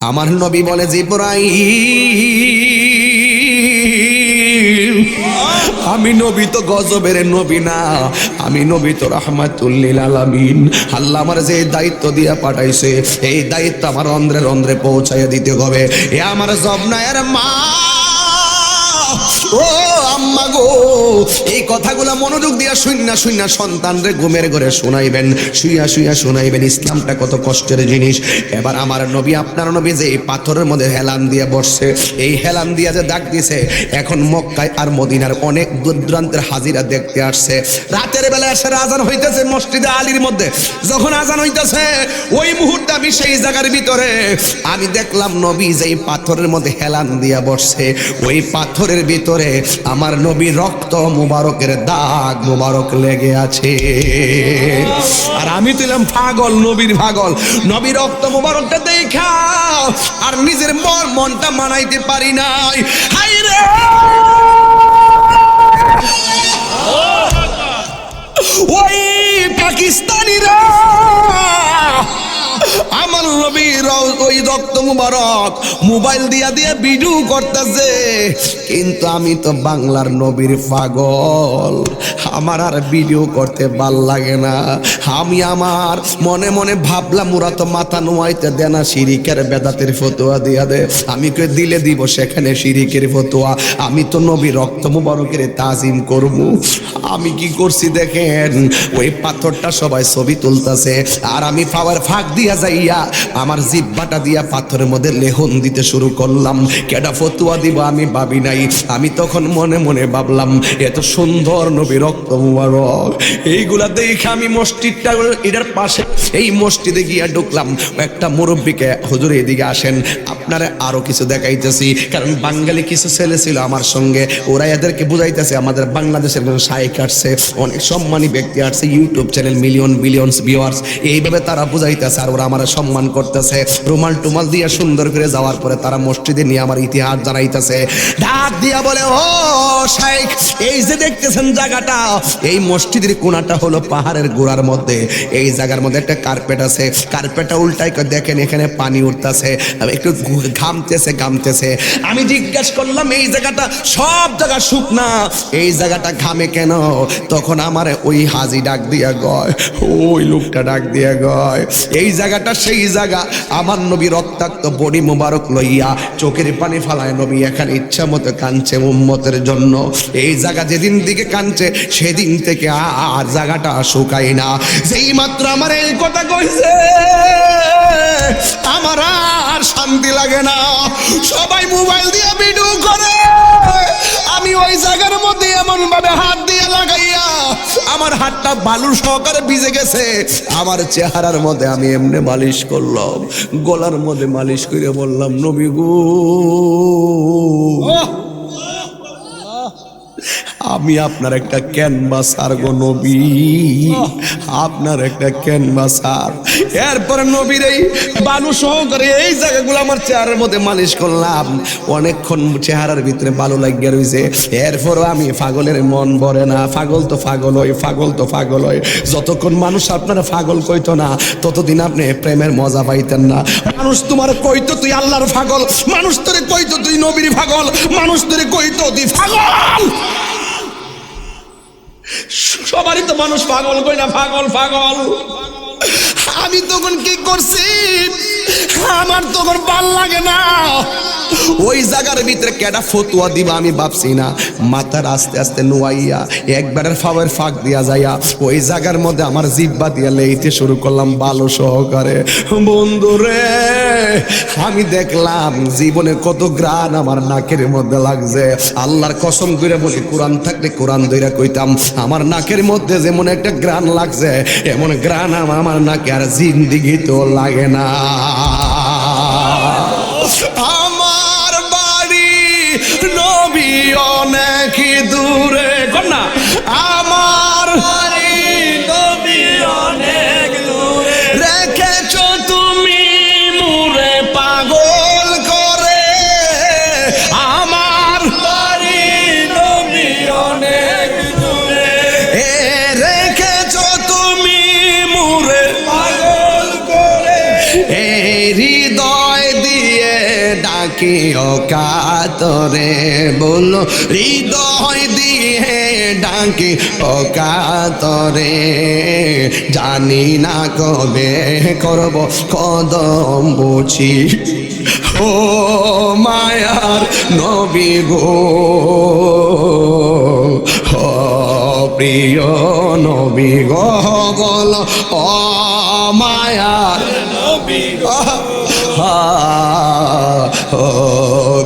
আমার নবী বলে জিবরাইল, আমি নবী তো গজবের নবী না, আমি নবী তো রাহমাতুল লিল আলামিন। আল্লাহ আমার যে দায়িত্ব দিয়া পাঠাইছে, এই দায়িত্ব আমার অন্ধ্রে অন্ধ্রে পৌঁছাইয়া দিতে হবে। এ আমার জবনায়ের মা, ও আম্মা গো, এই কথাগুলো মনোযোগ দিয়া শুইনা শুইনা সন্তানরে ঘুমের ঘরে শোনাইবেন, শুইয়া শুইয়া শোনাইবেন। ইসলামটা কত কষ্টের জিনিস। এবার আমার নবী, আপনার নবী যে এই পাথরের মধ্যে হেলান দিয়ে বসছে, এই হেলান দিয়া যে ডাক দিছে, এখন মক্কায় আর মদিনার অনেক দূর দূরান্তের হাজিরা দেখতে আসছে। রাতের বেলা এসে আজান হইতেছে মসজিদে আলীর মধ্যে, যখন আজান হইতেছে ওই মুহূর্তে আমি সেই জায়গার ভিতরে আমি দেখলাম নবী যে পাথরের মধ্যে হেলান দিয়া বসছে, ওই পাথরের ভিতরে আমার নবী রক্ত মুবারকের দাগ মুবারক লেগে আছে। আর আমি তুইলাম পাগল, নবীর পাগল। নবী রক্ত মুবারকটা দেখা আর নিজের মনটা মানাইতে পারি নাই। হাই রে, ওই পাকিস্তানিরা আমার নবীর ওই রক্ত মুবারক মোবাইল দিয়া দিয়া ভিডিও করতেছে, কিন্তু আমি তো বাংলার নবীর পাগল, আমার আর ভিডিও করতে ভাল লাগে না। আমি আমার মনে মনে ভাবলাম ওরা তো মাথা নোয়াইতে দেয় না, শিরিকের বেদাতের ফতোয়া দিয়া দে। আমি কে দিলে দিব সেখানে শিরিকের ফতোয়া, আমি তো নবী রক্ত মুবারকের তাজিম করব। আমি কি করছি দেখেন, ওই পাথরটা সবাই ছবি তুলতেছে আর আমি পাওয়ার ফাঁক দিয়া যাইয়া আমার জিব্বাটা দিয়া পাথরের মধ্যে লেহন দিতে শুরু করলাম। কেডা ফতুয়া দিব আমি ভাবি নাই, আমি তখন মনে মনে ভাবলাম এত সুন্দর নবী রক্ত মুবারক, এইগুলা দেখে আমি মসজিদটা এটার পাশে এই মসজিদে গিয়া ঢুকলাম। একটা মুরব্বীকে, হুজুর এদিকে আসেন, আপনারা আরো কিছু দেখাইতেছি। কারণ বাঙালি কিছু ছেলে ছিল আমার সঙ্গে, ওরা এদেরকে বুঝাইতেছে আমাদের বাংলাদেশের কোনো শাইখ আসছে, অনেক সম্মানী ব্যক্তি আসছে, YouTube channel million billions viewers, এইভাবে তারা বুঝাইতেছে আর ওরা আমার সম্মান করতেছে। রুমাল টুমাল দিয়ে সুন্দর করে যাওয়ার পরে তারা মসজিদে নিয়ে আমার ইতিহাস জানাইতেছে। ডাক দিয়া বলে, ও শাইখ, এই যে দেখতেছেন জায়গাটা, এই মসজিদের কোণাটা হলো পাহাড়ের গোড়ার মধ্যে, এই জায়গার মধ্যে একটা কার্পেট আছে, কার্পেটটা উল্টাই করে দেখেন এখানে পানি উঠতেছে, একটু ঘামতেছে ঘামতেছে। আমি জিজ্ঞাসা করলাম এই জায়গাটা সব জায়গা শুকনা, এই জায়গাটা ঘামে কেন? তখন আমার ওই হাজি ডাক দিয়া গয়, ওই লোকটা ডাক দিয়া গয়, এই জায়গাটা সেই জায়গা, আমার নবী রক্তাক্ত বডি মুবারক লইয়া চোখের পানি ফালায় নবী এখানে ইচ্ছা মতো কাঁদছে উম্মতের জন্য। এই জায়গা যেদিন দিকে কাঁদছে সেদিন থেকে আর জায়গাটা শুকায় না। যেই মাত্র আমার এই কথা কইছে আমার আর শান্তি লাগে না, সবাই মোবাইল দিয়ে ভিডিও করে। আমি ওই জায়গার মধ্যে এমন ভাবে হাত দিয়ে লাগাইয়া আমার হাতটা বালুর সহকারে ভিজে গেছে, আমার চেহারার মধ্যে আমি এমনি মালিশ করলাম, গলার মধ্যে মালিশ করে বললাম, নবী গো, আমি আপনার একটা ক্যানভাসার গো নবী, আপনার একটা ক্যানভাসার। এরপরে নবীর এই বালু সহকারে এই জায়গাগুলো আমার চেহারার মধ্যে মালিশ করলাম, অনেকক্ষণ চেহারার ভিতরে বালু লাগিয়ে রয়েছে। এরপরও আমি পাগলের মন ভরে না, পাগল তো পাগল হয়, পাগল তো পাগল হয়। যতক্ষণ মানুষ আপনারা পাগল কইতো না ততদিন আপনি প্রেমের মজা পাইতেন না। মানুষ তোমার কইতো তুই আল্লাহর পাগল, মানুষ তোরে কইতো তুই নবীর পাগল, মানুষ তোরে কইতো তুই পাগল। সবারই তো মানুষ পাগল কই না, পাগল পাগল। আমি তখন কি করছি, আমার তখন ভাল লাগে না। ওই জায়গার ভিতরে কেডা ফতুয়া দিবা আমি ভাবছি না, মাথার আস্তে আস্তে নোয়াইয়া একবারের ফাওয়ার ফাঁক দিয়া যাইয়া ওই জায়গার মধ্যে আমার জিব্বা দিয়া লেইতে শুরু করলাম ভালো সহকারে। বন্ধুরে, আমি দেখলাম জীবনে কত গ্রান আমার নাকের মধ্যে লাগছে। আল্লাহর কসম করে বলি, কোরআন থাকলে কোরআন ধইরা কইতাম, আমার নাকের মধ্যে যেমন একটা গ্রান লাগছে এমন গ্রান আমার নাকে আর জিন্দিগিতেও লাগে না। আমার বাড়ি নবী অনেক দূরে, কন্যা আমার বাড়ি নবী অনেক দূরে, রেখেছ তুমি মুরে পাগল করে, আমার বাড়ি নবী অনেক দূরে, রেখেছ তুমি মুরে পাগল করে, ডাকি অকাতরে, বলো হৃদয় দিয়ে ডাকি অকাতরে, জানি না কবে করব কদম বুঝি, ও মায়ার নবী গো, ও প্রিয় নবী গো, বলো ও মায়ার নবী গো, ও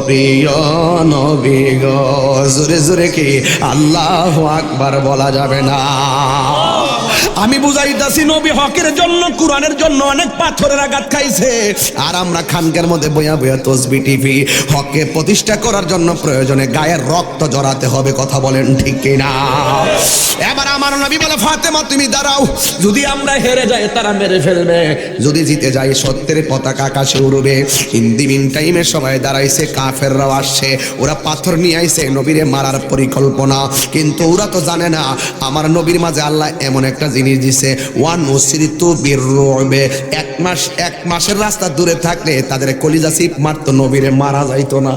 প্রিয় নবী গো। জোরে জোরে কি আল্লাহু আকবার বলা যাবে না? আমি বুঝাইতাছি নবী হকের জন্য, কোরআনের জন্য অনেক পাথরের আঘাত খাইছে, আর আমরা খানকার মধ্যে বইয়া বইয়া তসবি টিভি। হককে প্রতিষ্ঠা করার জন্য প্রয়োজনে গায়ের রক্ত জড়াতে হবে, কথা বলেন ঠিক কিনা? এবার আমার নবী বলে, ফাতেমা তুমি দাঁড়াও, যদি আমরা হেরে যাই তারা মেরে ফেলবে, যদি জিতে যাই সত্যের পতাকা আকাশে উড়বে। ইন দি মিন টাইমে সবাই দাঁড়াইছে, কাফেররাও আসছে, ওরা পাথর নিয়ে আইছে নবীরে মারার পরিকল্পনা, কিন্তু ওরা তো জানে না আমার নবীর মাঝে আল্লাহ এমন একটা জিনিস দিছে, ওয়ান উসরিতু বিররুবে, এক মাসের রাস্তা দূরে থাকলে তাদের কলিজা চিপ মারতো, নবীরে মারা যাইতো না।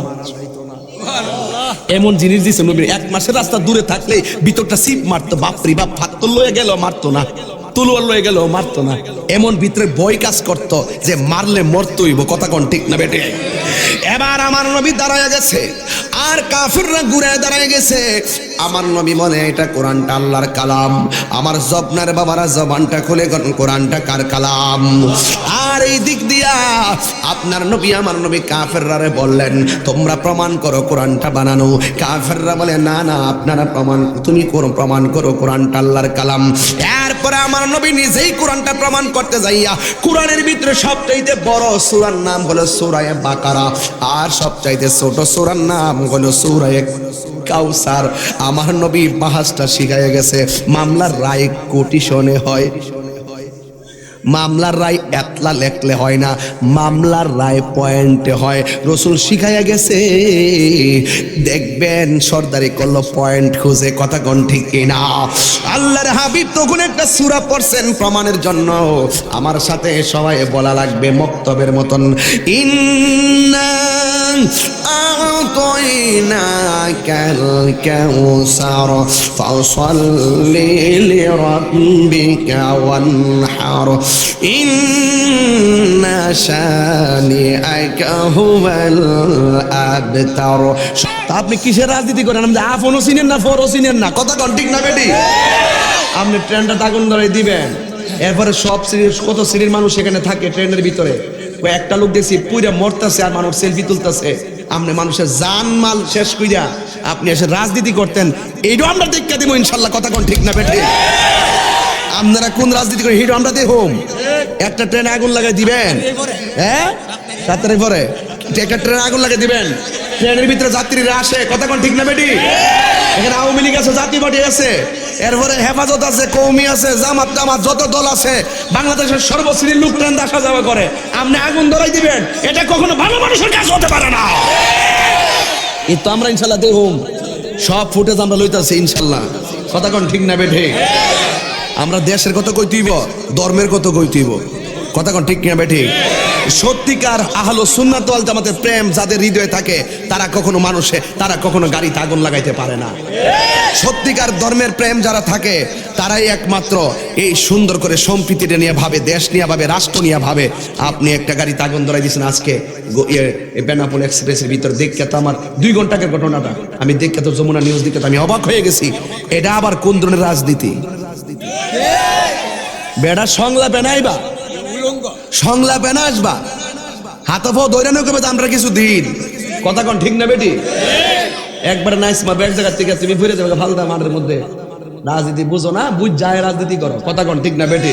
এমন জিনিস দিছে নবীর, এক মাসের রাস্তা দূরে থাকলে ভিতরটা চিপ মারতো, বাপরি বাপ, ফাত্তর লয়ে গেল মারতো না, তলোয়ার লয়ে গেল মারতো না, এমন ভিতরে ভয় কাজ করতো যে মারলে মরতইব, কথা কোন ঠিক না বেটে? এবার আমার নবী দাঁড়ায় গেছে, আর কাফিররা ঘুরে দাঁড়ায় গেছে। আমার নবী বলে, এটা কোরআনটা আল্লাহর কালাম। আমার জবনার বাবারা জবানটা খুলে কোরআনটা কার কালাম? আর এই দিক দিয়া আপনার নবী, আমার নবী কাফেররারে বললেন, তোমরা প্রমাণ করো কোরআনটা বানানো। কাফেররা বলে, না না, আপনারা তুমি প্রমাণ করো কোরআনটা আল্লাহর কালাম। এরপরে আমার নবী নিজেই কোরআনটা প্রমাণ করতে যাইয়া, কোরআনের ভিতরে সবচাইতে বড় সূরার নাম হলো সূরা বাকারা, আর সবচাইতে ছোট সূরার নাম হলো সূরা কাউসার। আমার নবী বাহাসটা শিখাইয়া গেছে, মামলার রায় কোটিশনে হয়, মামলার রায় এতলা লেখলে হয় না, মামলার রায় পয়েন্টে হয়। রসুল শিখাইয়া গেছে, দেখবেন সর্দারি করলো পয়েন্ট খুঁজে, কথা কোন ঠিক কিনা? আল্লাহর হাবিব তখন একটা সূরা পড়ছেন প্রমাণের জন্য, আমার সাথে সবাই বলা লাগবে মক্তবের মতন, ইন্না আ'তাইনাকাল কাউসার ফাসাল্লি লিরাব্বিকা ওয়ানহার ইন্না শানিআকা হুয়াল আবতার। আপনি কিসের রাজনীতি করেন? আপনি আফনও চিনেন না, ফরও চিনেন না, কথা কোন ঠিক না বেটি? আপনি ট্রেনটা আগুন ধরাই দিবেন, এরপরে সব শ্রেণীর, কত শ্রেণীর মানুষ এখানে থাকে ট্রেনের ভিতরে, ওই একটা লোক দেখছি পুইরা মরতেছে আর মানুষ সেলফি তুলতেছে, আপনি মানুষের জান মাল শেষ কইরা আপনি এসে রাজনীতি করতেন, এইটাও আমরা দেখা দিব ইনশাল্লাহ, কথা কোন ঠিক না বেটি? আপনারা কোন রাজনীতি করেন হিরো আমরা দেখুম। একটা ট্রেনে আগুন লাগাই দিবেন, হ্যাঁ 7 তারিখ পরে একটা ট্রেনে আগুন লাগাই দিবেন, ট্রেনের ভিতরে যাত্রীরা আসে, কথা কোন ঠিক না বেটি? এখানে আওয়ামী লীগ আছে, জাতীয় পার্টি আছে, এরপরে হেফাজত আছে, কওমি আছে, জামাত টামাত যত দল আছে, বাংলাদেশের সর্বশ্রেণীর লোক ট্রেন আসা যাওয়া করে, আপনি আগুন ধরাই দিবেন, এটা কখনো ভালো মানুষের কাজ হতে পারে না। এই তো আমরা ইনশাল্লাহ দেখুম, সব ফুটেজ আমরা লইতাছি ইনশাল্লাহ, কথা কোন ঠিক না বেটি? আমরা দেশের কত কইতেইব, ধর্মের কত কইতেইব, কথা কোন ঠিক না বেটি? সত্যিকার আহলে সুন্নাত ওয়াল জামাতের প্রেম যাদের হৃদয়ে থাকে, তারা কখনো গাড়িতে আগুন লাগাইতে পারে না। সত্যিকার ধর্মের প্রেম যারা থাকে, তারাই একমাত্র এই সুন্দর করে সম্প্রীতিটা নিয়ে ভাবে, দেশ নিয়ে ভাবে, রাষ্ট্র নিয়ে ভাবে। আপনি একটা গাড়িতে আগুন ধরাই দিয়েছেন আজকে বেনাপোল এক্সপ্রেসের ভিতর, দেখে তো আমার 2 ঘন্টা আগের ঘটনাটা, আমি দেখে তো যমুনা নিউজ দেখে তো আমি অবাক হয়ে গেছি। এটা আবার কোন ধরনের রাজনীতি? বেড়া সংলাপে নাইবা, সংলাপে না আসবা, হাতফ দৈরানো কবে আমরা কিছু দিন, কথা কোন ঠিক না বেটি? একবার নাইস মারবে এক জায়গা থেকে, তুমি ফিরে যাবে ফালদা মাঠের মধ্যে। রাজনীতি বুঝো না, বুঝ যায় রাজনীতি করো, কথা কোন ঠিক না বেটি?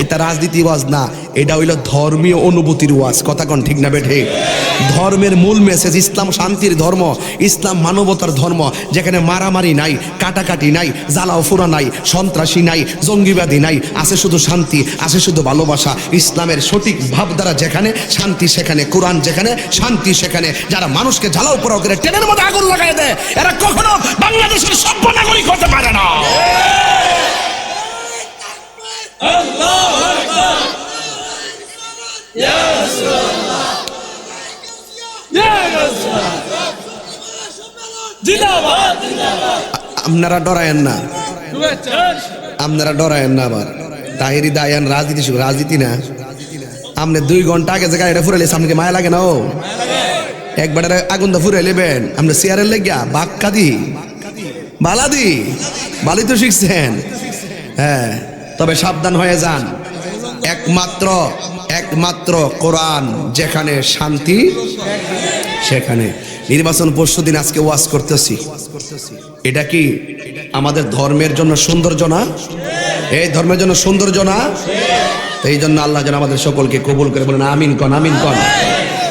এটা রাজনীতি ওয়াজ না, এটা হইল ধর্মীয় অনুভূতির ওয়াজ, কথা কোন ঠিক না বেটি? ধর্মের মূল মেসেজ, ইসলাম শান্তির ধর্ম, ইসলাম মানবতার ধর্ম, যেখানে মারামারি নাই, কাটাকাটি নাই, জ্বালাও ফুরা নাই, সন্ত্রাসী নাই, জঙ্গিবাদী নাই, আছে শুধু শান্তি, আছে শুধু ভালোবাসা। ইসলামের সঠিক ভাবধারা যেখানে, শান্তি সেখানে, কোরআন যেখানে, শান্তি সেখানে। যারা মানুষকে জ্বালাও পোড়াও করে ট্রেনের মধ্যে আগুন লাগাই দেয়, এরা কখনো বাংলাদেশের সভ্য নাগরিক হতে পারে না। আল্লাহু আকবার, ইয়া রাসূলুল্লাহ, ইয়া আপনারা ডরায়েন না, আপনারা ডরায়েন না। আবার তাহিরি দায়ান রাজনীতি শুরু, রাজনীতি না। আপনি 2 ঘন্টা আগে যে গাড়িটা ফুরাইলে আপনাকে মায়া লাগে না? ও একবার আগুন তো ফুরাই নেবেন আপনি চেয়ারের লেগিয়া বাক্কা দি বালাদি বালি তো শিখছেন। হ্যাঁ, তবে সাবধান হয়ে যান। একমাত্র কোরআন যেখানে শান্তি সেখানে। নির্বাচন পরশু দিন আজকে ওয়াজ করতেছি, এটা কি আমাদের ধর্মের জন্য সৌন্দর্য না? এই ধর্মের জন্য সৌন্দর্য না? এই জন্য আল্লাহ যেন আমাদের সকলকে কবুল করে। বলেন আমিন কন, আমিন কন।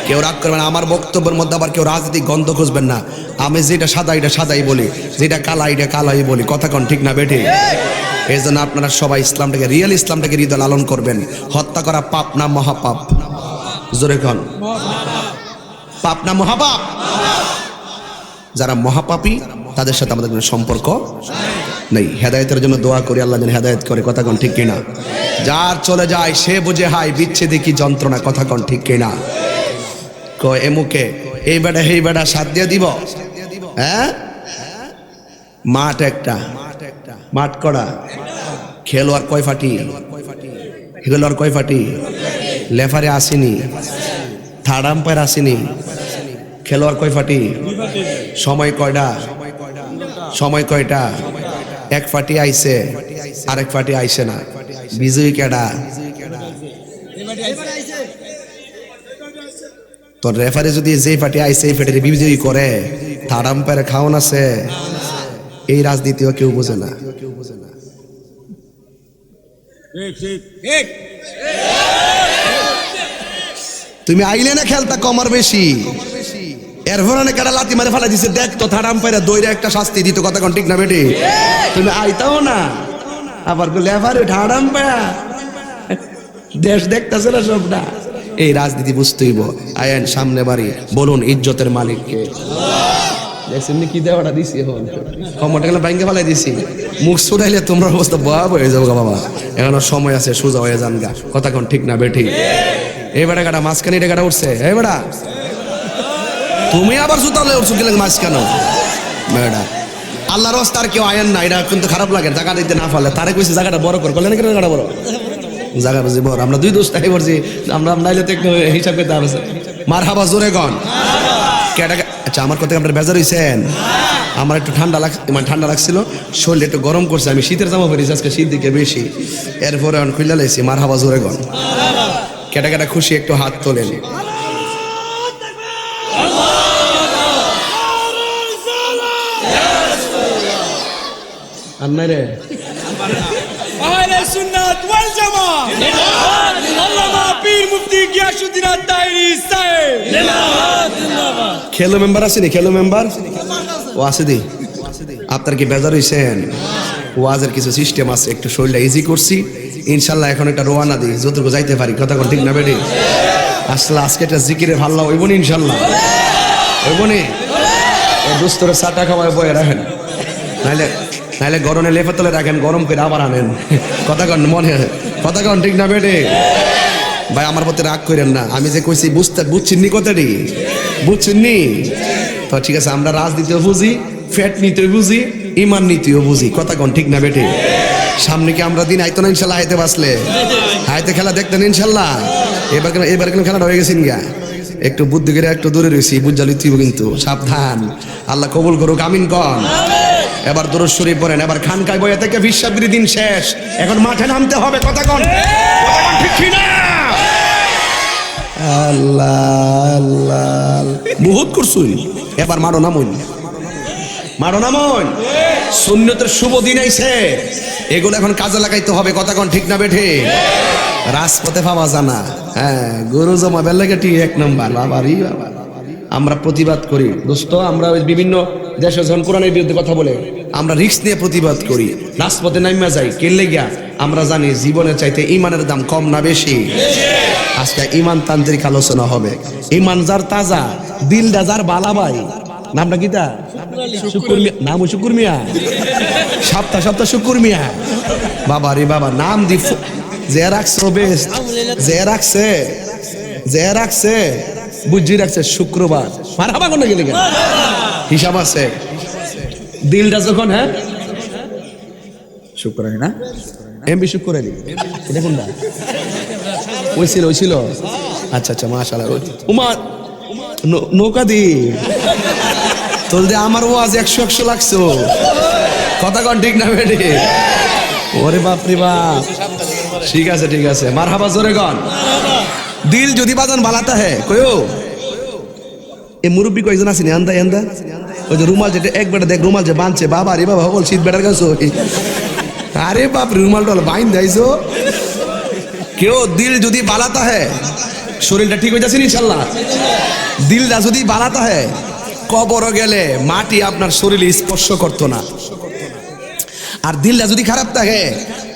কেউ রাগ করবেন আমার বক্তব্যের মধ্যে, আবার কেউ রাজনীতি গন্ধ খুঁজবেন না। আমি যেটা সাদা এটা সাদাই বলি, যেটা কালা এটা কালাই বলি। কথা কন ঠিক না বেঠে? এই জন্য আপনারা সবাই ইসলামটাকে, রিয়েল ইসলামটাকে হৃদয় লালন করবেন। হত্যা করা পাপ না মহাপাপ? জোরে কন, পাপ না মহাপাপ? যারা মহাপাপী তাদের সাথে আমাদের কোনো সম্পর্ক নেই। হেদায়েতের জন্য দোয়া করি, আল্লাহ যেন হেদায়েত করে। কথা কন ঠিক কিনা? যার চলে যায় সে বুঝে হায় বিচ্ছেদে কি যন্ত্রণা। কথা কন ঠিক কিনা? এমুকে এই বেটা এই বেটা সাথ দিয়ে দিব। হ্যাঁ, মাঠ একটা, মাঠ করা। খেলোয়াড় কয় ফাটি? খেলোয়াড় কয় ফাটি? লেফারে আসেনি, থার্ড আম্পায়ার আসেনি। খেলোয়াড় কয় ফাটি? সময় কয়টা? সময় কয়টা? 1 ফাটি আইছে, আরেক ফাটি আইছে না। বিজয়ী কেডা? তোর রেফারি যদি যে ফাটি আইছে এই ফাটি বিজয়ী করে, থার্ড আম্পায়ারে খাওয়ান আছে। এই রাজনীতিও কেউ বোঝে না। তুমি আইলে না খেলতা কমার বেশি, এরপর অনেক একটা লাথি মারে ফেলা দিছে। দেখ তো থার্ড আম্পায়ারে দইরে একটা শাস্তি দিত। কথা কোন ঠিক না বেটি? তুমি আইতাও না, আবার লেফারি থার্ড আম্পায়ার দেশ দেখতেছে না সব না। এই রাজনীতি বুঝতেইব। আয়েন সামনে বাড়ি বলুন ইজ্জতের মালিককে। দেখছেন কি দেওয়াটা দিছি, এখন কমটা গেলে ব্যাংকে ফেলাই দিছি। মুখ ছুটাইলে তোমরা অবস্থা ভয়াবহ হয়ে যাবো বাবা। এখনো সময় আছে, সোজা হয়ে যান গা। কথা কোন ঠিক না বেটি? এই বেটা কাটা মাঝখানে এটা কাটা উঠছে। এই বেটা তুমি আবার জুতালে উঠছো গেলে মাছ কেন? বেটা আল্লাহর রাস্তা আর কেউ আয়েন না। এটা কিন্তু খারাপ লাগে, জায়গা দিতে না পারলে। তারে কইছে জায়গাটা বড় কর, বলে না কেন জায়গাটা বড়? জায়গা বুঝি বড়। আমরা 2 দোস্ত তাই বলছি, আমরা নাইলে তো একটু হিসাব করতে হবে। মার হাবা জোরে গন। আচ্ছা, আমার কথা আপনার বেজার হয়েছেন? আমার একটু ঠান্ডা ঠান্ডা লাগছিল, শরীর একটু গরম করছে। আমি শীতের জামা পরেছি, আজকে শীত দিকে বেশি। এরপরে এখন খুলে লাইছি। মার হাবা জোরে গন। কেটা কেটা খুশি একটু হাত তোলেন। আর নাই রে আহলে সুন্নাত ওয়াল জামাত আল্লামা পীর মুফতি গিয়াসউদ্দিন আত-তাহিরি সাহেব জিন্দাবাদ। খেলো মেম্বার আসেনি? খেলো মেম্বার ও আছে দি। আপনার কি বেজার হইছেন? ওয়াজের কিছু সিস্টেম আছে, একটু শরীরটা ইজি করছি। ইনশাল্লাহ এখন একটা রোয়ানা দিই, যতটুকু যাইতে পারি। কথা কোন ঠিক না বেটি? আসলে আজকে একটা জিকিরে ভাল্লা হইব নি? ইনশাল্লাহ হইব নি? দুস্তরে চাটা খাওয়ায় বয়ে রাখেন, নাইলে গরমে লেপে তলে রাখেন, গরম করে আবার আনেন। কথা কন মনে, কথা কন ঠিক না বেটে? ভাই আমার প্রতি রাগ করেন না। আমি যে কইছি বুঝছেন নি? কথাটি বুঝছেন নি? তো ঠিক আছে, আমরা রাজনীতিও বুঝি, ফ্যাট নিতেও বুঝি, ইমান নীতিও বুঝি। কথা কন ঠিক না বেটে? সামনে কি আমরা দিন আইতো না ইনশাল্লাহ? হাইতে বাসলে হাইতে খেলা দেখতেন ইনশাল্লাহ। এবার কেন খেলাটা হয়ে গেছেন গা? একটু বুদ্ধি করে একটু দূরে রয়েছি, বুঝালি তুই কিন্তু সাবধান। আল্লাহ কবুল করুক, আমিন কন। এবার দরুদ শরীফ পড়েন। এবার খানকায় বইয়া থেকে ফিরসাবির দিন শেষ, এখন মাঠে নামতে হবে। কথা কন ঠিক কি না? আল্লাহ আল্লাহ বহুত করছুই। এবার মারো নামুন, মারো নামুন। সুন্নতের শুভ দিন আইছে, এগুলো এখন কাজে লাগাইতে হবে। কথা কন ঠিক না বেঠে? রাজপথে পাওয়া জানা। হ্যাঁ, গরু জমা বেলাগাটি 1 নম্বর। বাবারই বাবা, আমরা প্রতিবাদ করি দোস্ত। আমরা ওই বিভিন্ন দেশে যখন কোরআনের বিরুদ্ধে কথা বলে আমরা রিস্ক নিয়ে প্রতিবাদ করি, রাজপথে নাইমা যাই। কেলে গিয়া আমরা জানি জীবনের চাইতে ইমানের দাম কম না বেশি? আজকে ইমান তান্ত্রিক আলোচনা হবে। ইমান যার তাজা, দিলটা যার বালাবাই। নামটা কিতা? শুকুর মিয়া। নাম শুকুর মিয়া, সপ্তাহ শুকুর মিয়া। বাবা রে বাবা, নাম দি যে রাখছে বেস্ট, যে রাখছে বুঝি রাখছে শুক্রবার মারহাবা কোন গেলে হিসাব আছে দিলটা যখন হ্যাঁ শুক্রবারে না এমবি শুক্রবারে এটা কোনটা ওই ছিল আচ্ছা আচ্ছা মাশাআল্লাহ উমা নৌকা দি তোল যে আমার ওয়াজ 100 লাগছো কথা কোন ঠিক না বেটি ওরে বাপ রে বাপ ঠিক আছে মারহাবা জোরে গান দিল যদি বাজান বালাতা হে কয়ো এই মুরব্বি কয়জন আছে আন্দা ওই যে রুমাল যেটা এক বেটা দেখ রুমাল যে বাঁধছে বাবা রে বাবা বল শীত বেটার কাছে আরে বাপ রুমাল টল বাইন দাইছো কেউ দিল যদি বালাতা হে শরীরটা ঠিক হয়ে যাচ্ছে ইনশাল্লাহ দিলটা যদি বালাতা হে কবর গেলে মাটি আপনার শরীরে স্পর্শ করতো না আর দিলটা যদি খারাপ থাকে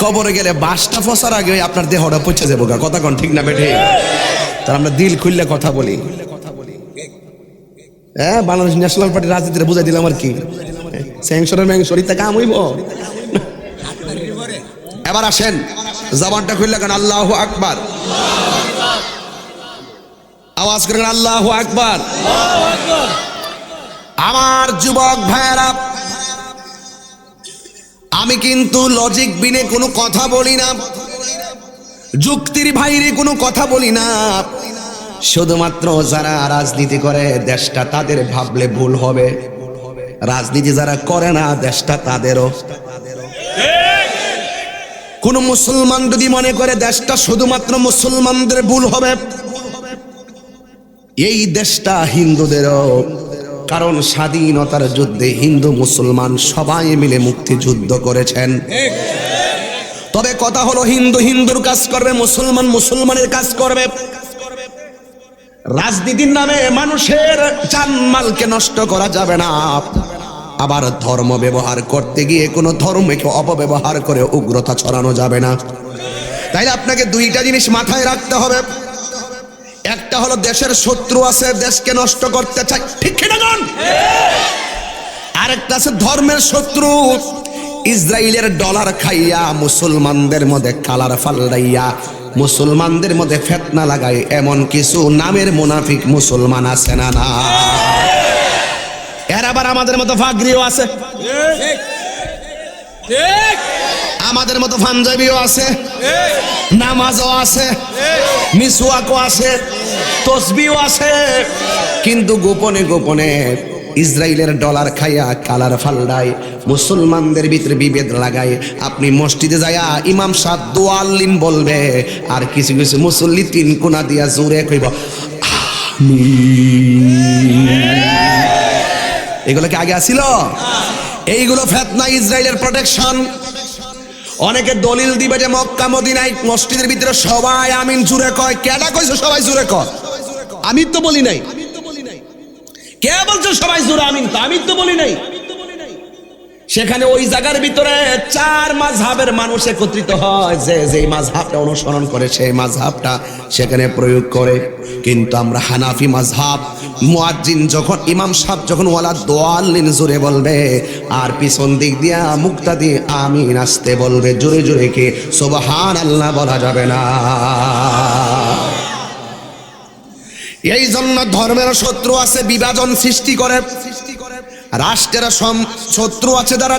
কবরে গেলে বাসটা ফসার আগে আপনার দেহটা পচে যাবো কথা কোন ঠিক না বেঠে তার আমরা দিল খুললে কথা বলি হ্যাঁ বাংলাদেশ ন্যাশনাল পার্টি রাজনীতিটা বুঝাই দিলাম আর কি স্যাংশনের ম্যাংশরি তা কাম হইব এবার আসেন জবানটা খুললে কেন আল্লাহু আকবার আওয়াজ করেন আল্লাহু আকবার আমার যুবক ভাইয়েরা আমি কিন্তু লজিক বিনে কোনো কথা বলি না যুক্তির বাইরে কোনো কথা বলি না শুধুমাত্র যারা রাজনীতি করে দেশটা তাদের ভাবলে ভুল হবে রাজনীতি যারা করে না দেশটা তাদেরও কোন মুসলমান যদি মনে করে দেশটা শুধুমাত্র মুসলমানদের ভুল হবে এই দেশটা হিন্দুদেরও কারণ স্বাধীনতার যুদ্ধে হিন্দু মুসলমান সবাই মিলে মুক্তিযুদ্ধ করেছেন তবে কথা হলো হিন্দু হিন্দুর কাজ করবে মুসলমান মুসলমানের কাজ করবে রাজনীতির নামে মানুষের জানমালকে নষ্ট করা যাবে না আবার ধর্ম ব্যবহার করতে গিয়ে কোনো ধর্মকে অপব্যবহার করে উগ্রতা ছড়ানো যাবে না তাইলে আপনাকে দুইটা জিনিস মাথায় রাখতে হবে একটা হলো দেশের শত্রু আছে দেশকে নষ্ট করতে চায় ঠিক কিনা গান আরেকটা আছে ধর্মের শত্রু ইসরায়েলের ডলার খাইয়া মুসলমানদের মধ্যে কালার ফাল্লাইয়া মুসলমানদের মধ্যে ফিতনা লাগায় এমন কিছু নামের মুনাফিক মুসলমান আছে না না এর আবার আমাদের মতো ফাগরিও আছে ঠিক আমাদের মতো পাঞ্জাবিও আছে নামাজও আছে মিসওয়াকও আছে তসবিহও আছে কিন্তু গোপনে গোপনে ইসরায়েলের ডলার খাইয়া কালার ফাল্লায় মুসলমানদের ভিতরে বিভেদ লাগায় আপনি মসজিদে যায়া ইমাম সাহেব দোয়াল্লিন বলবে আর কিছু কিছু মুসল্লি তিন কোনা দিয়া জোরে কইব এগুলো কি আগে আসিল এইগুলো ফিতনা ইসরায়েলের প্রোটেকশন অনেকে দলিল দিবে যে মক্কা মদিনায় মসজিদের ভিতরে সবাই আমিন জুড়ে কয় কেডা কইছো সবাই জুড়ে কয় আমি তো বলি নাই কে বলছো সবাই জুড়ে আমিন তো আমি তো বলি নাই সেখানে ওই জায়গার ভিতরে চার মাযহাবের মানুষ একত্রিত হয় যে যেই মাযহাবটা অনুসরণ করে সেই মাযহাবটা সেখানে প্রয়োগ করে কিন্তু আমরা হানাফি মাযহাব মুয়াজ্জিন যখন ইমাম সাহেব যখন ওয়ালা দোয়াল্লিন জোরে বলবে আর পিছন দিক দিয়া মুক্তাদি আমিন আসতে বলবে জোরে জোরে কে সুবহানাল্লাহ বলা যাবে না এই জন্য ধর্মের শত্রু আছে বিভাজন সৃষ্টি করে রাষ্ট্রের শত্রু আছে যারা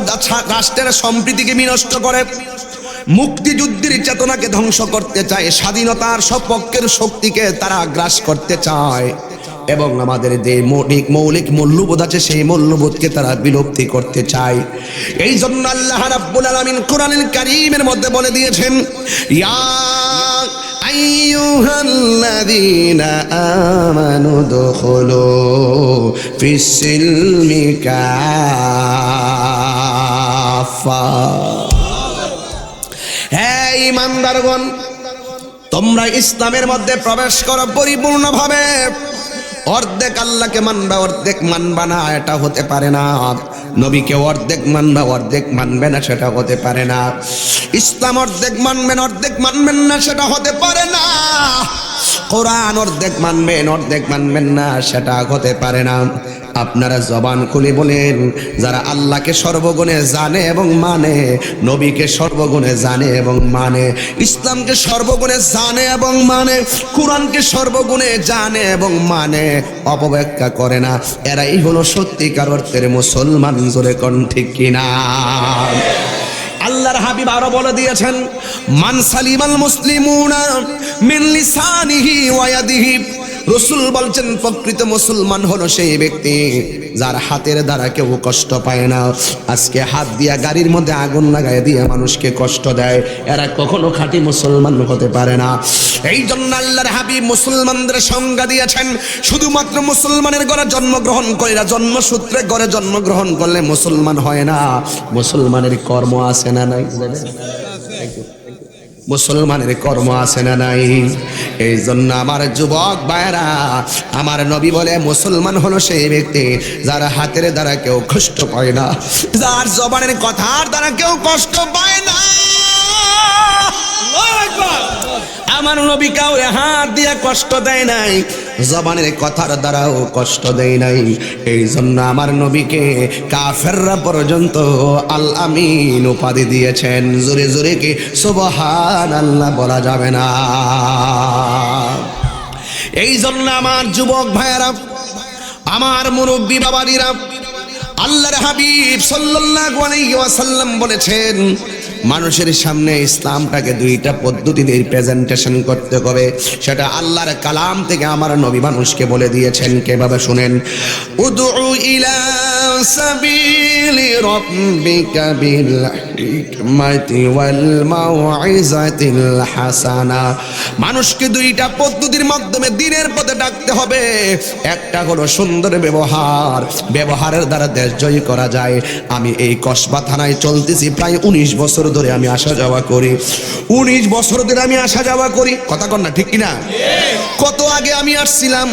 রাষ্ট্রের সম্প্রীতিকে বিনষ্ট করে মুক্তিযুদ্ধের চেতনাকে ধ্বংস করতে চায় স্বাধীনতার সপক্ষের শক্তিকে তারা গ্রাস করতে চায় এবং আমাদের যে মৌলিক মূল্যবোধ আছে সেই মূল্যবোধকে তারা বিলুপ্তি করতে চায় এই জন্য আল্লাহ রাব্বুল আলামিন কোরআনুল কারীমের মধ্যে বলে দিয়েছেন ইয়া আইয়ুহাল্লাযীনা আমানু দুখুলু ফিস-সিলমি কাফা হে ঈমানদারগণ তোমরা ইসলামের মধ্যে প্রবেশ করো পরিপূর্ণভাবে অর্ধেক আল্লাহকে মানবা অর্ধেক মানবা না এটা হতে পারে না নবীকে অর্ধেক মানবা অর্ধেক মানবে না সেটা হতে পারে না ইসলাম অর্ধেক মানবেন অর্ধেক মানবেন না সেটা হতে পারে না কোরআন অর্ধেক মানবেন না, সেটা হতে পারে না। আপনারা জবান খুলে বলেন, যারা আল্লাহকে সর্বগুণে জানে এবং মানে, নবীকে সর্বগুণে জানে এবং মানে, ইসলামকে সর্বগুণে জানে এবং মানে, কোরআনকে সর্বগুণে জানে এবং মানে, অপব্যাখ্যা করে না, এরাই হলো সত্যিকার অর্থের মুসলমান। জোরে কোন ঠিক কিনা? আল্লাহর হাবিব আরো বলে দিয়েছেন, মান সালিমাল মুসলিমুনা মিন লিসানিহি ওয়া ইয়াদিহি। রাসূল বলছেন, প্রকৃত মুসলমান হলো সেই ব্যক্তি যার হাতের দ্বারা কেউ কষ্ট পায় না। আজকে হাত দিয়া গাড়ির মধ্যে আগুন লাগায় দিয়ে মানুষকে কষ্ট দেয়, এরা কখনো খাঁটি মুসলমান হতে পারে না। এই জন্য আল্লাহর হাবিব মুসলমানদের সংজ্ঞা দিয়েছেন, শুধুমাত্র মুসলমানের ঘরে জন্মগ্রহণ করে না, জন্মসূত্রে ঘরে জন্মগ্রহণ করলে মুসলমান হয় না। মুসলমানের কর্ম আছে না নাই? মুসলমানের কর্ম আছে না নাই? এই জন্য আমার যুবক ভাইরা, আমার নবী বলে মুসলমান হলো সেই ব্যক্তি যার হাতের দ্বারা কেউ কষ্ট পায় না, যার জবানের কথার দ্বারা কেউ কষ্ট পায় না। আমার নবী কাউরে হাত দিয়ে কষ্ট দেয় নাই, জবানের কথার দ্বারাও কষ্ট দেয় নাই। এই জন্য আমার নবীকে কাফেররা পর্যন্ত আল আমিন উপাধি দিয়েছেন। জোরে জোরে কি সুবহানাল্লাহ বলা যাবে না? এই জন্য আমার যুবক ভাইয়েরা, আমার মুরব্বী বাবাদিরা, আল্লাহর হাবিব সাল্লাল্লাহু আলাইহি ওয়াসাল্লাম বলেছেন, মানুষের সামনে ইসলামটাকে দুইটা পদ্ধতিতে প্রেজেন্টেশন করতে হবে। সেটা আল্লাহর কালাম থেকে আমার নবী মানুষকে বলে দিয়েছেন। কিভাবে শুনেন, উদউ ইলা সাবিলি রাব্বিকা বিল হিকমাতি ওয়াল মাউইজাতিল হাসানা। মানুষকে দুইটা পদ্ধতির মাধ্যমে দ্বীনের পথে ডাকতে হবে। একটা হলো সুন্দর ব্যবহার, ব্যবহারের দ্বারা দেশ জয় করা যায়। আমি এই কসবা থানায় চলতেছি প্রায় 19 বছর ধরে আমি আসা যাওয়া করি। 19 বছর ধরে আমি আসা যাওয়া করি, কথা কন না ঠিক কিনা? কত আগে আমি আসছিলাম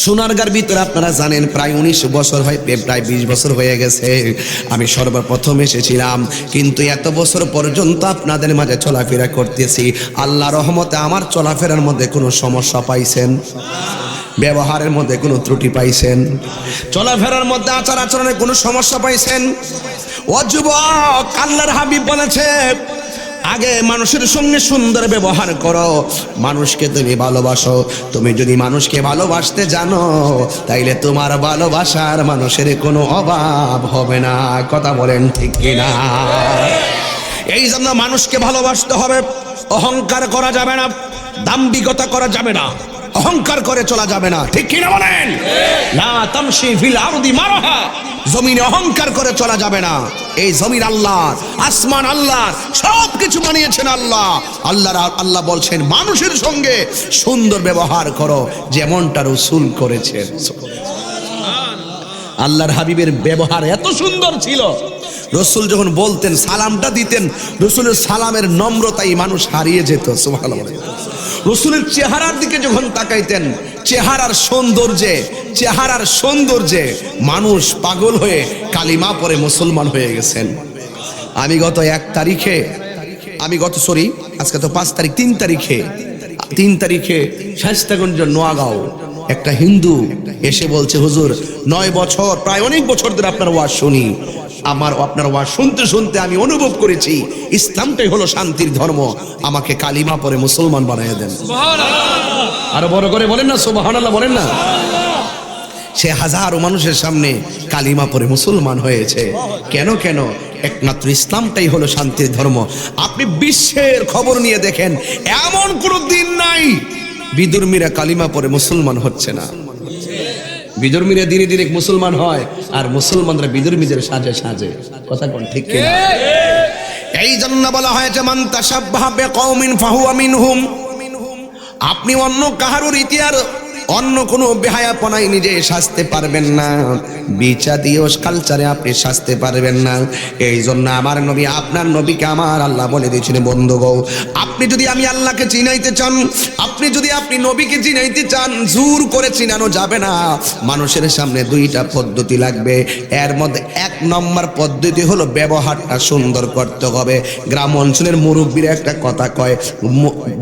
সোনারগাঁর ভিতরে, আপনারা জানেন প্রায় 19 বছর হয়, প্রায় 20 বছর হয়ে গেছে আমি সর্বপ্রথম এসেছিলাম। কিন্তু এত বছর পর্যন্ত আপনাদের মাঝে চলাফেরা করতেছি। আল্লাহ রহমতে আমার চলাফেরার মধ্যে কোনো সমস্যা পাইছেন? ব্যবহারের মধ্যে কোনো ত্রুটি পাইছেন? চলাফেরার মধ্যে আচার আচরণে কোনো সমস্যা পাইছেন? ও যুবক, আল্লাহর হাবিব বলেছে, আগে মানুষের সঙ্গে সুন্দর ব্যবহার করো, মানুষকে তুমি ভালোবাসো। তুমি যদি মানুষকে ভালোবাসতে জানো, তাইলে তোমার ভালোবাসার মানুষের কোনো অভাব হবে না। কথা বলেন ঠিক কিনা? এই জন্য মানুষকে ভালোবাসতে হবে। অহংকার করা যাবে না, দাম্ভিকতা করা যাবে না, অহংকার করে চলা যাবে না, ঠিক কিনা বলেন? লা তামশি ফিল আরদি মারহা, জমিনে অহংকার করে চলা যাবে না। এই জমিন আল্লাহর, আসমান আল্লাহর, সব কিছু বানিয়েছেন আল্লাহ। আল্লাহ বলছেন মানুষের সঙ্গে সুন্দর ব্যবহার করো, যেমনটা রাসূল করেছেন। আল্লাহর হাবিবের ব্যবহার এত সুন্দর ছিল, রাসূল যখন বলতেন, সালামটা দিতেন, রাসূলের সালামের নম্রতাই মানুষ হারিয়ে যেত। সুবহানাল্লাহ। রাসূলের চেহারার দিকে যখন তাকাইতেন, চেহারার সৌন্দর্যে মানুষ পাগল হয়ে কালিমা পড়ে মুসলমান হয়ে গেছেন। আমি গত 1 তারিখে, আজকে তো 5 তারিখ, 3 তারিখে শায়েস্তাগঞ্জ নোয়াগাঁও একটা হিন্দু এসে বলছে, হুজুর 9 বছর, প্রায় অনেক বছর ধরে আপনার ওয়াজ শুনি। আপনার ওয়াজ শুনতে শুনতে আমি অনুভব করেছি ইসলামটাই হলো শান্তির ধর্ম, আমাকে কালিমা পড়ে মুসলমান বানিয়ে দেন। সুবহানাল্লাহ। আরো বড় করে বলেন না সুবহানাল্লাহ, বলেন না। সে হাজারো মানুষের সামনে কালিমা পড়ে মুসলমান হয়েছে। কেন? একমাত্র ইসলামটাই হলো শান্তির ধর্ম। আপনি বিশ্বের খবর নিয়ে দেখেন, এমন কোনো দিন নাই বিধর্মীরা কালিমা পড়ে মুসলমান হচ্ছে না। বিধর্মীরা ধীরে ধীরে মুসলমান হয়, আর মুসলমানরা বিধর্মীদের সাজে। কথা কোন ঠিক কিনা? এই জন্য বলা হয়েছে, মান তাশাব্বাহা বিকওমিন ফাহুয়া মিনহুম। আপনি অন্য কাহারুর অন্য কোনো বেহায়াপনায় নিজে সাজতে পারবেন না, বিচাদীয় কালচারে আপনি সাজতে পারবেন না। এই জন্য আমার নবী, আপনার নবীকে আমার আল্লাহ বলে দিয়েছেন, বন্ধুগো আপনি যদি আমি আল্লাহকে চিনাইতে চান, আপনি নবীকে চিনাইতে চান, জোর করে চিনানো যাবে না। মানুষের সামনে দুইটা পদ্ধতি লাগবে। এর মধ্যে এক নম্বর পদ্ধতি হলো ব্যবহারটা সুন্দর করতে হবে। গ্রাম অঞ্চলের মুরব্বীরা একটা কথা কয়,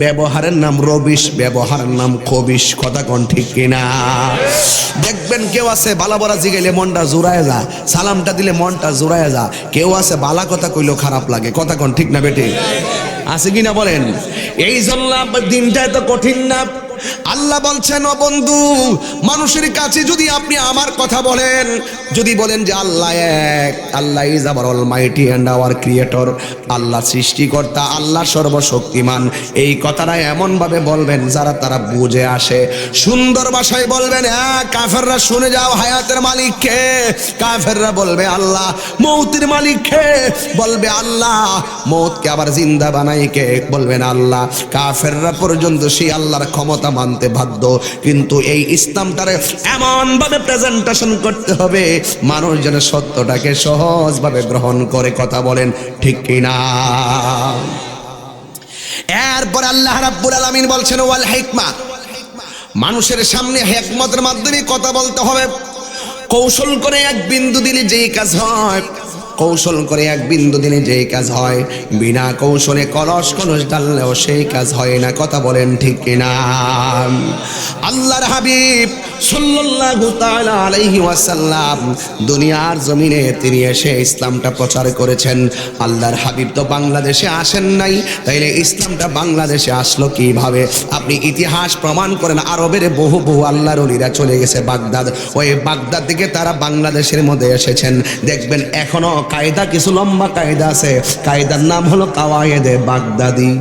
ব্যবহারের নাম রবিশ, ব্যবহারের নাম খবিশ। কথা কোন ঠিক কিনা? দেখবেন কেউ আছে বালা বড়া জিগাইলে মনটা জোড়ায় যা, সালামটা দিলে মনটা জোড়ায় যা। কেউ আছে বালা কথা কইলেও খারাপ লাগে। কথা কোন ঠিক না বেটি? আছে কিনা বলেন? এই জন্য দিনটা এত কঠিন না। আল্লাহ বলছেন, ও বন্ধু, মানুষের কাছে যদি আপনি আমার কথা বলেন, যদি বলেন যে আল্লাহ এক, Allah is our almighty and our creator, আল্লাহ সৃষ্টিকর্তা, আল্লাহ সর্বশক্তিমান, এই কথাটা এমন ভাবে বলবেন যারা তারা বুঝে আসে। সুন্দর ভাষায় বলবেন, হ্যাঁ কাফেররা শুনে যাও, হায়াতের মালিক কে? কাফেররা বলবে আল্লাহ। মৌতের মালিক কে? বলবে আল্লাহ। মৌতকে আবার জিন্দা বানাই কে? বলবেন আল্লাহ। কাফেররা পর্যন্ত সেই আল্লাহর ক্ষমতা মানতে বাধ্য। কিন্তু এই ইসলামটারে এমন ভাবে প্রেজেন্টেশন করতে হবে মানুষ যেন সত্যটাকে সহজভাবে গ্রহণ করে। কথা বলেন ঠিক কিনা? এরপর আল্লাহ রাব্বুল আলামিন বলছেন, ওয়াল হিকমা, মানুষের সামনে হিকমতের মাধ্যমে কথা বলতে হবে। কৌশল করে এক বিন্দু দিলে যেই কাজ হয়, কৌশল করে এক বিন্দু দিলে যেই কাজ হয়, বিনা কৌশলে কলস কলস ডাললেও সেই কাজ হয় না। কথা বলেন ঠিক কিনা? আল্লাহর হাবিব সাল্লাল্লাহু তাআলা আলাইহি ওয়াসাল্লাম দুনিয়ার জমিনে তিনি এসে ইসলামটা প্রচার করেছেন। আল্লাহর হাবিব তো বাংলাদেশে আসেন নাই, তাইলে ইসলামটা বাংলাদেশে আসলো কিভাবে? আপনি ইতিহাস প্রমাণ করেন, আরবের বহু বহু আল্লাহর ওলিরা চলে গেছে বাগদাদ, ওই বাগদাদ থেকে তারা বাংলাদেশের মধ্যে এসেছেন। দেখবেন এখনো কায়দা, কিছু লম্বা কায়দা আছে, কায়দার নাম হলো কাওয়ায়েদে বাগদাদি।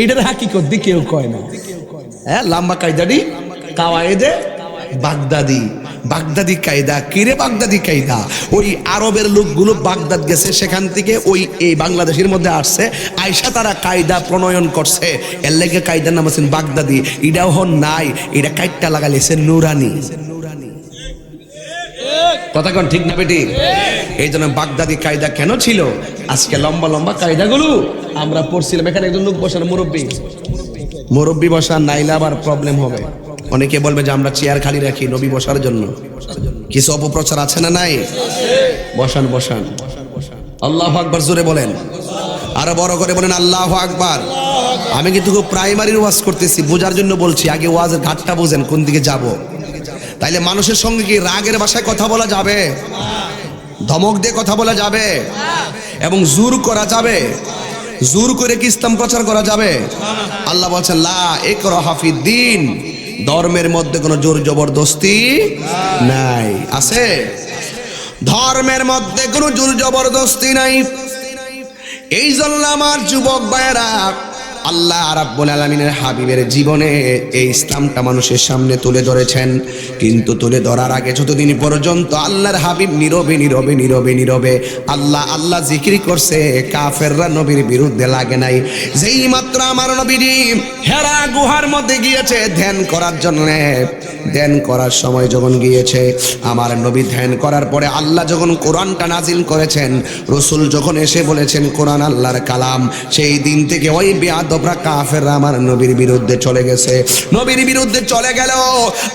এটার হাকিকত দিয়ে কেউ কয় না, হ্যাঁ লম্বা কায়দাটি কাওয়ায়েদে বাগদাদি। বাগদাদি কায়দা কিরে? বাগদাদি কায়দা ওই আরবের লোকগুলো বাগদাদ গেছে, সেখান থেকে ওই এই বাংলাদেশের মধ্যে আসছে, আয়সা তারা কায়দা প্রণয়ন করছে। এর লেগে কায়দার নাম আছেন বাগদাদি। এটাও হন নাই, এটা কাইটটা লাগাইছে নুরানি। কথা কোন ঠিক না বেটি? এই জন্য বাগদাদি কায়দা কেন ছিল? আজকে লম্বা লম্বা কায়দাগুলো আমরা পড়ছিলাম। এখানে একজন লোক বসার, মুরব্বী বসার, নাইলে আবার প্রবলেম হবে। অনেকে বলবে যে আমরা চেয়ার খালি রাখি নবী বসার জন্য। কিছু অপপ্রচার আছে না নাই? বসান বসান। আল্লাহু আকবার জোরে বলেন, আরো বড় করে বলেন আল্লাহু আকবার। আমি কিন্তু প্রাইমারির ওয়াজ করতেছি, বোঝার জন্য বলছি। আগে ওয়াজের ঘাটটা বোঝেন, কোন দিকে যাব। তাইলে মানুষের সঙ্গে কি রাগের ভাষায় কথা বলা যাবে? ধমক দিয়ে কথা বলা যাবে? এবং জোর করা যাবে? জোর করে কি ইসলাম প্রচার করা যাবে? আল্লাহ বলছেন, লা ইকরাহা ফিদ্দিন, ধর্মের মধ্যে কোনো জোর জবরদস্তি নাই। আছে? ধর্মের মধ্যে কোনো জোর জবরদস্তি নাই। এই জন্য আমার যুবক ভাইয়েরা, আল্লাহ রাব্বুল আলামিনের হাবিবের জীবনে এই ইসলামটা মানুষের সামনে তুলে ধরেছেন। কিন্তু তুলে ধরার আগে যতদিন পর্যন্ত আল্লাহর হাবিব নীরবে নীরবে নীরবে নীরবে আল্লাহ আল্লাহ জিকির করছে, কাফেররা নবীর বিরুদ্ধে লাগে নাই। যেই মাত্র আমার নবীজি হেরা গুহার মধ্যে গিয়েছে ধ্যান করার জন্য, ধ্যান করার সময় যখন গিয়েছে, আমার নবী ধ্যান করার পরে আল্লাহ যখন কোরআনটা নাজিল করেছেন, রাসূল যখন এসে বলেছেন কোরআন আল্লাহর কালাম, সেই দিন থেকে ওই বেয়াদবরা কাফেররা আমার নবীর বিরুদ্ধে চলে গেছে। নবীর বিরুদ্ধে চলে গেল।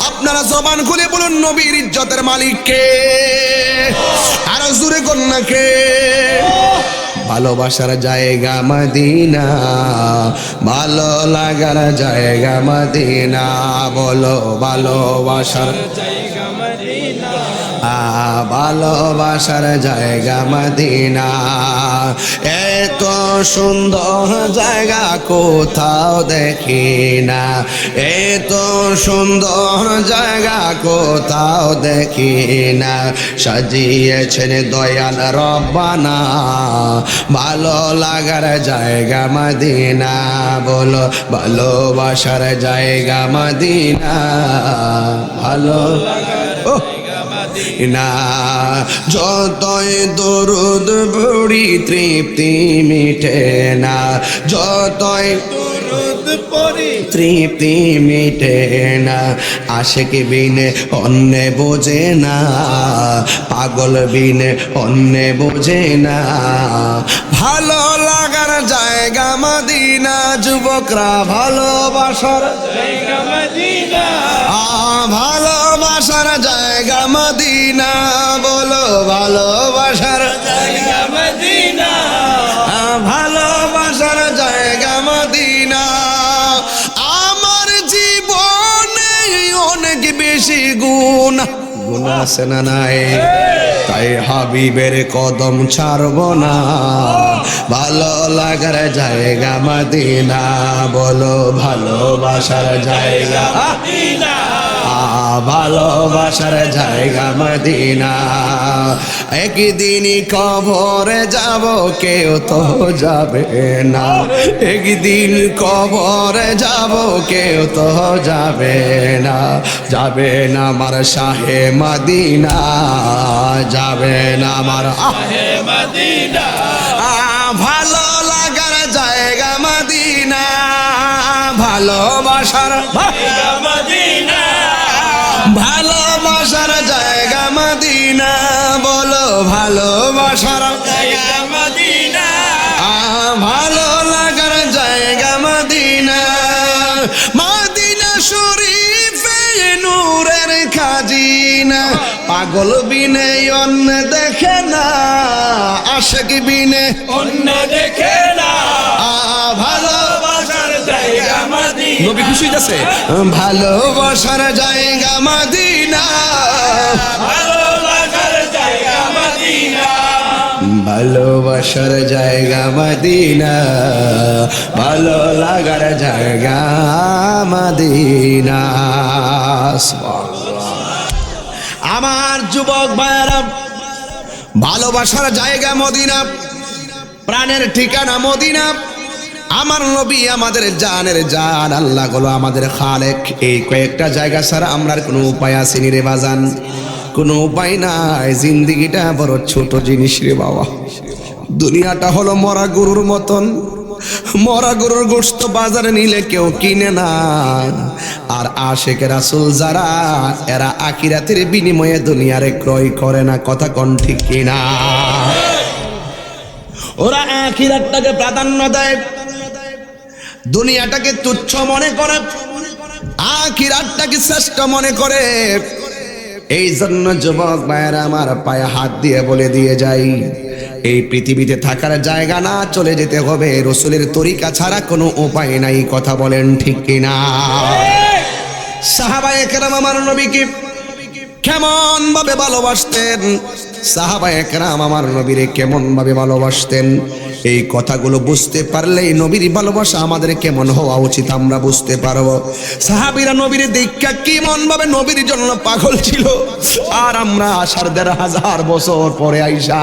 আপনারা জবান খুলে বলুন, নবীর ইজ্জতের মালিক কে? আরো জোরে কন্যা কে? ভালোবাসার জায়গা মদিনা, ভালো লাগার জায়গা মদিনা। বলো ভালোবাসার জায়গা মদিনা, ভালোবাসার জায়গা মদিনা। এত সুন্দর জায়গা কোথাও দেখি না, এত সুন্দর জায়গা কোথাও দেখি না। সাজিয়েছেন দয়াল রব্বানা, ভালো লাগার জায়গা মদিনা। বলো ভালোবাসার জায়গা মদিনা, ভালো না। যতই দরুদ পড়ি তৃপ্তি মিটে না, যতই দরুদ তৃপ্তি মিটে না, আশিক বিনে অন্য বোঝে না, পাগল বিনে অন্য বোঝে না। ভালো লাগার জায়গা মদিনা, যুবকরা ভালোবাসার জায়গা মদিনা, ভালোবাসার জায়গা মদিনা, বলো ভালোবাসার জায়গা মদিনা, ভালোবাসার জায়গা মদিনা। আমার জীবনে অনেক বেশি গুণ আছে না নাই, তাই হাবিবের কদম ছাড়ব না। ভালো লাগার জায়গা মদিনা, বলো ভালোবাসার জায়গা মদিনা, ভালোবাসার জায়গা মদিনা। একদিন কবরে যাব, কেউ তো যাবে না, একদিন কবরে যাব, কেউ তো যাবে না, যাবে না আমার শাহে মদিনা, যাবে না আমার শাহে মদিনা। ভালো লাগার জায়গা মদিনা, ভালোবাসার জায়গা মদিনা, ভালোবাসার জায়গা মদিনা, বলো ভালোবাসার জায়গা মদিনা, ভালো লাগার জায়গা মদিনা। মদিনা শরীফে নূরের খাজিনা, পাগল বিনে অন্য দেখে না, আশিক বিনে অন্য দেখে না। ভালোবাসার জায়গা মদিনা, নবী খুশি আছে, ভালোবাসার জায়গা মদিনা, ভালোবাসার জায়গা মদিনা, ভালোবাসার জায়গা মদিনা, ভালো লাগার জায়গা মদিনা। আমার যুবক ভাইয়েরা, ভালোবাসার জায়গা মদিনা, প্রাণের ঠিকানা মদিনা। আমার নবী আমাদের জানের জান, আল্লাহ হলো আমাদের খালেক। এই কয়েকটা জায়গা ছাড়া আমরা কোনো উপায় আসেনি রে বাজান, কোনো উপায় নাই। জিন্দিগিটা বড় ছোট জিনিস রে বাবা। দুনিয়াটা হলো মরা গরুর মতন, মরা গরুর গোশত বাজারে নিলে কেউ কিনে না। আর আশিকে রাসূল যারা, এরা আখিরাতের বিনিময়ে দুনিয়ারে ক্রয় করে না। কথা কোন ঠিক কিনা? ওরা আখিরাতটাকে প্রাধান্য দেয়, দুনিয়াটাকে তুচ্ছ মনে করে, আখিরাতটাকে শ্রেষ্ঠ মনে করে। এই জন্য যুবক ভাইয়েরা আমার পায়ে হাত দিয়ে বলে দিয়ে যাই, এই পৃথিবীতে থাকার জায়গা না, চলে যেতে হবে রাসূলের তরিকা ছাড়া কোনো উপায় নাই। কথা বলেন ঠিক কিনা? সাহাবায়ে কেরাম আমার নবীকে কেমন ভাবে ভালোবাসতেন, সাহাবায়ে কেরাম আমার নবীরে কেমন ভাবে ভালোবাসতেন, এই কথাগুলো বুঝতে পারলেই নবীর ভালোবাসা আমাদের কেমন হওয়া উচিত আমরা বুঝতে পারবো। সাহাবীরা নবীর দীক্ষা কেমন ভাবে নবীর জন্য পাগল ছিল, আর আমরা আসার ১৫০০ বছর পরে আইসা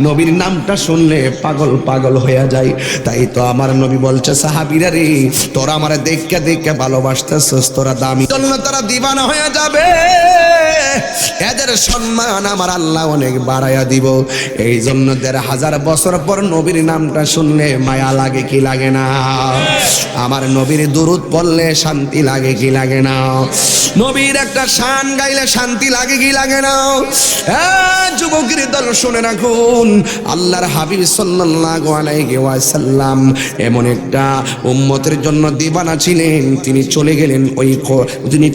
নবীর নামটা শুনলে পাগল পাগল হয়ে যায়। তাই তো আমার নবী বলছে, সাহাবীরা রে, তোরা আমার দীক্ষা দীক্ষা ভালোবাসতেছিস, তোরা দামি জন্য তারা দিবানা হয়ে যাবে, এদের সম্মান আমার আল্লাহ অনেক বাড়াইয়া দিব। এই জন্য ১৫০০ বছর পর নবীর নামটা শুনলে মায়া লাগে কি লাগে না? আমার নবীর দুরূদ পড়লে শান্তি লাগে কি লাগে না? নবীর একটা শান গাইলে শান্তি লাগে কি লাগে না? যুবকের দল শুনে রাখুন, আল্লাহর হাবিব সাল্লাল্লাহু আলাইহি ওয়াসাল্লাম এমন একটা উম্মতের জন্য দিবানা ছিলেন। তিনি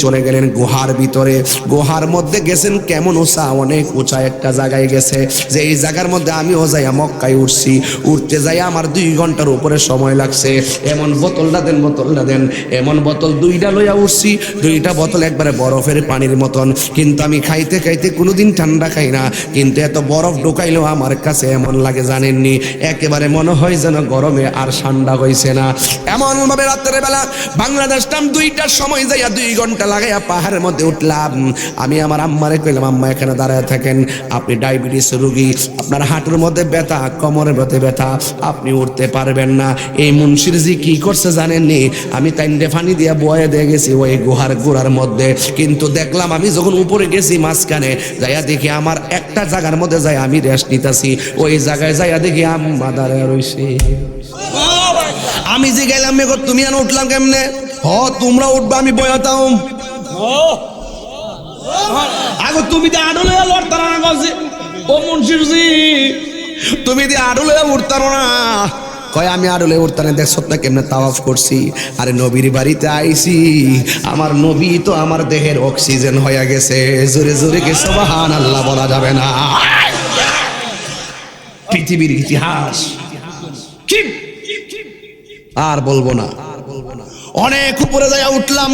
চলে গেলেন গুহার ভিতরে। গুহার মধ্যে গেছেন কেমন উঁচা, অনেক উঁচা একটা জায়গায় গেছে, যে এই জায়গার মধ্যে আমিও যাইয়া মক্কায় উঠছি। উঠতে যাই আমার 2 ঘন্টার উপরে সময় লাগছে। এমন বোতলটা দেন, এমন বোতল 2টা লইয়া উঠছি। 2টা বোতল একবারে বরফের পানির মতন, কিন্তু আমি খাইতে খাইতে কোনোদিন ঠান্ডা খাই না, কিন্তু এত বরফ ঢুকাইলেও আমার কাছে এমন লাগে জানেননি, একেবারে মনে হয় যেন গরমে আর ঠান্ডা হইছে না। এমন ভাবে রাতের বেলা বাংলাদেশ টাইম 2টার সময় যাইয়া 2 ঘন্টা লাগাইয়া পাহাড়ের মধ্যে উঠলাম। আমি আমার আম্মারে কইলাম, আম্মা এখানে দাঁড়ায় থাকেন, আপনি ডায়াবেটিস রোগী, আপনার হাঁটুর মধ্যে ব্যথা, কোমরের মধ্যে ব্যথা, আপনি উঠতে পারবেন না। এই মুন্সিরজি কি করছে জানেননি? আমি তাইন্ডে ফানি দিয়া বয়ে দিয়ে গেছি ওই গুহার গোড়ার মধ্যে, কিন্তু দেখলাম আমি যখন উপরে গেছি মাঝখানে যাইয়া দেখি আমার একটা জায়গার মধ্যে যাই আমি রেস্ট নিতেছি, ওই জায়গায় যাইয়া দেখি আম্মা দাঁড়ায় রইছে। আমি যে গেলাম মেঘ তুমি আর উঠলাম কেমনে? তোমরা উঠবা আমি বয়াতাম আগে তুমি যে আডলে লড়তার না গছে ও মুন্সিরজি তুমি যে আডলে উঠতার না কয় আমি আডলে উঠতার না দেখছ না কেমনে তাওয়াফ করছি আরে নবীর বাড়িতে আইছি আমার নবী তো আমার দেহের অক্সিজেন হয়ে গেছে জোরে জোরে কে সুবহানাল্লাহ বলা যাবে না পৃথিবীর ইতিহাস কি আর বলবো না অনেক উপরে যাইয়া উঠলাম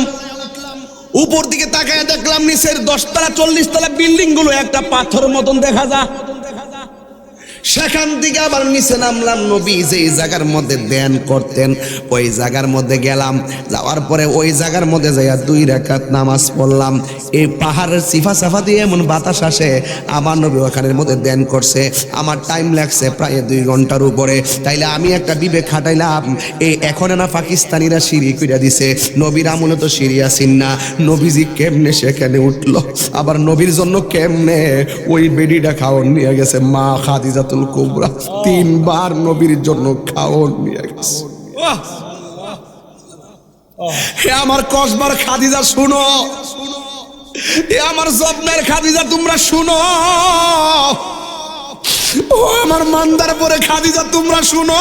উপর দিকে তাকায় দেখলাম নিচের 10 তলা 40 তলা বিল্ডিং গুলো একটা পাথর মতন দেখা যায় সেখান থেকে আবার নিচে নামলাম নবী যে জায়গার মধ্যে ধ্যান করতেন ওই জায়গার মধ্যে গেলাম যাওয়ার পরে ওই জায়গার মধ্যে যাইয়া 2 রাকাত নামাজ পড়লাম এই পাহাড়ের সিফা সাফা দিয়ে এমন বাতাস আসে আমার নবী ওখানের মধ্যে ধ্যান করছে আমার টাইম লাগছে প্রায় 2 ঘন্টার উপরে তাইলে আমি একটা বিবেক খাটাইলাম এই এখন না পাকিস্তানিরা সিঁড়ি কইরা দিছে নবীর আমলে তো সিঁড়ি আসেন না নবীজি কেমনে সেখানে উঠলো আবার নবীর জন্য কেমনে ওই বেডিটা খাওয়ার নিয়ে গেছে মা খাদিজাতুল কুবরা 3 বার নবীর জন্য খাওয়ার নিয়ে গেছে হে আমার কসবার খাদিজা শুনো হে আমার জবনের খাদিজা তোমরা শুনো ও আমার মান্দারপুরে খাদিজা তোমরা শুনো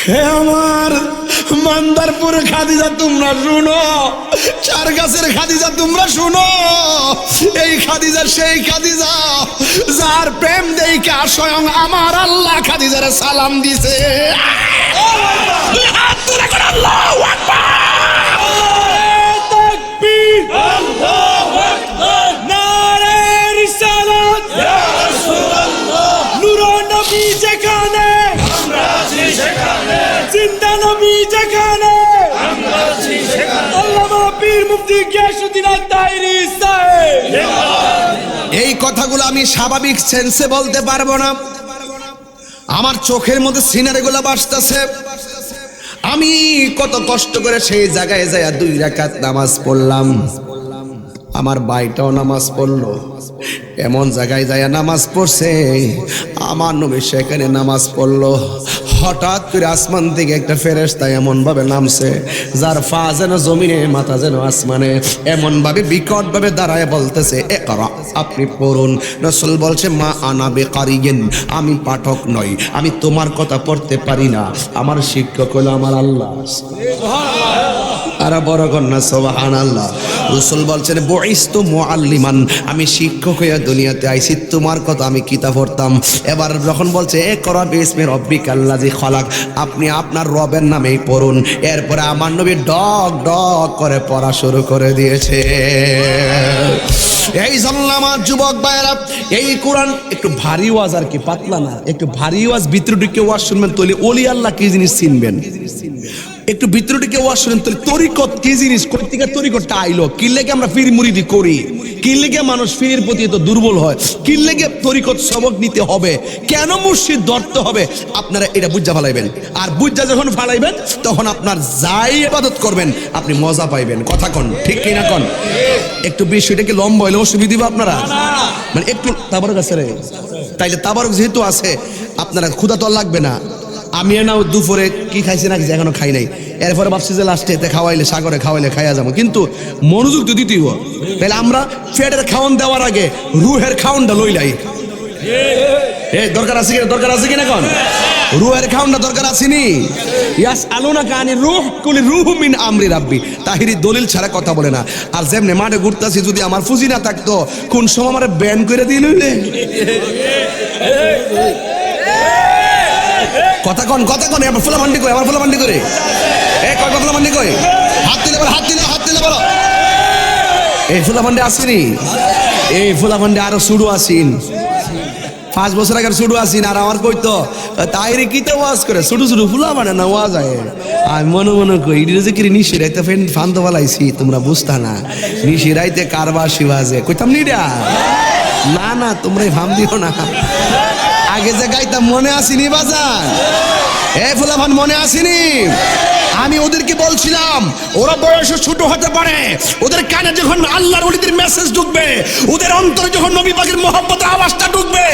হে আমার মান্দারপুরে খাদিজা তোমরা শুনো চারগাছের খাদিজা তোমরা শুনো এই খাদিজা সেই খাদিজা যার প্রেম দেইকা স্বয়ং আমার আল্লাহ খাদিজারে সালাম দিছে হাত তুলে করে আল্লাহু আকবার তাকবীর আল্লাহু আকবার নারে রিসালাত ইয়া রাসূলুল্লাহ নূর নবী যেখানে আমরা আছি সেখানে জিন্দা নবী যেখানে আমরা আছি সেখানে আল্লামা পীর মুফতি গিয়াসউদ্দিন আত-তাহেরি সাহেব এই কথাগুলো আমি স্বাভাবিক সেন্সে বলতে পারবো না আমার চোখের মধ্যে সিনারিগুলো ভাসতেছে আমি কত কষ্ট করে সেই জায়গায় যাইয়া 2 রাকাত নামাজ পড়লাম আমার ভাইটাও নামাজ পড়লো এমন জায়গায় যাইয়া নামাজ পড়ছে আমার নবী সেখানে নামাজ পড়লো হঠাৎ করে আসমান থেকে একটা ফেরেশতা এমন ভাবে নামছে যার পা যেন জমিনে মাথা যেন আসমানে এমন ভাবে বিকট ভাবে দাঁড়ায় বলতেছে ইকরা আপনি পড়ুন রাসূল বলছে মা আনা বিকারিয়িন আমি পাঠক নই আমি তোমার কথা পড়তে পারি না আমার শিক্ষক হলো আমার আল্লাহ সুবহানাল্লাহ আর বড় কন্যা সুবহানাল্লাহ রাসূল বলছেন বুইস্তু মুআল্লিমান আমি শিক্ষক হয়ে দুনিয়াতে আইছি তোমার কথা আমি কিতাব পড়তাম এবার যখন বলছে ইকরা বিসমি রাব্বিকাল্লাযী খালাক আপনি আপনার রবের নামেই পড়ুন এরপরে আমার নবী ডক ডক করে পড়া শুরু করে দিয়েছে এই জাল্লামা যুবক ভাইরা এই কোরআন একটু ভারী ওয়াজ আর কি পাতলা না একটু ভারী ওয়াজ ভিতরটিকে ওয়াজ শুনবেন তাহলে ওলি আল্লাহ কি জিনিস চিনবেন একটু ভিতরটিকে ওয়াজ শুনেন তাহলে তরিকত কি জিনিস কই থেকে তরিকতটা আইলো কি লাগে আমরা পীর মুরিদি করি কি লাগে মানুষ পীরের প্রতি এত দুর্বল হয় কি লাগে তরিকত সবক নিতে হবে কেন মুর্শিদ ধরতে হবে আপনারা এটা বুঝা ফেলাইবেন আর বুঝা যখন ফেলাইবেন তখন আপনার যাই ইবাদত করবেন আপনি মজা পাইবেন কথা কোন ঠিক কি না কোন একটু বিষয়টাকে লম্বা হইলে অসুবিধা দিবে আপনারা মানে একটু তাবারক আছে রে তাইলে তাবারক যেহেতু আছে আপনারা ক্ষুধা তো লাগবে না আমি না দুপুরে কি খাইছি না এখনো খাই নাই এরপরে ভাবছি যে লাস্টে এতে খাওয়াইলে সাগরে খাওয়াইলে খাইয়া যাবো কিন্তু মনোযোগ তো দিতেই হয় তাহলে আমরা পেটের খাওয়ান দেওয়ার আগে রুহের খাওয়ানটা লইলাই দরকার আছে কিনা কোন রুহের খাওয়ানটা দরকার আসেনি ইয়াস আলুনা কানি রুহ কুলি রুহু মিন আমরি রাব্বি তাহিরি দলিল ছাড়া কথা বলে না আর যেমনে মাঠে ঘুরতাছি যদি আমার ফুজি না থাকতো কোন সময় আমার ব্যান করে দিল কথা কোন আমার ফুলা মান্ডি করে এ কয় ফুলা মান্ডি কই হাত দিলে বলো এই ফুলা মান্ডি আসেনি এই ফুলা মান্ডি আরো শুরু আসিন 5 বছর আগের শুরু আসিন আর আমার কইতো তাইরে কিতে ওয়াজ করে ছোট ফুলা মানে না ওয়াজ আয় আমি মনে কই ইডি যে কি নিশিরাইতে ফেন ফান্দ বালাইছি তোমরা বুঝতা না নিশিরাইতে কারবার শিবাজে কইতাম নিডা না তোমরাই ভাম দিও না আগে যে গাইতাম মনে আসেনি বাজান এ ফুলাভান মনে আসেনি আমি ওদেরকে বলছিলাম ওরা বয়সে ছোট হতে পারে ওদের কানে যখন আল্লাহর ওলিদের মেসেজ ঢুকবে ওদের অন্তরে যখন নবী পাকের মহব্বতের আওয়াজটা ঢুকবে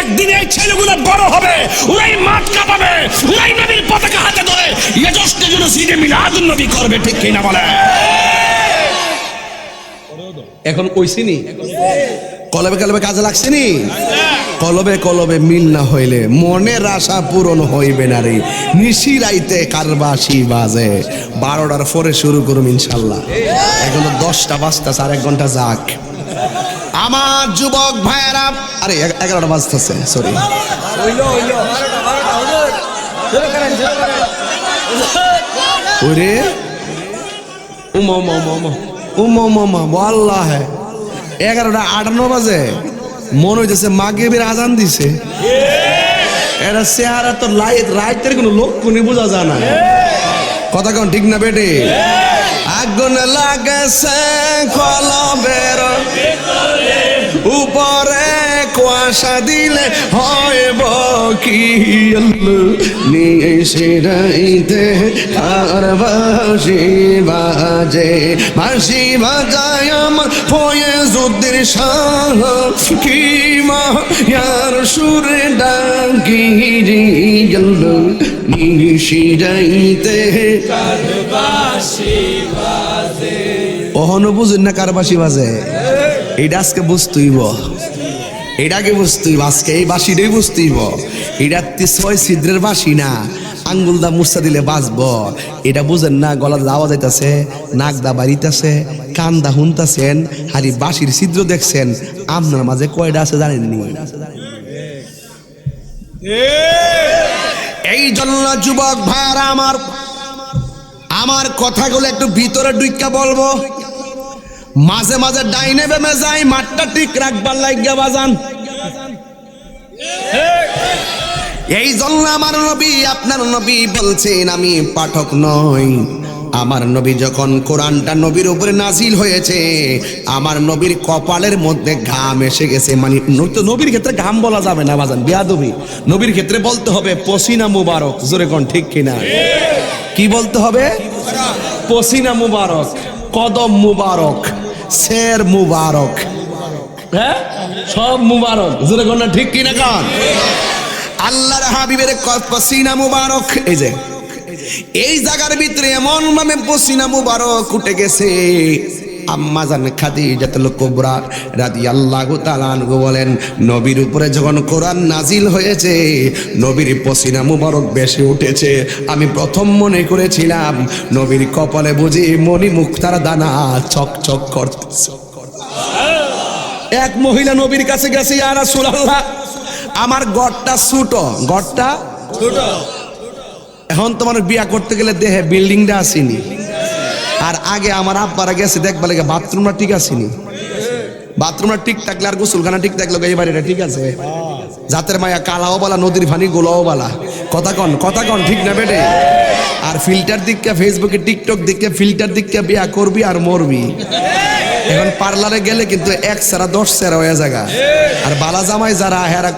একদিন এই ছেলেগুলো বড় হবে ওরাই মাঠ কাঁপাবে ওরাই নবীর পতাকা হাতে মসজিদে মিলাদুন নবী করবে, ঠিক কিনা বলে? এখন কইছিনি কলবে কলবে কাজে লাগছেনি? কলবে কলবে মিল না হইলে মনের আশা পূরণ হইবে না রে। নিশি রাইতে কারবাসি বাজে, 12টার পরে শুরু করুন ইনশাল্লাহ। এখনো 10টা বাজতেছে, আর 1 ঘন্টা যাক। আমার যুবক ভাইয়েরা, আরে 11টা বাজতেছে, সরি। ওরে উমা উমা উমা উমা উমা উমা বল্লা হ্যাঁ, 11টা 58 বাজে, মনে হইতেছে মাগরিবের আজান দিছে। এরা চেহারা তো রাইতের কোনো লক্ষণই বোঝা যায় না। কথা কোন ঠিক না বেটে? আগুন লাগেছে কলবের উপরে, কুয়াশা দিলে হইব কি? নিশি রাইতে কারবাসি বাজে, বাঁশি বাজায় আমার ফয়েজুদ্দিন শাহ, কি মায়ার সুরে ডাকি রে আল্লাহ। নিশি রাইতে কারবাসি বাজে, ওহনো বুঝুন না কারবাসি বাজে? এইটা আজকে বুঝতেইব, এটাকে বুঝতেইব, আজকে এই বাঁশিটাই বুঝতেইব। এটা 6 ছিদ্রের বাঁশি না, আঙ্গুল দা মুসা দিলে বাজব। এটা বুঝেন না? গলা আওয়াজ যাইতাছে, নাক দা বাড়িতেছে, কান দা শুনতাছেন, হারি বাঁশির ছিদ্র দেখছেন। আপনার মাঝে কয়টা আছে জানেননি? এই জন্য যুবক ভাইরা আমার কথাগুলো একটু ভিতরে ঢুইকা বলবো। মাঝে মাঝে ডাইনে বেমে যাই, মাঠটা ঠিক রাখবার লাগিয়া বাজান। এই জন্য আমার নবী, আপনার নবী বলছেন, আমি পাঠক নই। আমার নবী যখন কোরআনটা নবীর উপরে নাজিল হয়েছে, আমার নবীর কপালের মধ্যে ঘাম এসে গেছে। মানে নবীর ক্ষেত্রে ঘাম বলা যাবে না বাজান, বেয়াদবি। নবীর ক্ষেত্রে বলতে হবে পসিনা মুবারক। জোরে কোন ঠিক কিনা? কি বলতে হবে? পসিনা মুবারক, কদম মুবারক, শের মুবারক, হ্যাঁ সব মুবারক। জোরে কোন ঠিক কিনা? কান আল্লাহর হাবিবের পসিনা মুবারক। এই যে এই জায়গার ভিতরে এমন ভাবে পসিনা মুবারক উঠে গেছে। আম্মা জান খাদিজাতুল কুবরা রাদিয়াল্লাহু তাআলা আনহা বলেন, নবীর উপরে যখন কোরআন নাজিল হয়েছে, নবীর পসিনা মুবারক বেশি উঠেছে। আমি প্রথম মনে করেছিলাম নবীর কপালে বুঝি মণি মুক্তার দানা চকচক করতেছে। এক মহিলা নবীর কাছে গেছে, ইয়া রাসূলুল্লাহ, আমার গড়টা ছোট, গড়টা ছোট। এখন তোমার বিয়া করতে গেলে দেহে বিল্ডিংটা আসেনি, আর আগে আমার আব্বারা গেছে দেখবা লাগে বাথরুমটা ঠিক আসেনি। বাথরুমটা ঠিক থাকলে আর গোসলখানা ঠিক থাকলে এই বাড়িটা ঠিক আছে। জাতের মায়া কালাও বলা, নদীর পানি গোলাও বলা। কথা কন ঠিক না বেটে? আর ফিল্টার দিকে ফেসবুকে টিকটক দিকে ফিল্টার দিকে বিয়া করবি আর মরবি। এখন পার্লারে গেলে কিন্তু 1 সেরা 10 সেরা হয়ে জায়গা। আর বালা জামাই যারা হেরা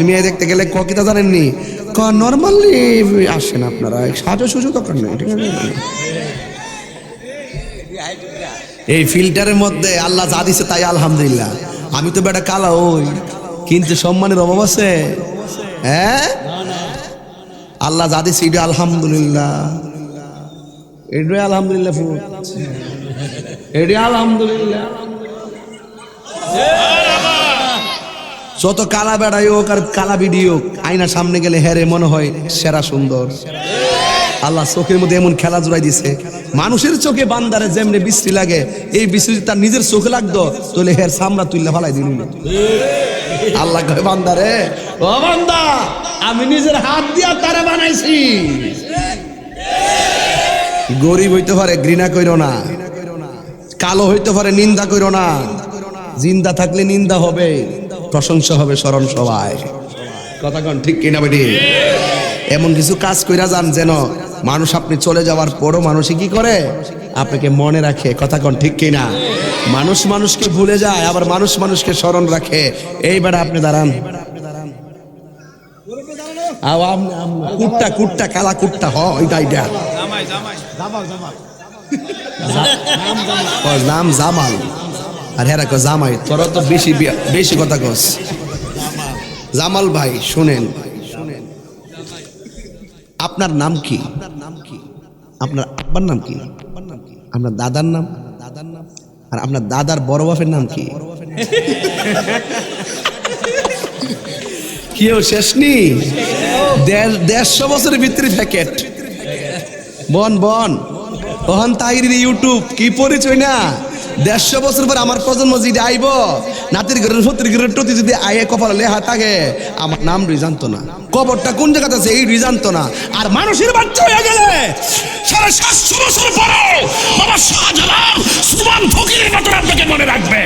মেয়ে দেখতে গেলে কিতা জানেননি? নর্মালি আসেন আপনারা, সাজো সুজো দরকার নেই, ঠিক আছে? এই ফিল্টারের মধ্যে আল্লাহ যা দিছে তাই আলহামদুলিল্লাহ। আমি তো বেটা কালা ওই, কিন্তু সম্মানের অভাব আছে? হ্যাঁ, আল্লাহ যা দিছে এটা আলহামদুলিল্লাহ, এটাই আলহামদুলিল্লাহ, এটাই আলহামদুলিল্লাহ। যত কালা বেড়াই হোক আর কালা ভিডিও, আয়নার সামনে গেলে হেরে মনে হয় সেরা সুন্দর। আল্লাহ চোখের মধ্যে এমন খেলা জোড়াই দিছে, মানুষের চোখে বান্দারে যেমনি বিশ্রী লাগে, এই বিশ্রী তার নিজের চোখে লাগতো তাহলে হের সামরা তুললে ফালাই দিল। আল্লাহ কয় বান্দারে, ও বান্দা, আমি নিজের হাত দিয়া তারা বানাইছি। গরিব হইতে পারে ঘৃণা কইরো না, কালো হইতে পারে নিন্দা কইরো না, জিন্দা থাকলে নিন্দা হবে, প্রশংসা হবে স্মরণ সবাই। কথা কন ঠিক কিনা বেটি? এমন কিছু কাজ কইরা যান যেন মানুষ আপনি চলে যাওয়ার পরও মানুষই কি করে? আপনাকে মনে রাখে। কথা কন ঠিক কিনা? মানুষ মানুষকে ভুলে যায়, আবার মানুষ মানুষকে স্মরণ রাখে। এইবার আপনি দাঁড়ান, কুট্টা কুট্টা কালা কুট্টা নাম জামাল, আর হেরা কো জামাই। তোরা তো বেশি কথা কস। জামাল ভাই শুনেন, আপনার নাম কি? আপনার আব্বার নাম কি? আপনার দাদার নাম? আর আপনার দাদার বড় বাপের নাম কি? কেউ শেষ নি? 150 বছরের ভিতরে প্যাকেট বন বন ওহন তাহির ইউটিউব কি পরিচয় না? 150 বছর পর আমার প্রজন্ম যদি আইব নাতির ঘরের সত্যির ঘরের প্রতি যদি আয়ে কপালে লেখা থাকে আমার নাম জানতো না, কবরটা কোন জায়গাতে আছে এই জানতো না। আর মানুষের বাচ্চা হয়ে গেলে 750 বছর পরে বাবা শাহজালাল সুবহান ফকিরের মতো আপনাকে মনে রাখবে।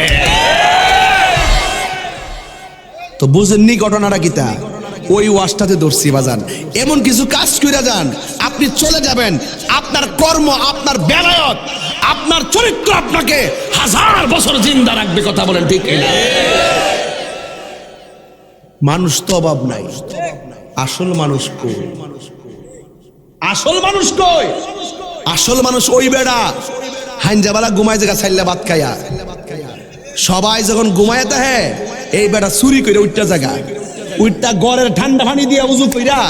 তো বুঝেননি ঘটনাটা কিতা? ওই ওয়াজটাতে দর্শি বাজান এমন কিছু কাজ করে যান আপনি চলে যাবেন, আপনার কর্ম আপনার বেলায়ত আপনার চরিত্র আপনাকে 1000 বছর জিন্দা রাখবে। কথা বলেন ঠিক কিনা? মানুষ তো অভাব নাই, আসল মানুষ কই? আসল মানুষ কই? আসল মানুষ ওই বেড়া হাইনজাবালা ঘুমায় জায়গা ছাইল্লা ভাত খাইয়া, সবাই যখন ঘুমায় তাহে এই বেড়া চুরি করে উঠটা জায়গা উঠটা গড়ের ঠান্ডা পানি দিয়া উজু কইরা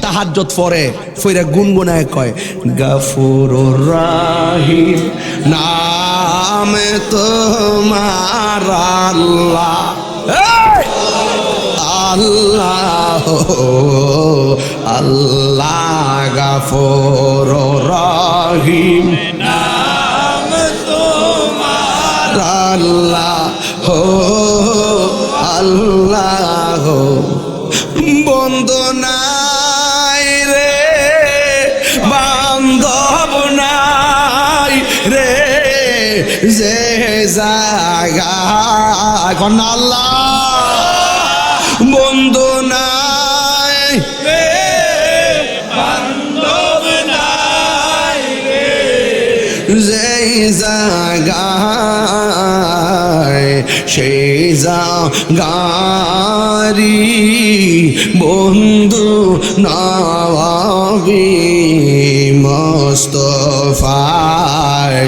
তাহাজ্জুদ পড়ে ফইরা গুনগুনায় কয় গাফুরুর রাহিম নামে তোমার আল্লাহ। আল্লাহ আল্লাহ গাফুরুর রাহিম নাম তোমার আল্লাহ হো আল্লাহ। বন্ধু নাই রে বান্ধব নাই রে যে জায়গা এখন আল্লাহ বন্ধু নাই রে বান্ধব নাই রে যে জায়গায় সেই জায়গারি বন্ধু নবী মুস্তাফা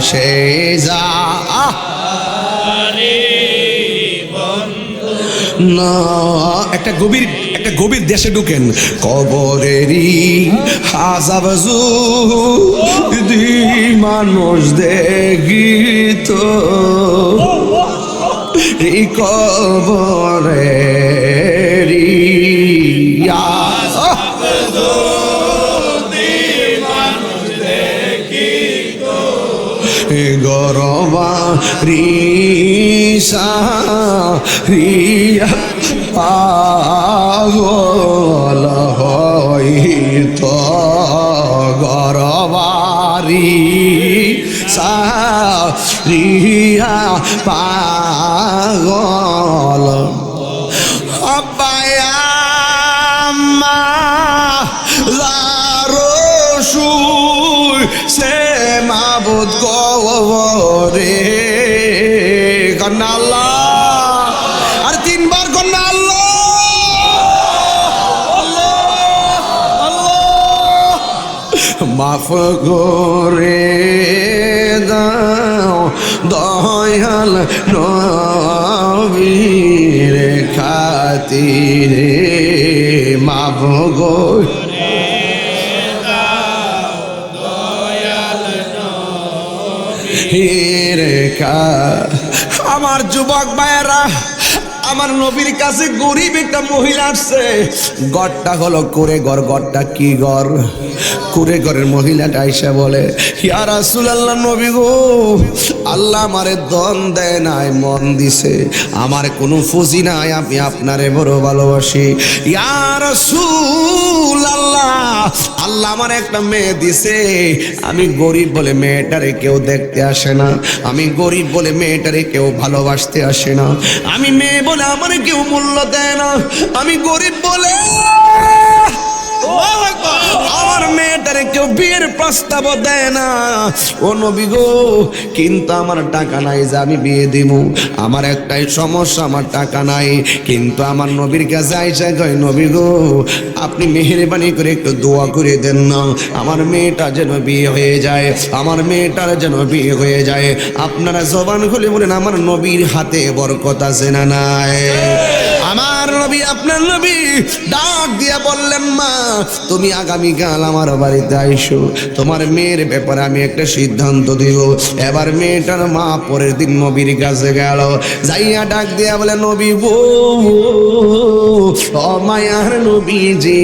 সেই না একটা গভীর দেশে ঢুকেন কবরেরই হাজাবজু দি মানুষ দেখিত এই কবরেরই গরবারি রিয়া পাগল হইত গরবারি রিয়া পাগল আব্বায়া মা সে মাবুদ গরে কন্যা আল্লাহ আর 3 বার কন্যা আল্লাহ মাফ করে দাও দয়াল নবীর খাতিরে মাফ করে আমার যুবক ভাইয়েরা আমার নবীর কাছে গরিব একটা মহিলা আসছে, ঘরটা হলো কুড়ে ঘর। ঘরটা কি ঘর? কুড়ে ঘরের মহিলাটা আইসা বলে ইয়া রাসূলুল্লাহ নবী গো, আল্লাহ আমারে ধন দেয় নাই মন দিছে, আমার কোনো ফুজি নাই, আমি আপনারে বড় ভালোবাসি। ইয়া রাসূলুল্লাহ আল্লাহ আমার একটা মেয়ে দিছে, আমি গরিব বলে মেয়েটারে কেউ দেখতে আসে না, আমি গরিব বলে মেয়েটারে কেউ ভালোবাসতে আসে না, আমি মেয়ে বলে আমার কেউ মূল্য দেয় না, আমি গরিব বলে আমার মেয়েটারে কেউ বিয়ের প্রস্তাব দেয় না। ও নবী গো, কিন্তু আমার টাকা নাই যে আমি বিয়ে দিব, আমার একটাই সমস্যা, আমার টাকা নাই। কিন্তু আমার নবীর কাছে আইসা কয় নবী গো, আপনি মেহেরবানি করে একটু দোয়া করে দেন না, আমার মেয়েটা যেন বিয়ে হয়ে যায়, আমার মেয়েটার যেন বিয়ে হয়ে যায়। আপনারা জবান খুলে বলেন আমার নবীর হাতে বরকত আছে না নাই? আমার আপনার নবী ডাক দিয়া বললেন, মা তুমি আগামীকাল আমার বাড়িতে আইসো, তোমার মেয়ের ব্যাপারে আমি একটা সিদ্ধান্ত দিব। এবার মেয়েটার মা পরের দিন নবীর কাছে গেল, যাইয়া ডাক দিয়া বলে, নবী গো, ও মায়ার নবীজি,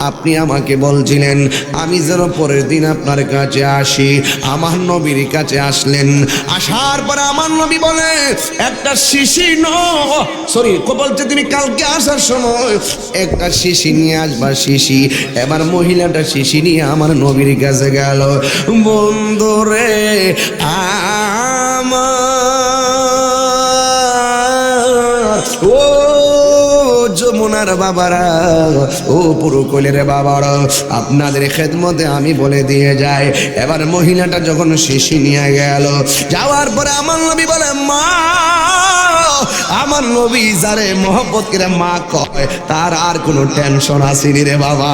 আপনি আমাকে বলছিলেন আমি যেন পরের দিন আপনার কাছে আসি। আমার নবীর কাছে আসলেন, আসার পরে আমার নবী বলে, একটা শিশি বলছে তুমি কালকে আসার সময় একটা শিশি নিয়ে আসবা, শিশি। এবার মহিলাটা শিশি নিয়ে আমার নবীর কাছে গেল। বন্ধুরে আমার, ও যমুনার বাবারা, ও পুরুকলের বাবারা, আপনাদের খেদমতে আমি বলে দিয়ে যাই। এবার মহিলাটা যখন শিশি নিয়ে গেল, যাওয়ার পরে আমার নবী বলে, মা, আমার নবী যারে মহব্বত করে মা কয় তার আর কোনো টেনশন আসেনি রে বাবা।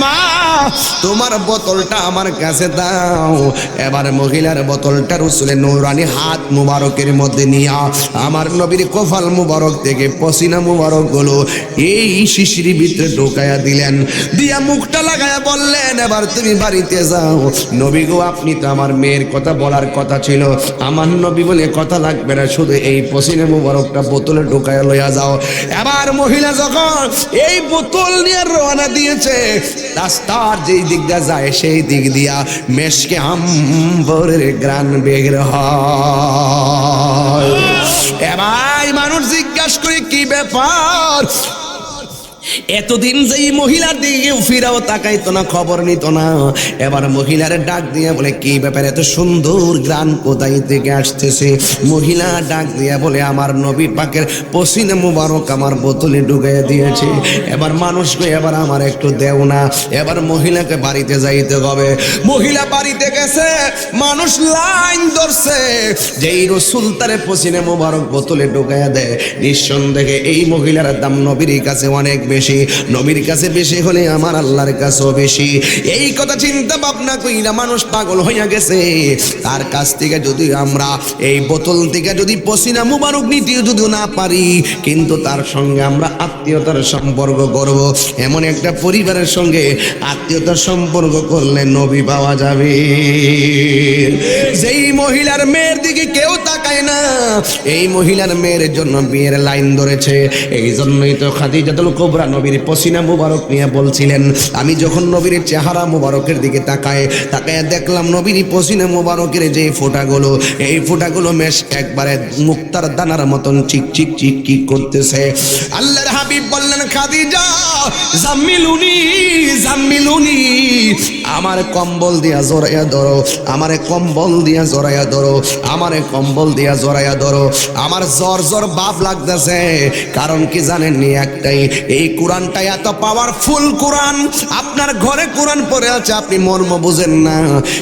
মা, তোমার বোতলটা আমার কাছে দাও। এবার মহিলার বোতলটা রসুলের নূরানি হাত মুবারকের মধ্যে নিয়া আমার নবীর কপাল মুবারক থেকে পসিনা মুবারক গুলো এই শিশির ভিতরে ঢোকায়া দিলেন, দিয়া মুখটা লাগায়া বললেন, এবার তুমি বাড়িতে যাও। নবী গো, আপনি তো আমার মেয়ের কথা বলার কথা ছিল। আমার নবী বলে, কথা লাগবে না, শুধু এই পসিনা মুবারকটা বোতলে ঢোকায়া লইয়া যাও। এবার মহিলা যখন এই বোতল নিয়ে রওনা দিয়েছে, রাস্তার যেই দিক দিয়া যায় সেই দিক দিয়া মেশকে আম্বরের গ্রান বের হয়। এবার মানুষ জিজ্ঞাসা করে, কি ব্যাপার? এতদিন যে মহিলার দিকে ফিরাও তাকাইতো না, খবর নিত না। এবার মহিলার ডাক দিয়ে বলে, কি ব্যাপার, এত সুন্দর গ্রান কোথায় থেকে আসতেছে? মহিলা ডাক দিয়ে বলে, আমার নবী পাকের পসিনা মুবারক আমার বোতলে ঢুকাইয়া দিয়েছে। এবার মানুষকে এবার আমার একটু দেও না। এবার মহিলাকে বাড়িতে যাইতে হবে। মহিলা বাড়িতে গেছে, মানুষ লাইন ধরছে, যেই রসুল তারে পসিনা মুবারক বোতলে ঢুকাইয়া দেয়, নিঃসন্দেহে এই মহিলার দাম নবীর কাছে অনেক বেশি। নবীর কাছে বেশি হলে আমার আল্লাহর কাছেও বেশি। এই কথা চিন্তা ভাবনা কইরা মানুষ পাগল হইয়া গেছে। তার কাছ থেকে যদি আমরা এই বোতল থেকে যদি পসিনা মুবারক নিতে যদি না পারি, কিন্তু তার সঙ্গে আমরা আত্মীয়তার সম্পর্ক করব। এমন একটা পরিবারের সঙ্গে আত্মীয়তার সম্পর্ক করলে নবী পাওয়া যাবে। যেই মহিলার মেয়ের দিকে কেউ তাকায় না, এই মহিলার মেয়ের জন্য বিয়ের লাইন ধরেছে। এই জন্যই তো খাদিজাতুল কুবরা নবীর পসিনা মুবারক নিয়ে বলছিলেন, আমি যখন নবীর চেহারা মুবারকের দিকে তাকায় দেখলাম নবীর পসিনা মুবারকের যে ফোঁটাগুলো, এই ফোঁটাগুলো মেশ একবারে মুক্তার দানার মতন চিকচিক চিকচিক করতেছে। আল্লাহর হাবিব বললেন, খাদিজা, জাম্মিলুনি জাম্মিলুনি, আমার কম্বল দিয়া জড়াইয়া ধরো, আমারে কম্বল দিয়া জড়াইয়া ধরো, আমারে কম্বল দিয়া জড়াইয়া ধরো। আমার জ্বর জ্বর ভাব লাগতেছে। কারণ কি জানেননি? একটাই, এই কোরআনটা এত পাওয়ারফুল কোরআন। আপনার ঘরে কোরআন পড়ে আছে, আপনি মর্ম বুঝেন না,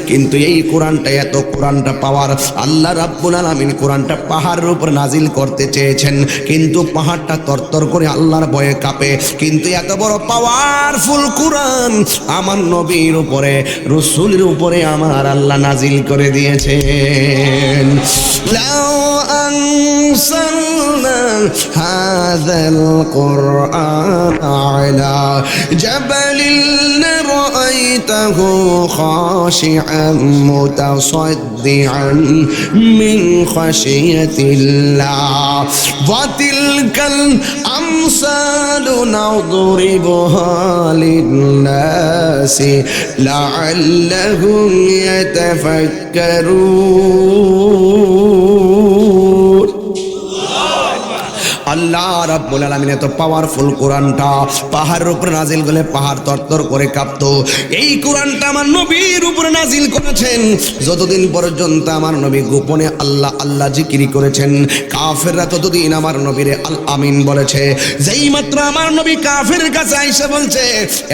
কিন্তু এই কোরআনটা পাওয়ার। আল্লাহ রাব্বুল আলামিন কোরআনটা পাহাড়ের উপর নাজিল করতে চেয়েছেন, কিন্তু পাহাড়টা তরতর করে আল্লাহর ভয়ে কাঁপে। কিন্তু এত বড় পাওয়ারফুল কোরআন আমার নবীর উপরে, রাসূলের উপরে আমার আল্লাহ নাজিল করে দিয়েছেন। লাউ আনসালনা হাযাল কুরআন আলা জাবালিন রাআইতাহু খাশিআন মুতাসাদ্দিআন মিন খাশিয়াতিল্লাহ ওয়া তিলকাল আমসালু নাদরিবুহা লিন-নাসি লাআল্লাহুম ইয়াতাফাক্কারুন। আল্লাহ রাব্বুল আলামিন এত পাওয়ারফুল কোরআনটা পাহাড়ের উপরে নাজিল করলে পাহাড় তরতর করে কাঁপতো। এই কোরআনটা আমার নবীর উপরে নাজিল করেছেন। যতদিন পর্যন্ত আমার নবী গোপনে আল্লাহ আল্লাহ জিকির করেছেন, কাফেররা ততদিন আমার নবীরে আল আমিন বলেছে। যেই মাত্র আমার নবী কাফেরের কাছে আইসা বলছে,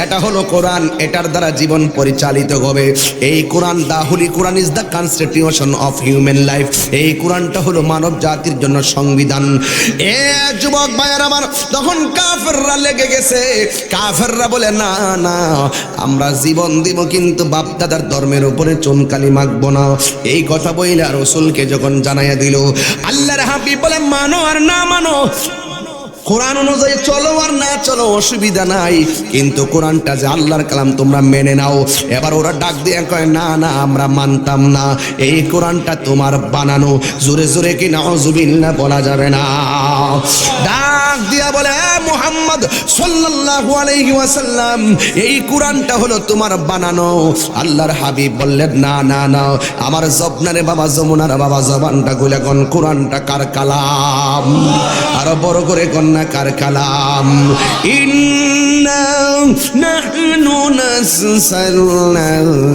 এটা হলো কোরআন, এটার দ্বারা জীবন পরিচালিত হবে। এই কোরআন, the holy Quran is the constitution of human life. এই কোরআনটা হলো মানব জাতির জন্য সংবিধান। যুবক ভাই ভাইয়ের আমার, তখন কাফেররা লেগে গেছে। কাফেররা বলে না না, আমরা জীবন দিব কিন্তু বাপদাদার ধর্মের উপরে চুনকালি মাখবো না। এই কথা বইলে রাসূলকে যখন জানাইয়া দিল, আল্লাহর হাবিব বলে মানো আর না মানো, কোরআন অনুযায়ী চলো আর না চলো অসুবিধা নাই, কিন্তু কোরআনটা যে আল্লাহর কালাম তোমরা মেনে নাও। এবার ওরা ডাক দিয়ে কয় না না আমরা মানতাম না, এই কোরআনটা তোমার বানানো। জোরে জোরে কি নাউজুবিল্লাহ বলা যাবে না? ডাক দিয়া বলে মুহাম্মদ সাল্লাল্লাহু আলাইহি ওয়াসাল্লাম, এই কোরআনটা হলো তোমার বানানো। আল্লাহর হাবিব বললেন না না না, আমার জবনারে বাবা যমুনার বাবা জবানটা গুলা কোন কোরআনটা কার কালাম? আরো বড় করে কন্যা কার কালাম? ইন্না নাহনু নাসসালনা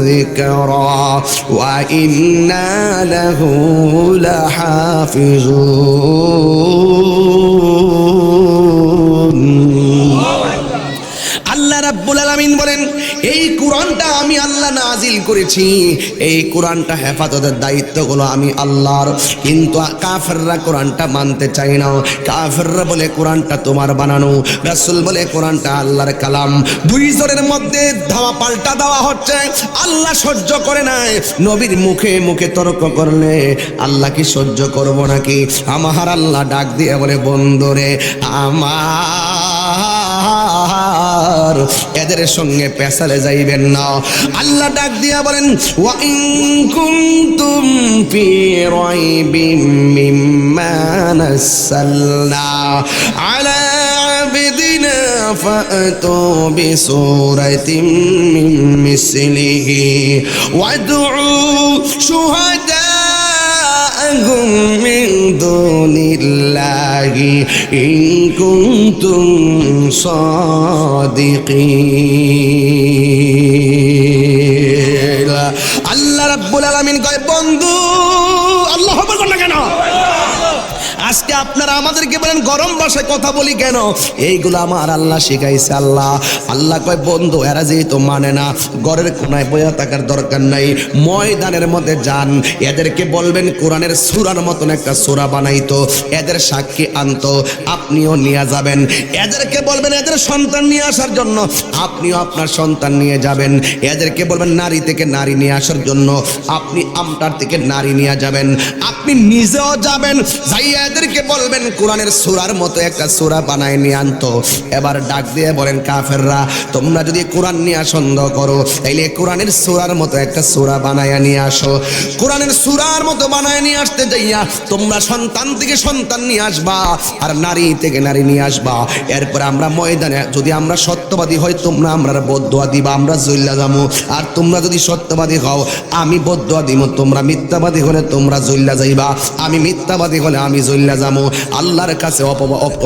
যিকরা ওয়া ইন্না লাহু লাহাফিজুন। আল্লাহ রাব্বুল আলামিন বলেন এই কোরআনটা আমি আল্লাহ নাজিল করেছি, এই কোরআনটা হেফাজতের দায়িত্বগুলো আমি আল্লাহর। কিন্তু কাফেররা কোরআনটা মানতে চায় না। কাফেররা বলে কোরআনটা তোমার বানানো, রাসূল বলে কোরআনটা আল্লাহর কালাম। দুই জনের মধ্যে ধাওয়া পাল্টা দেওয়া হচ্ছে। আল্লাহ সহ্য করে নাই। নবীর মুখে মুখে তর্ক করলে আল্লাহ কি সহ্য করব নাকি? আমার আল্লাহ ডাক দিয়ে বলে বন্ধুরে আমার, এদের সঙ্গে পেছালে যাইবেন না। আল্লাহ ডাক দিয়া বলেন ওয়া ইন কুনতুম ফি রাইবিম মিম্মা নাসালনা আলা আবদিনা ফাতু বিসূরাতিম মিন মিসলিহি ওয়াদউ শুহাদাআকুম মিন দুনিল্লাহি ইন কুনতুম সাদিকিন। আল্লাহ রাব্বুল আলামিন কয় বন্ধু, আল্লাহ হবে না কেন? আজকে আপনারা আমাদেরকে বলেন গরম ভাষায় কথা বলি কেন? এইগুলো আমার আল্লাহ শিখাইছে। আল্লাহ কয় বন্ধু এরা যেহেতু মানে না, ঘরের কোনায় বইয়া থাকার দরকার নাই, ময়দানের মধ্যে যান, এদেরকে বলবেন কোরআনের সূরার মতন একটা সূরা বানাইতো, এদের সাক্ষী আনতো, আপনিও নিয়ে যাবেন। এদেরকে বলবেন এদের সন্তান নিয়ে আসার জন্য, আপনিও আপনার সন্তান নিয়ে যাবেন। এদেরকে বলবেন নারী থেকে নারী নিয়ে আসার জন্য, আপনি আমটার থেকে নারী নিয়ে যাবেন। আপনি নিজেও যাবেন, যাইয়া এদেরকে বলবেন কোরআনের সূরার মতো একটা সূরা বানায় নিয়ে আনতো। এবার ডাক দিয়ে বলেন কাফেররা, তোমরা যদি কোরআন নিয়ে সন্দেহ করো তাইলে কোরআনের সূরার মতো একটা সূরা বানায় নিয়ে আসো। কোরআনের সূরার মতো বানায় নিয়ে আসতে যাইয়া তোমরা সন্তান থেকে সন্তান নিয়ে আসবা আর নারী থেকে নারী নিয়ে আসবা। এরপর আমরা ময়দানে যদি আমরা সত্যবাদী হই তোমরা আমরা বদদোয়া দিবা, আমরা জইল্লা যাবো। আর তোমরা যদি সত্যবাদী হও আমি বদদোয়া দিব, তোমরা মিথ্যাবাদী হলে তোমরা জইল্লা যাইবা, আমি মিথ্যাবাদী হলে আমি জইল্লা যাবো, আল্লাহর কাছে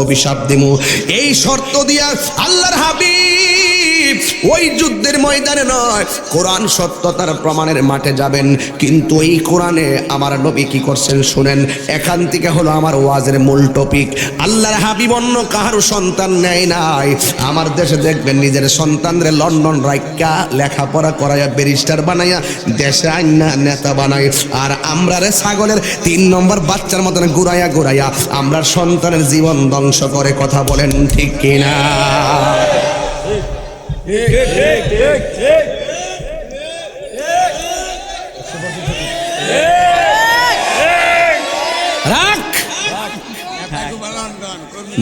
অভিশাপ দিমু। এই শর্ত দিয়া আল্লাহর হাবিব ওই যুদ্ধের ময়দানে নয়, কোরআন সত্যতার প্রমাণের মাঠে যাবেন। কিন্তু এই কোরআনে আমার নবী কি করছেন শুনেন। এখান থেকে হলো আমার ওয়াজের মূল টপিক। আল্লাহর হাবিব অন্য কাহারও সন্তান নেয় নাই। আমার দেশে দেখবেন নিজের সন্তানরে লন্ডন রাইকা লেখাপড়া করাইয়া ব্যারিস্টার বানাইয়া দেশে আইনা নেতা বানায়, আর আমরা রে ছাগলের 3 নম্বর বাচ্চার মতন ঘুরাইয়া ঘুরাইয়া আমরা সন্তানের জীবন ধ্বংস করে। কথা বলেন ঠিক কিনা?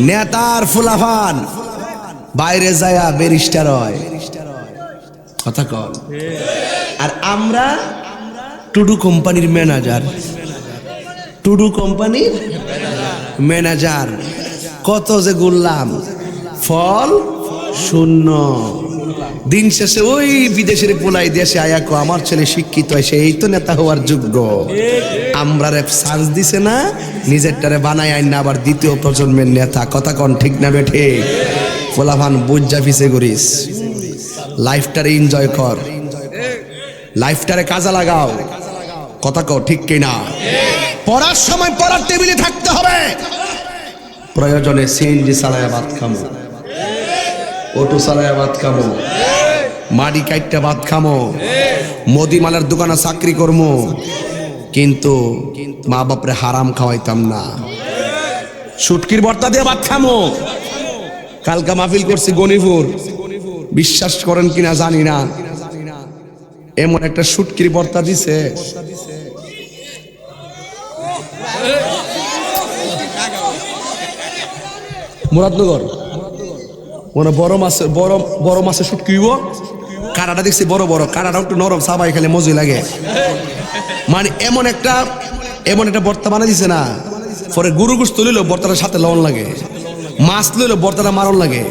নেতার ফুলাফান বাইরে যায় ব্যারিস্টার হয়, কথা কল। আর আমরা টুডু কোম্পানির ম্যানেজার, টুডু কোম্পানির ম্যানেজার। কত যে গুনলাম, ফল শূন্য। দিন শেষে ওই বিদেশের পোলাই দেশে আয়াকো আমার ছেলে শিক্ষিত হয়, সেই তো নেতা হওয়ার যোগ্য। আমরা রে চান্স দিছে না, নিজেরটারে বানায় আইন না আবার দ্বিতীয় প্রজন্মের নেতা। কথা কন ঠিক না বেঠে? পোলাভান বুঝা পিছে করিস, লাইফটারে এনজয় কর, লাইফটারে কাজে লাগাও। কথা কও ঠিক কিনা? পড়ার সময় পড়ার টেবিলে থাকতে হবে, প্রয়োজনে সিএনজি চালায়া ভাত খামো, অটো চালায়া ভাত খামো, মাটি কাইটটা ভাত খামো, মুদিমালের দোকানে চাকরি করমো, কিন্তু মা বাপরে হারাম খাওয়াইতাম না। শুটকির ভর্তা দিয়ে ভাত খামো। কালকা মাহফিল করছি গনিপুর, বিশ্বাস করেন কিনা জানি না, এমন একটা শুটকির ভর্তা দিছে, মুরাদনগর মনে বড় মাছের শুটকি হইব, কাঁটাটা দেখছি বড় বড়, কাঁটাটা একটু নরম, সাবাই খেলে মজা লাগে। মানে এমন একটা ভর্তা বানাই দিছে না, পরে গরু গোশত লইলো ভর্তাটার সাথে লবণ লাগে, মাছ লইলো ভর্তাটা মারণ লাগে,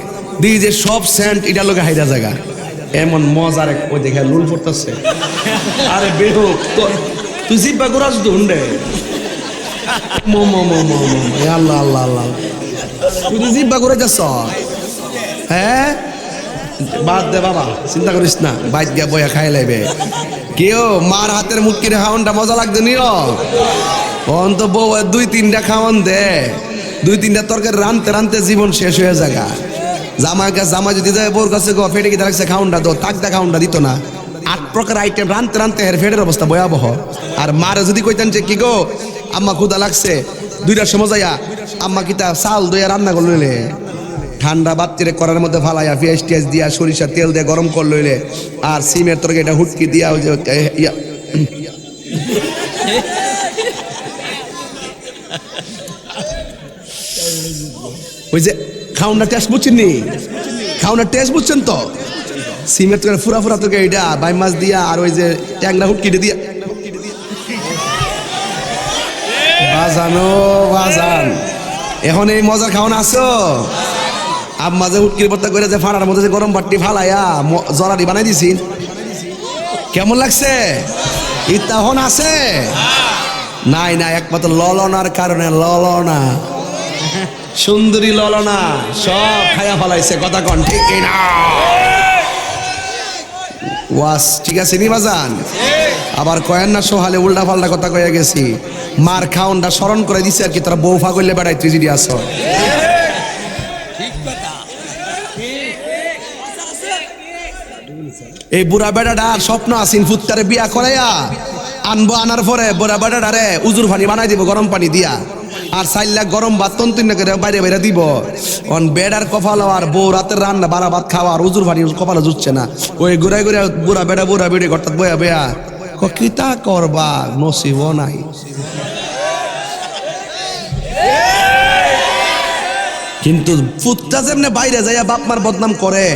দিয়ে যে সব সেন্ট এটার লোকে হাইরা জায়গা, এমন মজার ওই দেখে লুল পড়তেছে। আরে বেহো তুই জিব্বা গোরাজ তো হুন্ডে আল্লাহ আল্লাহ আল্লাহ, তুই তো জিব্বা করে যাচ্ছ। হ্যাঁ বাদ দে বাবা, চিন্তা করিস না, বাইক গিয়া বইয়া খাই লাইবে। কেউ মার হাতের মুটকির খাওয়ানটা মজা লাগছে নিও, অন্ত বউ 2-3টা খাওয়ান দে, 2-3টা তরকারি রানতে রানতে জীবন শেষ হয়ে জায়গা। জামা যদি যায় বোর কাছে গো ফেটে কি রাখছে খাওয়ানটা দো, তাকদা খাওয়ানটা দিত না। 8 প্রকার আইটেম রানতে রানতে হের ফেটের অবস্থা ভয়াবহ। আর মারে যদি কইতেন যে কি গো আম্মা ক্ষুদা লাগছে, 2টার সময় যাইয়া আম্মা কিতা চাল দইয়া রান্না করে লইলে, ঠান্ডা বাত্তিরে করার মধ্যে ফালাইয়া পেঁয়াজ টিয়াজ দিয়া সরিষার তেল দিয়ে গরম করে লইলে, আর সিমের তরকারিটা হুটকি দিয়া ওই যে ওই যে খাওয়ানোর টেস্ট বুঝছেন নি, খাওয়ানোর টেস্ট বুঝছেন তো, সিমের তরকারি ফুরা ফুরা তরকারি এটা বাই মাছ দিয়া আর ওই যে ট্যাংরা হুটকিটা দিয়া বাজানো বাজান। এখন এই মজার খাওয়ানো আছো, আম্মা যে হুটকির ভর্তা করে যে ফাড়ার মধ্যে যে গরম বাটি ফালাইয়া জরারি বানাই দিছি, কেমন লাগছে? ইতা হন আছে নাই না, একমাত্র ললনার কারণে, ললনা সুন্দরী ললনা সব খায়া ফলাইছে, কথা কন ঠিক না? ওয়াস ঠিক আছে নি বাজান? আবার কয়েন না সোহালে উল্টা পাল্টা কথা কয়ে গেছি, মার খাওনটা স্মরণ করে দিছে আর কি, তোরা বউ ফাগলে বেড়াই তুই যদি আস। এই বুড়া বেড়াটা স্বপ্ন আসিন ফুত্তারে বিয়া করাইয়া আনবো, আনার পরে বুড়া বেড়াটারে উজুর পানি বানাই দিব গরম পানি দিয়া, আর 4 লাখ গরম ভাত তন্তুন করে বাইরে বাইরে দিব। অন বেড়ার কপাল আর বউ রাতের রান্না বারা ভাত খাওয়া আর উজুর পানি কপালে জুটছে না, ওই ঘুরাই ঘুরে বুড়া বেড়ি ঘরটাত বয়া বয়া কিতা করবা, নসিব নাই। কিন্তু ফুটটা যেমনে বাইরে যাইয়া বাপ মার বদনাম করে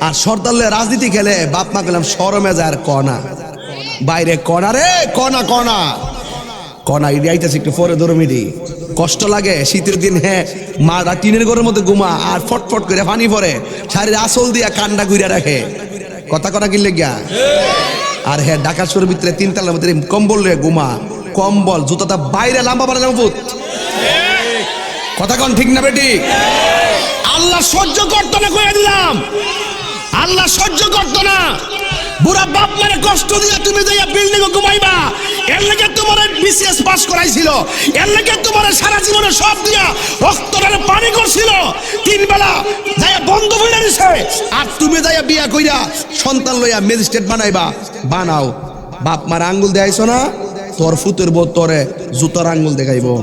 আর সর্দারলে রাজনীতি খেলে, বাপ মা গেলাম শরমে যায় আর কনা বাইরে কনা রে কনা কনা কনা ইডি আইতেছে একটু পরে ধরমিডি কষ্ট লাগে শীতের দিন। হ্যাঁ মারা টিনের ঘরের মধ্যে ঘুমা আর ফটফট করে পানি পরে শাড়ির আসল দিয়া কান্ডা ঘুরে রাখে, কথা কথা কিনলে গিয়া। আর হ্যাঁ ঢাকা শহরের ভিতরে 3 তলার মধ্যে কম্বল রে ঘুমা, কম্বল জুতাটা বাইরে লাম্বা বানালাম ফুট, কথা কন ঠিক না বেটি? আল্লাহ সহ্য করতো না, কয়ে দিলাম আল্লাহ সহ্য করতো না। বুড়া বাপ মারে কষ্ট দিয়া তুমি যাইয়া বিল্ডিং এ ঘুমাইবা, এর লাগে তোমার বিসিএস পাস করাইছিল, এর লাগে তোমার সারা জীবনে সব দিয়া রক্তটারে পানি করছিল, 3 বেলা যাইয়া বন্ধ হইয়া দিছে, আর তুমি যাইয়া বিয়া কইরা সন্তান লইয়া ম্যাজিস্ট্রেট বানাইবা। বানাও, বাপ মার আঙ্গুল দেখাইছো না, তোর ফুতের বউ তোরে জুতার আঙ্গুল দেখাইবো,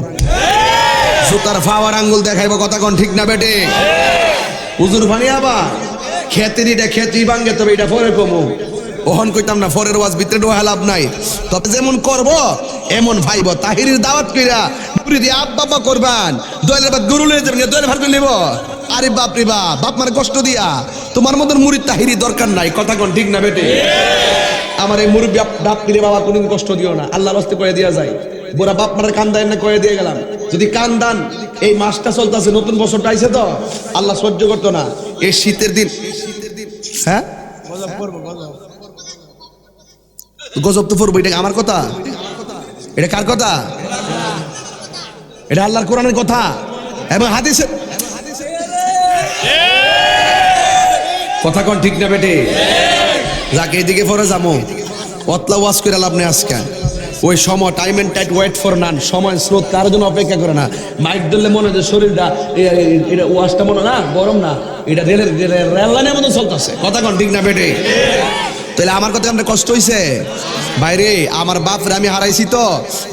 জুতার ফাওয়ার আঙ্গুল দেখাইবো, কথা কোন ঠিক না বেটে? হুজুর পানি আবার খেতেরিটা খেতি ভাঙ্গে, তবে এটা পরে কমু, ওহন কইতাম না, ফরের ওয়াজ ভিতরে ডোয়া লাভ নাই। তবে যেমন করব এমন ভাইব, তাহিরির দাওয়াত কইরা পুরি দিয়ে আব্বা করবেন, দোয়েলের বাদ গরু লয়ে যাবেন, দোয়েল ভার করে নেব। আরে বাপ রে বাপ, বাপ মার কষ্ট দিয়া তোমার মতন মুরিদ তাহিরি দরকার নাই, কথা কোন ঠিক না বেটে? আমার এই মুরব্বী বাপ দিলে বাবা কোনদিন কষ্ট দিও না, আল্লাহর রাস্তে কয়ে দিয়া যায়। বুড়া বাপ মার কান দেন না, কয়ে দিয়ে গেলাম, যদি কান দান এই মাসটা চলতেছে, নতুন বছরটা আইছে তো আল্লাহ সহ্য করতো না। এই শীতের দিন হ্যাঁ গজব তো পড়বো, এটা আমার কথা? এটা কার কথা? এটা আল্লাহর কোরআনের কথা এবং হাদিসে, কথা কোন ঠিক না বেটে? যাকে এদিকে পরে যাবো অতলা ওয়াজ করে লাভ নেই আজকে। ওই সময় time and tide wait for none, সময় স্রোত কার জন্য অপেক্ষা করে না। মাইক ধরলে মনে হয় শরীরটা এটা ওয়াজটা মনে না গরম না, এটা রেল লাইনের মতো চলতেছে, কথা কোন ঠিক না বেটে? তাহলে আমার কথা আপনার কষ্ট হইছে ভাইরে? আমার বাপরে আমি হারাইছি তো,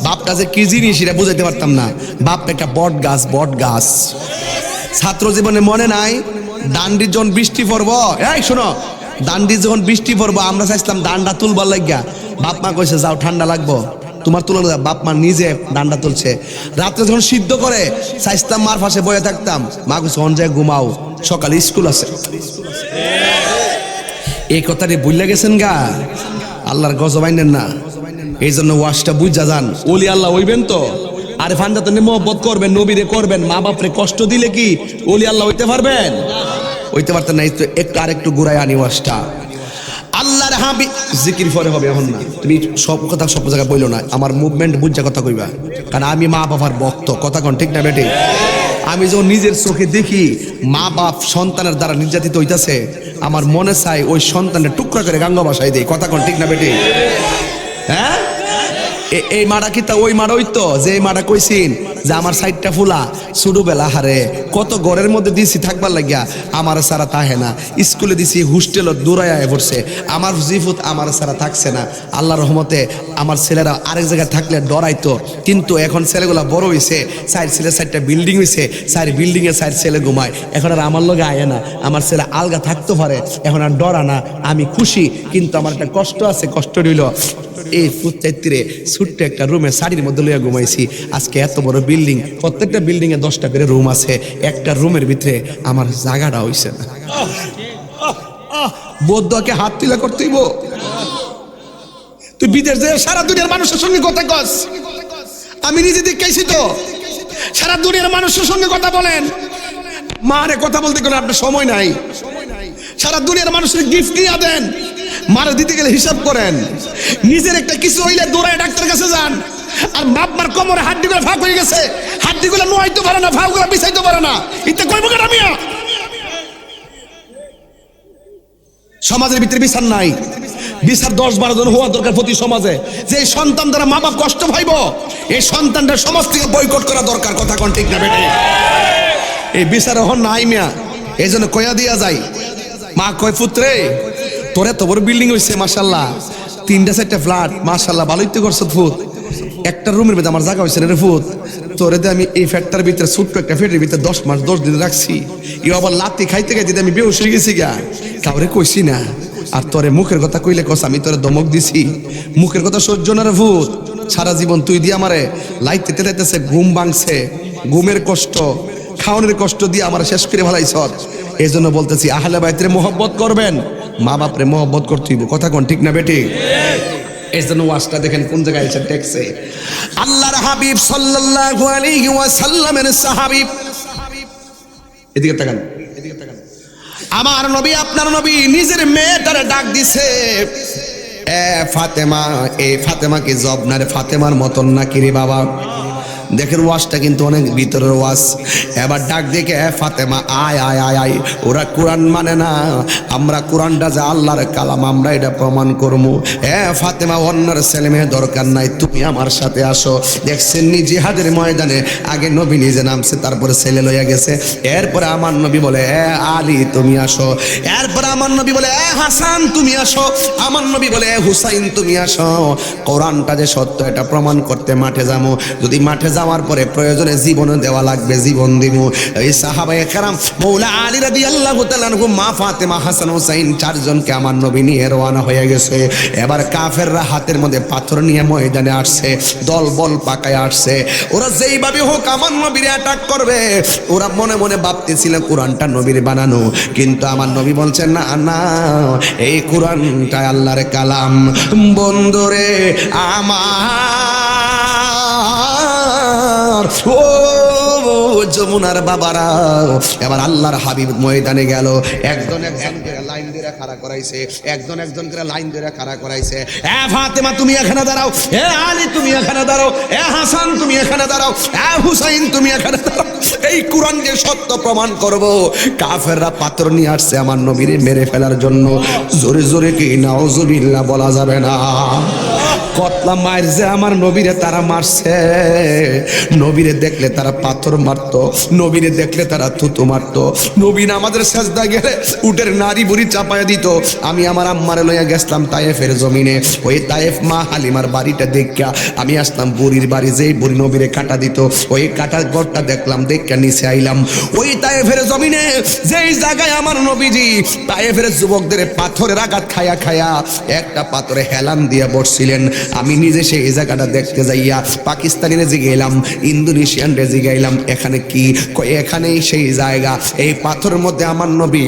বাপটা যে কি জিনিস এটা বুঝাইতে পারতাম না। বাপ একটা বট গাছ, বট গাছ। ছাত্র জীবনে মনে নাই দান্ডির যখন বৃষ্টি পড়বো, এই শোনো, দান্ডির যখন বৃষ্টি পড়বো আমরা চাইছিলাম ডান্ডা তুলবার লাগিয়া, বাপ মা কইছে যাও ঠান্ডা লাগবো তোমার তুলনা। বাপ মা নিজে ডান্ডা তুলছে। রাত্রে যখন সিদ্ধ করে চাইছিলাম মার পাশে বয়ে থাকতাম, মা কইছে অন যায় ঘুমাও, সকালে স্কুল আছে। এই কথাটি ভুলে গেছেন গা, আল্লাহর গজব আইনেন না। এই জন্য ওয়াজটা বুঝা যান, ওলি আল্লাহ হইবেন তো, আরে ফান্দাতে মহব্বত করবেন, নবীরে করবেন, মা বাপরে কষ্ট দিলে কি ওলি আল্লাহ হইতে পারবেন? হইতে পারতেন না। একটু আরেকটু ঘুরাই আনি ওয়াজটা। আল্লাহর হাবিব জিকির পরে হবে, এখন না। তুমি সব কথা সব জায়গায় বইলো না, আমার মুভমেন্ট বুঝা কথা কইবা, কারণ আমি মা বাবার ভক্ত। কথা কোন ঠিক না বেটে? আমি যখন নিজের চোখে দেখি মা বাপ সন্তানের দ্বারা নির্যাতিত হইতাছে, আমার মনে চাই ওই সন্তানের টুকরা করে গাঙ্গ বাসায় দেয়। কথা কোন ঠিক না বেটে? হ্যাঁ, এই মাটা কি তা ওই মাটা হইতো যে মাটা কইছিন যে আমার সাইডটা ফুলা ছোটবেলা হারে কত ঘরের মধ্যে দিছি থাকবার লাগিয়া, আমার সারা তাহে না, স্কুলে দিছি হোস্টেল দূরায় পড়ছে, আমার জিফুত আমার সারা থাকছে না। আল্লাহর রহমতে আমার ছেলেরা আরেক জায়গায় থাকলে ডরাইতো, কিন্তু এখন ছেলেগুলা বড় হইছে, চার ছেলে চারটা বিল্ডিং হইছে, চার বিল্ডিং এ চার ছেলে ঘুমায়, এখন আর আমার লগে আয় না, আমার ছেলে আলগা থাকতে পারে, এখন আর ডরা না, আমি খুশি। কিন্তু আমার একটা কষ্ট আছে, কষ্ট রইল এই ফুটচাইত্রে ছোট্ট একটা রুমে শাড়ির মধ্যে লইয়া ঘুমাইছি। আজকে এত বড় বিল্ডিং, প্রত্যেকটা বিল্ডিং এ 10টা করে রুম আছে, একটা রুমের ভিতরে আমার জায়গাটা হইছে না। বৌদ্ধকে হাত তুলা করতেইব। তুই বিদেশ যে সারা দুনিয়ার মানুষের সঙ্গে কথা কস, আমি নিজে দেখেছি তো, সারা দুনিয়ার মানুষের সঙ্গে কথা বলেন, মারে কথা বলতে গেলে আপনার সময় নাই। সারা দুনিয়ার মানুষের গিফট নিয়ে দেন, মারা দিতে গেলে হিসাব করেন। নিজের একটা কিছু হইলে দৌড়ায় ডাক্তার কাছে যান, আর বাপ মার কোমরে হাড্ডিগুলো ফাঁক হয়ে গেছে, হাড্ডিগুলো নোয়াইতে পারে না, ফাঁকগুলো বিছাইতে পারে না, ইতে কইব কেন? আমি সমাজের ভিতরে বিচার নাই, বিচার 10-12 জন হওয়া দরকার প্রতি সমাজে, যে এই সন্তান দ্বারা মা বাপ কষ্ট পাইব, এই সন্তানটা সমাজ থেকে বয়কট করা দরকার। কথা কোন ঠিক না বেটে? এই বিচার হন নাই মিয়া, এই জন্য কয়া দিয়া যায়। মা কয় পুত্রে তোরে তো বড় বিল্ডিং হইছে মাশাআল্লাহ, 3টা-4টা ফ্ল্যাট, মাশাআল্লাহ ভালোই তো করছ ফুত, একটা রুমের ভিতরে আমার জায়গা হইছে রে ফুত, তোরে আমি এই ফ্যাটটার ভিতরে ছোট্ট একটা ফ্যাটের ভিতরে 10 মাস 10 দিন রাখছি, ই আবার লাত্তি খাইতে খাইতে আমি বেহুশ হয়ে গেছি গা, কাউরে কইছি না। আর তোরে মুখের কথা কইলে কস আমি তোরে ধমক দিছি, মুখের কথা সহ্য না রে ভূত। সারা জীবন তুই দিয়ে আমারে লাইতে লাইতেছে, ঘুম ভাঙছে, ঘুমের কষ্ট, খাওয়ানোর কষ্ট দিয়ে আমার শেষ করে ফেলাইছ। এই জন্য বলতেছি আহলে বাইতের মহব্বত করবেন, মা বাপরে মহব্বত করতে হইব। কথা কোন ঠিক না বেটি? এই জন্য ওয়াজটা দেখেন কোন জায়গায় এসে টেকছে। আল্লাহর হাবিব সাল্লাল্লাহু আলাইহি ওয়াসাল্লামের সাহাবী, এদিকে তাকান, এদিকে তাকান, আমার নবী আপনার নবী নিজের মেয়েটারে ডাক দিছে, এ ফাতেমা। এই ফাতেমা কি জবনার ফাতেমার মতন নাকি রে বাবা? দেখেন ওয়াজটা কিন্তু অনেক ভিতরের ওয়াজ। এবার ডাক দেখে ফাতেমা আয় আয় আয় আয়, ওরা কোরআন মানে না, আমরা কোরআনটা যে আল্লাহর কালাম আমরা এটা প্রমাণ করবো। ফাতেমা অন্যের ছেলে মেয়ে দরকার নাই, তুমি আমার সাথে আসো। দেখছেন নি জিহাদের ময়দানে আগে নবী নিজে নামছে, তারপরে ছেলে লইয়া গেছে, এরপরে আমার নবী বলে আলী তুমি আসো, এরপরে আমার নবী বলে হাসান তুমি আসো, আমার নবী বলে হুসাইন তুমি আসো। কোরআনটা যে সত্য এটা প্রমাণ করতে মাঠে যাবো, যদি মাঠে যাওয়ার পরে প্রয়োজনে জীবন দেওয়া লাগবে জীবন দিব। এই সাহাবায়ে কেরাম মৌলা আলী রাদিয়াল্লাহু তাআলা আনহু, মা ফাতেমা, হাসান হুসাইন 4 জনকে আমার নবী নিয়ে রওনা হয়ে গেছে। এবার কাফেররা হাতের মধ্যে পাথর নিয়ে ময়দানে আসছে, দল বল পাকায় আসছে। ওরা যেইভাবে হোক আমার নবীরে অ্যাটাক করবে। ওরা মনে মনে ভাবতেছিল কোরআনটা নবীর বানানো, কিন্তু আমার নবী বলছেন না না, এই কোরআনটা আল্লাহর কালাম। বন্ধুরে আমার ও যমুনার বাবারা, এবার আল্লাহর হাবিব ময়দানে গেল, একজন একজনকে লাইন ধরে খাড়া করাইছে, একজন একজনকে লাইন ধরে খাড়া করাইছে। এ ফাতেমা তুমি এখানে দাঁড়াও, এ আলী তুমি এখানে দাঁড়াও, এ হাসান তুমি এখানে দাঁড়াও, এ হুসাইন তুমি এখানে দাঁড়াও। এই কোরআন যে সত্য প্রমাণ করব। কাফেররা পাথর নিয়ে আসছে আমার নবীরে মেরে ফেলার জন্য। জোরে জোরে কি নাউজুবিল্লাহ বলা যাবে না? কতলা মায়ের যে আমার নবীরে তারা মারছে, নবীরে দেখলে তারা পাথর মারতো, নবীরে দেখলে তারা থুতু মারতো, নবী আমাদের সাজদা গেলে উটের নারী বুড়ি চাপায়া দিত। আমি আমার আম্মারে লইয়া গেছলাম তায়েফের জমিনে, ওই তায়েফ মা হালিমার বাড়িটা দেখা আমি আসলাম বুড়ির বাড়ি, যেই বুড়ি নবীরে কাটা দিত ওই কাটার ঘরটা দেখলাম, দেখা নিচে আইলাম। ওই তায়েফের জমিনে যেই জায়গায় আমার নবীজি তায়েফের যুবকদের পাথরের আঘাত খায়া খায়া একটা পাথরে হেলান দিয়ে বসছিলেন, আমি নিজে সেই জায়গাটা দেখতে যাইয়া পাকিস্তানিরে জিগাইলাম, ইন্দোনেশিয়ান রে জিগাইলাম এখানে কি, কই এখানেই সেই জায়গা। এই পাথরের মধ্যে আমার নবী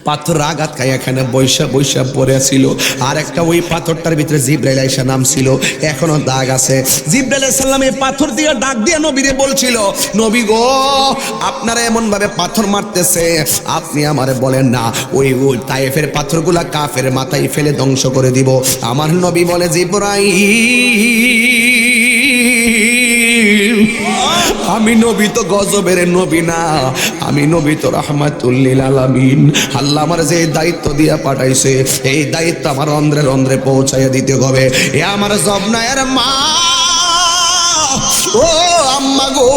পাথর আঘাত খাই এখানে বৈশা বৈশা পড়ে ছিল। আর একটা ওই পাথরটার ভিতরে জিব্রাইল আইসা নাম ছিল, এখনো দাগ আছে। জিব্রাইল আলাইহিস সালাম এই পাথর দিয়ে ডাক দিয়ে নবীরে বলছিল, নবী গো আপনারা এমন ভাবে পাথর মারতেছে, আপনি আমারে বলেন না ওই তায়েফের পাথরগুলা কাফের মাথায় ফেলে ধ্বংস করে দিব। আমার নবী বলে, জিব্রাইল আমি নবী তো গজবের নবী না, আমি নবী তো রাহমাতুল লিল আলামিন। আল্লাহ আমার যে দায়িত্ব দিয়া পাঠাইছে এই দায়িত্ব আমার অন্ধ্রে অন্ধ্রে পৌঁছাইয়া দিতে হবে। এ আমার জবনায়ের মা, ও আম্মা গো,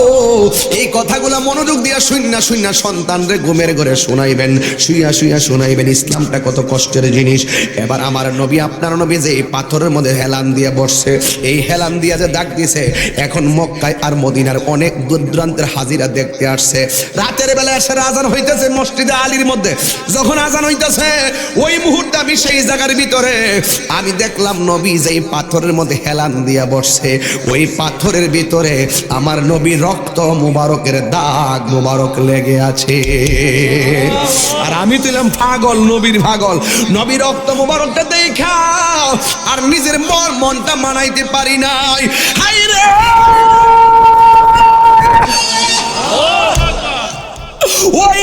এই কথাগুলা মনোযোগ দিয়া শুইনা শুইনা সন্তানরে ঘুমের ঘরে শোনাইবেন, শুইয়া শুইয়া শোনাইবেন ইসলামটা কত কষ্টের জিনিস। এবার আমার নবী আপনার নবী যে এই পাথরের মধ্যে হেলান দিয়ে বসছে, এই হেলান দিয়া যে ডাক দিছে, এখন মক্কায় আর মদিনার অনেক দূর দূরান্তের হাজিরা দেখতে আসছে। রাতের বেলা এসে আজান হইতেছে মসজিদে আলীর মধ্যে, যখন আজান হইতেছে ওই মুহূর্তে আমি সেই জায়গার ভিতরে আমি দেখলাম নবী যে পাথরের মধ্যে হেলান দিয়া বসছে, ওই পাথরের ভিতরে আমার নবীর রক্ত মুবারকের দাগ মুবারক লেগে আছে। আর আমি তুইলাম পাগল, নবীর পাগল, নবীর রক্ত মুবারকটা দেখা আর নিজের মনটা মানাইতে পারি নাই। হাই রে ওই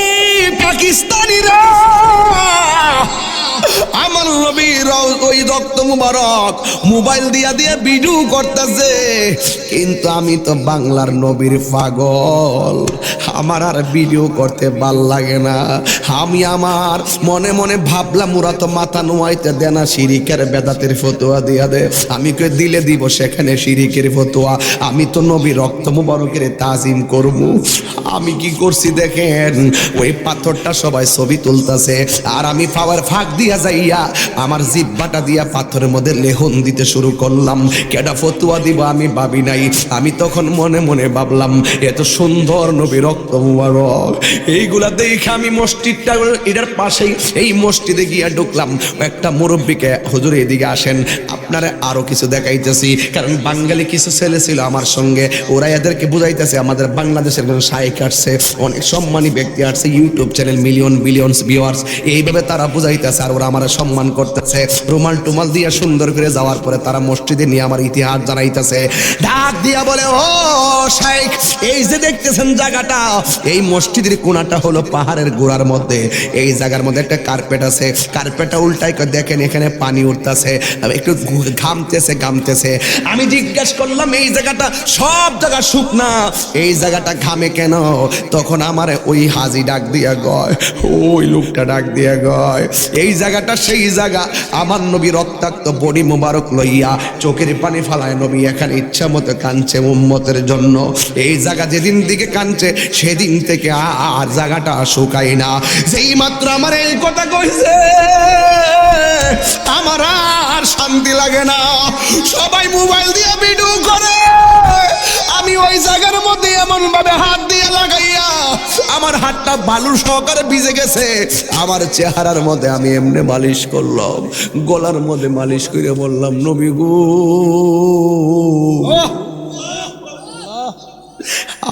পাকিস্তানিরা আমার নবীর ওই রক্ত মুবারক মোবাইল দিয়া দিয়ে ভিডিও করতেছে, কিন্তু আমি তো বাংলার নবীর পাগল, আমার আর ভিডিও করতে ভাল লাগে না। আমি আমার মনে মনে ভাবলাম ওরা তো মাথা নোয়াইতে দেয় না, শিরিকের বেদাতের ফতোয়া দিয়া দে, আমি কে দিলে দিব সেখানে শিরিকের ফতোয়া, আমি তো নবীর রক্ত মুবারকের তাজিম করব। আমি কি করছি দেখেন, ওই পাথরটা সবাই ছবি তুলতেছে আর আমি পাওয়ার ফাঁক দিয়া যাইয়া আমার জিব্বাটা দিয়া পাথরের মধ্যে লেহন দিতে শুরু করলাম। কেডা ফতুয়া দিব আমি ভাবি নাই, আমি তখন মনে মনে ভাবলাম এত সুন্দর নবী রক্ত মুবারক, এইগুলা দেখে আমি মসজিদটা এটার পাশেই এই মসজিদে গিয়া ঢুকলাম। একটা মুরব্বীকে, হুজুর এদিকে আসেন আপনারা আরো কিছু দেখাইতেছি, কারণ বাঙালি কিছু ছেলে ছিল আমার সঙ্গে, ওরা এদেরকে বুঝাইতেছে আমাদের বাংলাদেশের কোনো শাইখ আসছে, অনেক সম্মানী ব্যক্তি আসছে, YouTube channel million billions viewers, এইভাবে তারা বুঝাইতেছে আর ওরা আমার সম্মান করতেছে। রুমাল টুমাল দিয়ে সুন্দর করে যাওয়ার পরে তারা মসজিদে নিয়ে আমার ইতিহাস জানাইতেছে, ডাক দিয়া বলে, ও শাইখ এই যে দেখতেছেন জায়গাটা, এই মসজিদের কোণাটা হলো পাহাড়ের গোড়ার মধ্যে, এই জায়গার মধ্যে একটা কার্পেট আছে, কার্পেটটা উল্টাই করে দেখেন এখানে পানি উঠতেছে, একটু ঘামতেছে ঘামতেছে। আমি জিজ্ঞেস করলাম এই জায়গাটা সব জায়গা শুকনা, এই জায়গাটা ঘামে কেন? তখন আমার ওই হাজি ডাক দিয়া গয়, ওই লোকটা ডাক দিয়া গয়, এই জায়গাটা সেই জায়গা আমার নবী রক্তাক্ত বডি মুবারক লইয়া চোখের পানি ফালায় নবী এখানে ইচ্ছা মতো কাঁদছে উম্মতের জন্য। এই জায়গা যেদিন দিকে কাঁদছে সেদিন থেকে আর জায়গাটা শুকায় না। যেই মাত্র আমার এই কথা কইছে আমার আর শান্তি লাগে না, সবাই মোবাইল দিয়ে ভিডিও করে, আমি ওই জায়গার মধ্যে এমন ভাবে হাত দিয়ে লাগাইয়া আমার হাতটা বালু সহকারে ভিজে গেছে, আমার চেহারার মধ্যে আমি এমনি মালিশ করলাম, গলার মধ্যে মালিশ করে বললাম, নবী গো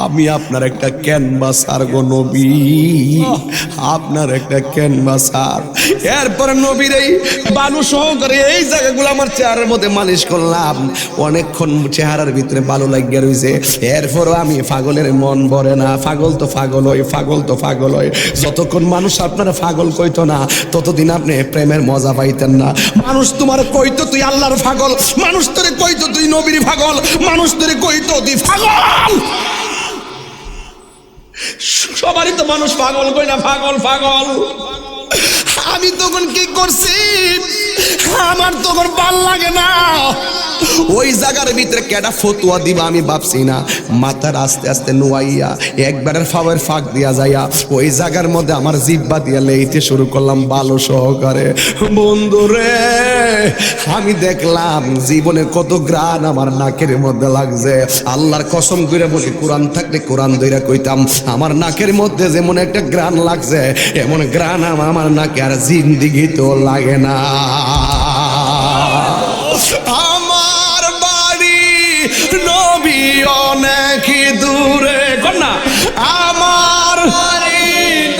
আমি আপনার একটা ক্যানভাসার গো নবী, আপনার একটা ক্যানভাসার। এরপরে নবীর এই বালু সহকারে এই জায়গাগুলো আমার চেহারার মধ্যে মালিশ করলাম, অনেকক্ষণ চেহারার ভিতরে বালু লাগিয়ে রয়েছে। এরপরও আমি পাগলের মন ভরে না, পাগল তো পাগল হয়, পাগল তো পাগল হয়। যতক্ষণ মানুষ আপনারা পাগল কইতো না ততদিন আপনি প্রেমের মজা পাইতেন না। মানুষ তোমার কইতো তুই আল্লাহর পাগল, মানুষ তোরে কইতো তুই নবীর পাগল, মানুষ তোরে কইতো তুই পাগল। সবারই তো মানুষ পাগল কই না, পাগল পাগল। আমি তখন কি করছি, আমার তখন ভাল লাগে না। ওই জায়গার ভিতরে কেডা ফতুয়া দিবা আমি ভাবছি না, মাথার আস্তে আস্তে নুয়াইয়া একবারের ফাওয়ার ফাঁক দিয়া যাইয়া ওই জায়গার মধ্যে আমার জিব্বা দিয়া লেইতে শুরু করলাম ভালো সহকারে। বন্ধুরে, আমি দেখলাম জীবনে কত গ্রান আমার নাকের মধ্যে লাগছে। আল্লাহর কসম করে বলি, কোরআন থাকলে কোরআন ধইরা কইতাম, আমার নাকের মধ্যে যেমন একটা গ্রান লাগছে এমন গ্রান আমার নাকে আর জিন্দিগিতেও লাগে না। আমার বাড়ি নবী অনেক দূরে, কন্যা আমার বাড়ি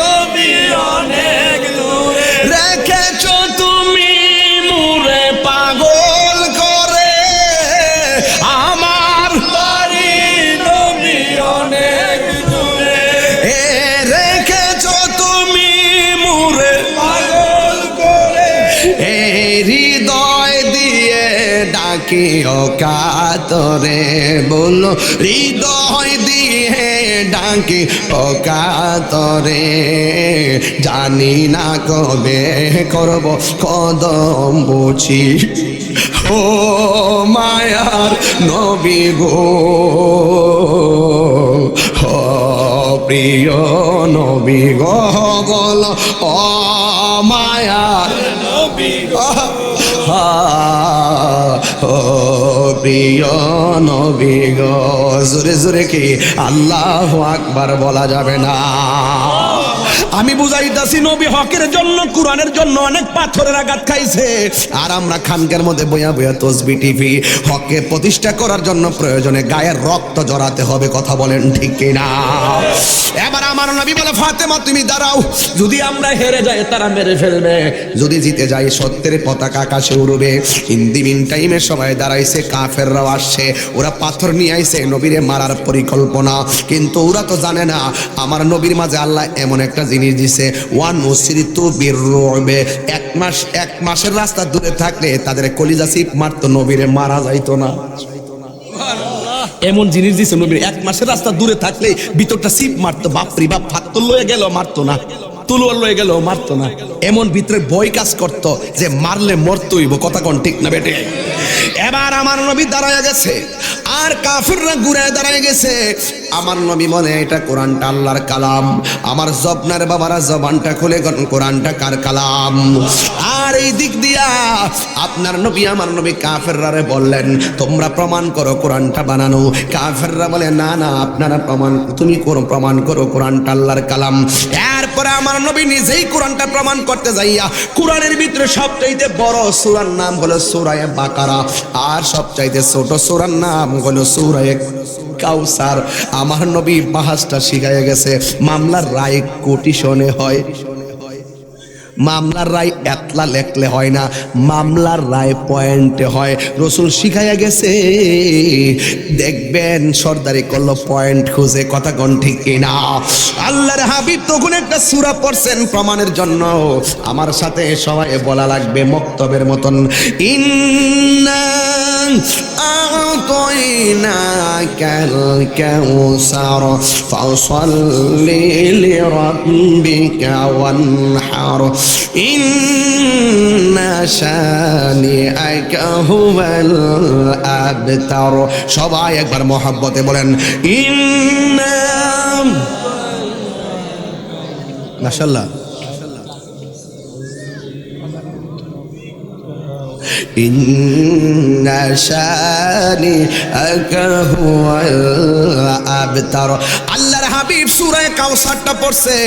নবী অনেক দূরে, রেখেছ তুমি মুরে পাগল করে। আমার বাড়ি নবী অনেক দূরে, রেখেছ তুমি মুরে পাগল করে। হৃদয় দিয়ে ডাকি ও কাতরে, বলো হৃদয় দিয়ে ডাকি ও কাতরে, জানি না কবে করব কদম বুঝি। ও মায়ার নবী গো, ও প্রিয় নবী গো, বলো ও মায়ার নবী গো, ও প্রিয় নবী গো। জোরে জোরে কি আল্লাহু আকবার বলা যাবে না? আমি বুঝাইতাছি, নবী হকের জন্য কোরআনের জন্য অনেক পাথরের আঘাত খাইছে, আর আমরা খানকার মধ্যে বইয়া বইয়া তসবি টিভি। হকে প্রতিষ্ঠা করার জন্য প্রয়োজনে গায়ের রক্ত জড়াতে হবে, কথা বলেন ঠিক কিনা? এবার আমার নবী বলে, ফাতেমা তুমি দাঁড়াও, যদি আমরা হেরে যাই তারা মেরে ফেলবে, যদি জিতে যাই সত্যের পতাকা আকাশে উড়বে। হিন্দি মিন টাইমে সবাই দাঁড়াইছে, কাফেররাও আসছে, ওরা পাথর নিয়ে আইছে নবীরে মারার পরিকল্পনা। কিন্তু ওরা তো জানে না আমার নবীর মাঝে আল্লাহ এমন একটা জিনিস দিছে, ওয়ান মুসরিতু বিররুবে, এক মাসের রাস্তা দূরে থাকলে তাদের কলিজা চিপ মারতো, নবীরে মারা যাইতো না। এমন জিনিস দিছে নবীর, এক মাসের রাস্তা দূরে থাকলে ভিতরটা চিপ মারতো। বাপরি বাপ, ফাত্ত লয়ে গেল মারতো না, তুলোয়ার লয়ে গেল মারতো না। এমন ভিতরে ভয় কাজ করতো যে মারলে মরতে হইব, কথা কোন ঠিক না বেটে? এবার আমার নবী দাঁড়ায় গেছে, আর কাফিররা ঘুরে দাঁড়ায় গেছে। আমার নবী মনে এটা কোরআনটা আল্লাহর কালাম। আমার জবনার বাবারা জবানটা খুলে কোরআনটা কার কালাম। আর এই দিক দিয়া আপনার নবী আমার নবী কাফেররারে বললেন, তোমরা প্রমাণ করো কোরআনটা বানানো। কাফেররা বলে, না না, আপনারা তুমি প্রমাণ করো কোরআনটা আল্লাহর কালাম। এরপরে আমার নবী নিজেই কোরআনটা প্রমাণ করতে যাইয়া কোরআনের ভিতরে সবচাইতে বড় সূরার নাম হলো সূরা বাকারা, আর সবচাইতে ছোট সূরার নাম হলো সূরা কাউসার। আমার নবী বাহাসটা শিখাইয়া গেছে। মামলার রায় কোটিশনে হয়, মামলার রায় এতলা লেখলে হয় না, মামলার রায় পয়েন্টে হয়। রসুল শিখাইয়া গেছে, দেখবেন সর্দারি করলো পয়েন্ট খুঁজে, কথা কোন ঠিক কিনা? আল্লাহর হাবিব তখন একটা সূরা পড়ছেন প্রমাণের জন্য। আমার সাথে সবাই বলা লাগবে মক্তবের মতন, ইন্না আ'তাইনাকাল কাউসার ফাসাল্লি লিরাব্বিকা ওয়ানহার ইন্না শানিআকা হুয়াল আবতার। সবাই একবার মহব্বতে বলেন, ইন্না। মাশাআল্লাহ। ইন্না শানিআকা হুয়াল আবতার। আল্লাহর হাবিব সূরা কাউসারটা পড়ছে।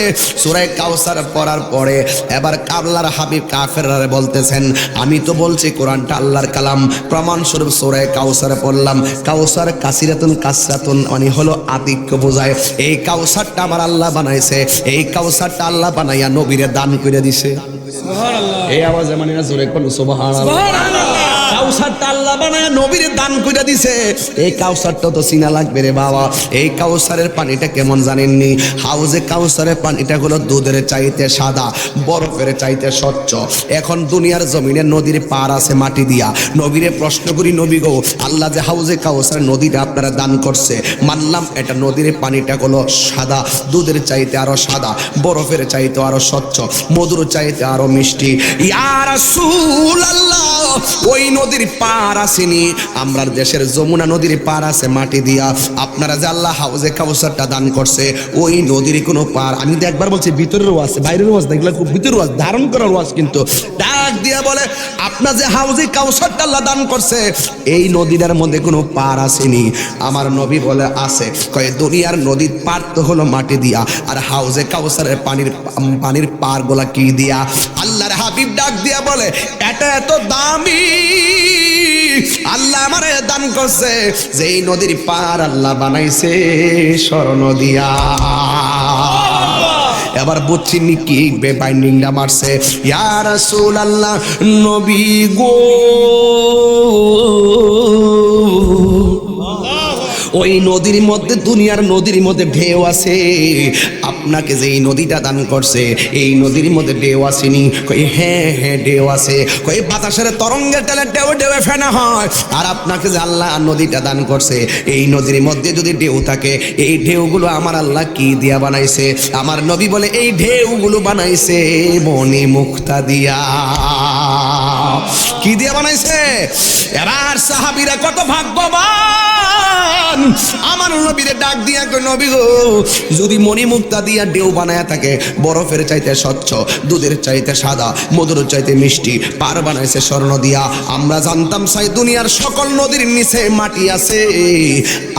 সূরা কাউসার পড়ার পরে এবার আল্লাহর হাবিব কাফেররা বলতেছেন, আমি তো বলছি কোরআনটা আল্লাহর কালাম, প্রমাণ স্বরূপ সূরা কাউসার পড়লাম। কাউসার কাসিরাতুন কাসরাতুন মানে হলো আধিক্য বোঝায়। এই কাউসারটা আমার আল্লাহ বানাইছে, এই কাউসারটা আল্লাহ বানাইয়া নবীরে দান করে দিছে। সুবহানাল্লাহ। এই আওয়াজে মানে না জোরে কোন সুবহানাল্লাহ। কাউসারটা আল্লাহ বানায় নবীর দান কইরা দিছে। এই কাউসারটা তো চিনা লাগবে রে বাবা। এই কাউসারের পানিটা কেমন জানেননি? হাউজে কাউসারের পানিটা হলো দুধের চাইতে সাদা, বরফের চাইতে স্বচ্ছ। এখন দুনিয়ার জমিনে নদীর পার আছে মাটি দিয়া। নবীরে প্রশ্ন করি, নবী গো, আল্লাহ যে হাউজে কাউসার নদীটা আপনারা দান করছে, মানলাম এটা নদীর পানিটা হলো সাদা, দুধের চাইতে আরো সাদা, বরফের চাইতে আরো স্বচ্ছ, মধুর চাইতে আরো মিষ্টি। ইয়া রাসূলুল্লাহ, ওই নদীর পার আসেনি। আমরা দেশের যমুনা নদীর পার আছে মাটি দিয়া। আপনারা যে আল্লাহ হাউজে কাউসারটা দান করছে, ওই নদীর কোনো পার, আমি তো একবার বলছি ভিতরের ওয়াজ, বাইরের ওয়াজ দেখলে খুব ভিতরের ওয়াজ, ধারণ করার ওয়াজ। কিন্তু ডাক দিয়া বলে, আপনার যে হাউজে কাউসারটা আল্লাহ দান করছে, এই নদীটার মধ্যে কোনো পার আসেনি। আমার নবী বলে আছে। কয় দুনিয়ার নদীর পার তো হলো মাটি দিয়া, আর হাউজে কাউসারের পানির পার গুলা কি দিয়া? আল্লাহর হাবিব ডাক দিয়া বলে, এটা এত দামি, আল্লাহ আমারে দান করছে যে এই নদীর পার আল্লাহ বানাইছে স্বর্ণ দিয়া। এবার বুঝছি কি বাইন্ডিংটা মারছে। ইয়া রাসূলুল্লাহ, নবী গো, ওই নদীর মধ্যে, দুনিয়ার নদীর মধ্যে ঢেউ আছে। আপনাকে যে এই নদীটা দান করছে, এই নদীর মধ্যে ঢেউ আসেনি? কই হ্যাঁ হ্যাঁ ঢেউ আছে। কই বাতাসের তরঙ্গের তেলে ঢেউ ঢেউ ফেনা হয়। আর আপনাকে যে আল্লাহ নদীটা দান করছে, এই নদীর মধ্যে যদি ঢেউ থাকে, এই ঢেউগুলো আমার আল্লাহ কি দিয়া বানাইছে? আমার নবী বলে, এই ঢেউগুলো বানাইছে মনি মুক্তা দিয়া। কি দিয়া বানাইছে? এবার সাহাবীরা কত ভাগ্যবান। আমার নবীরে ডাক দিয়া কই, নবী গো, যদি মণিমুক্তা দিয়া ঢেউ বানায়া থাকে, বরফের চাইতে স্বচ্ছ, দুধের চাইতে সাদা, মধুর চাইতে মিষ্টি, পার বানাইছে স্বর্ণ দিয়া। আমরা জানতাম সাই দুনিয়ার সকল নদীর নিচে মাটি আছে।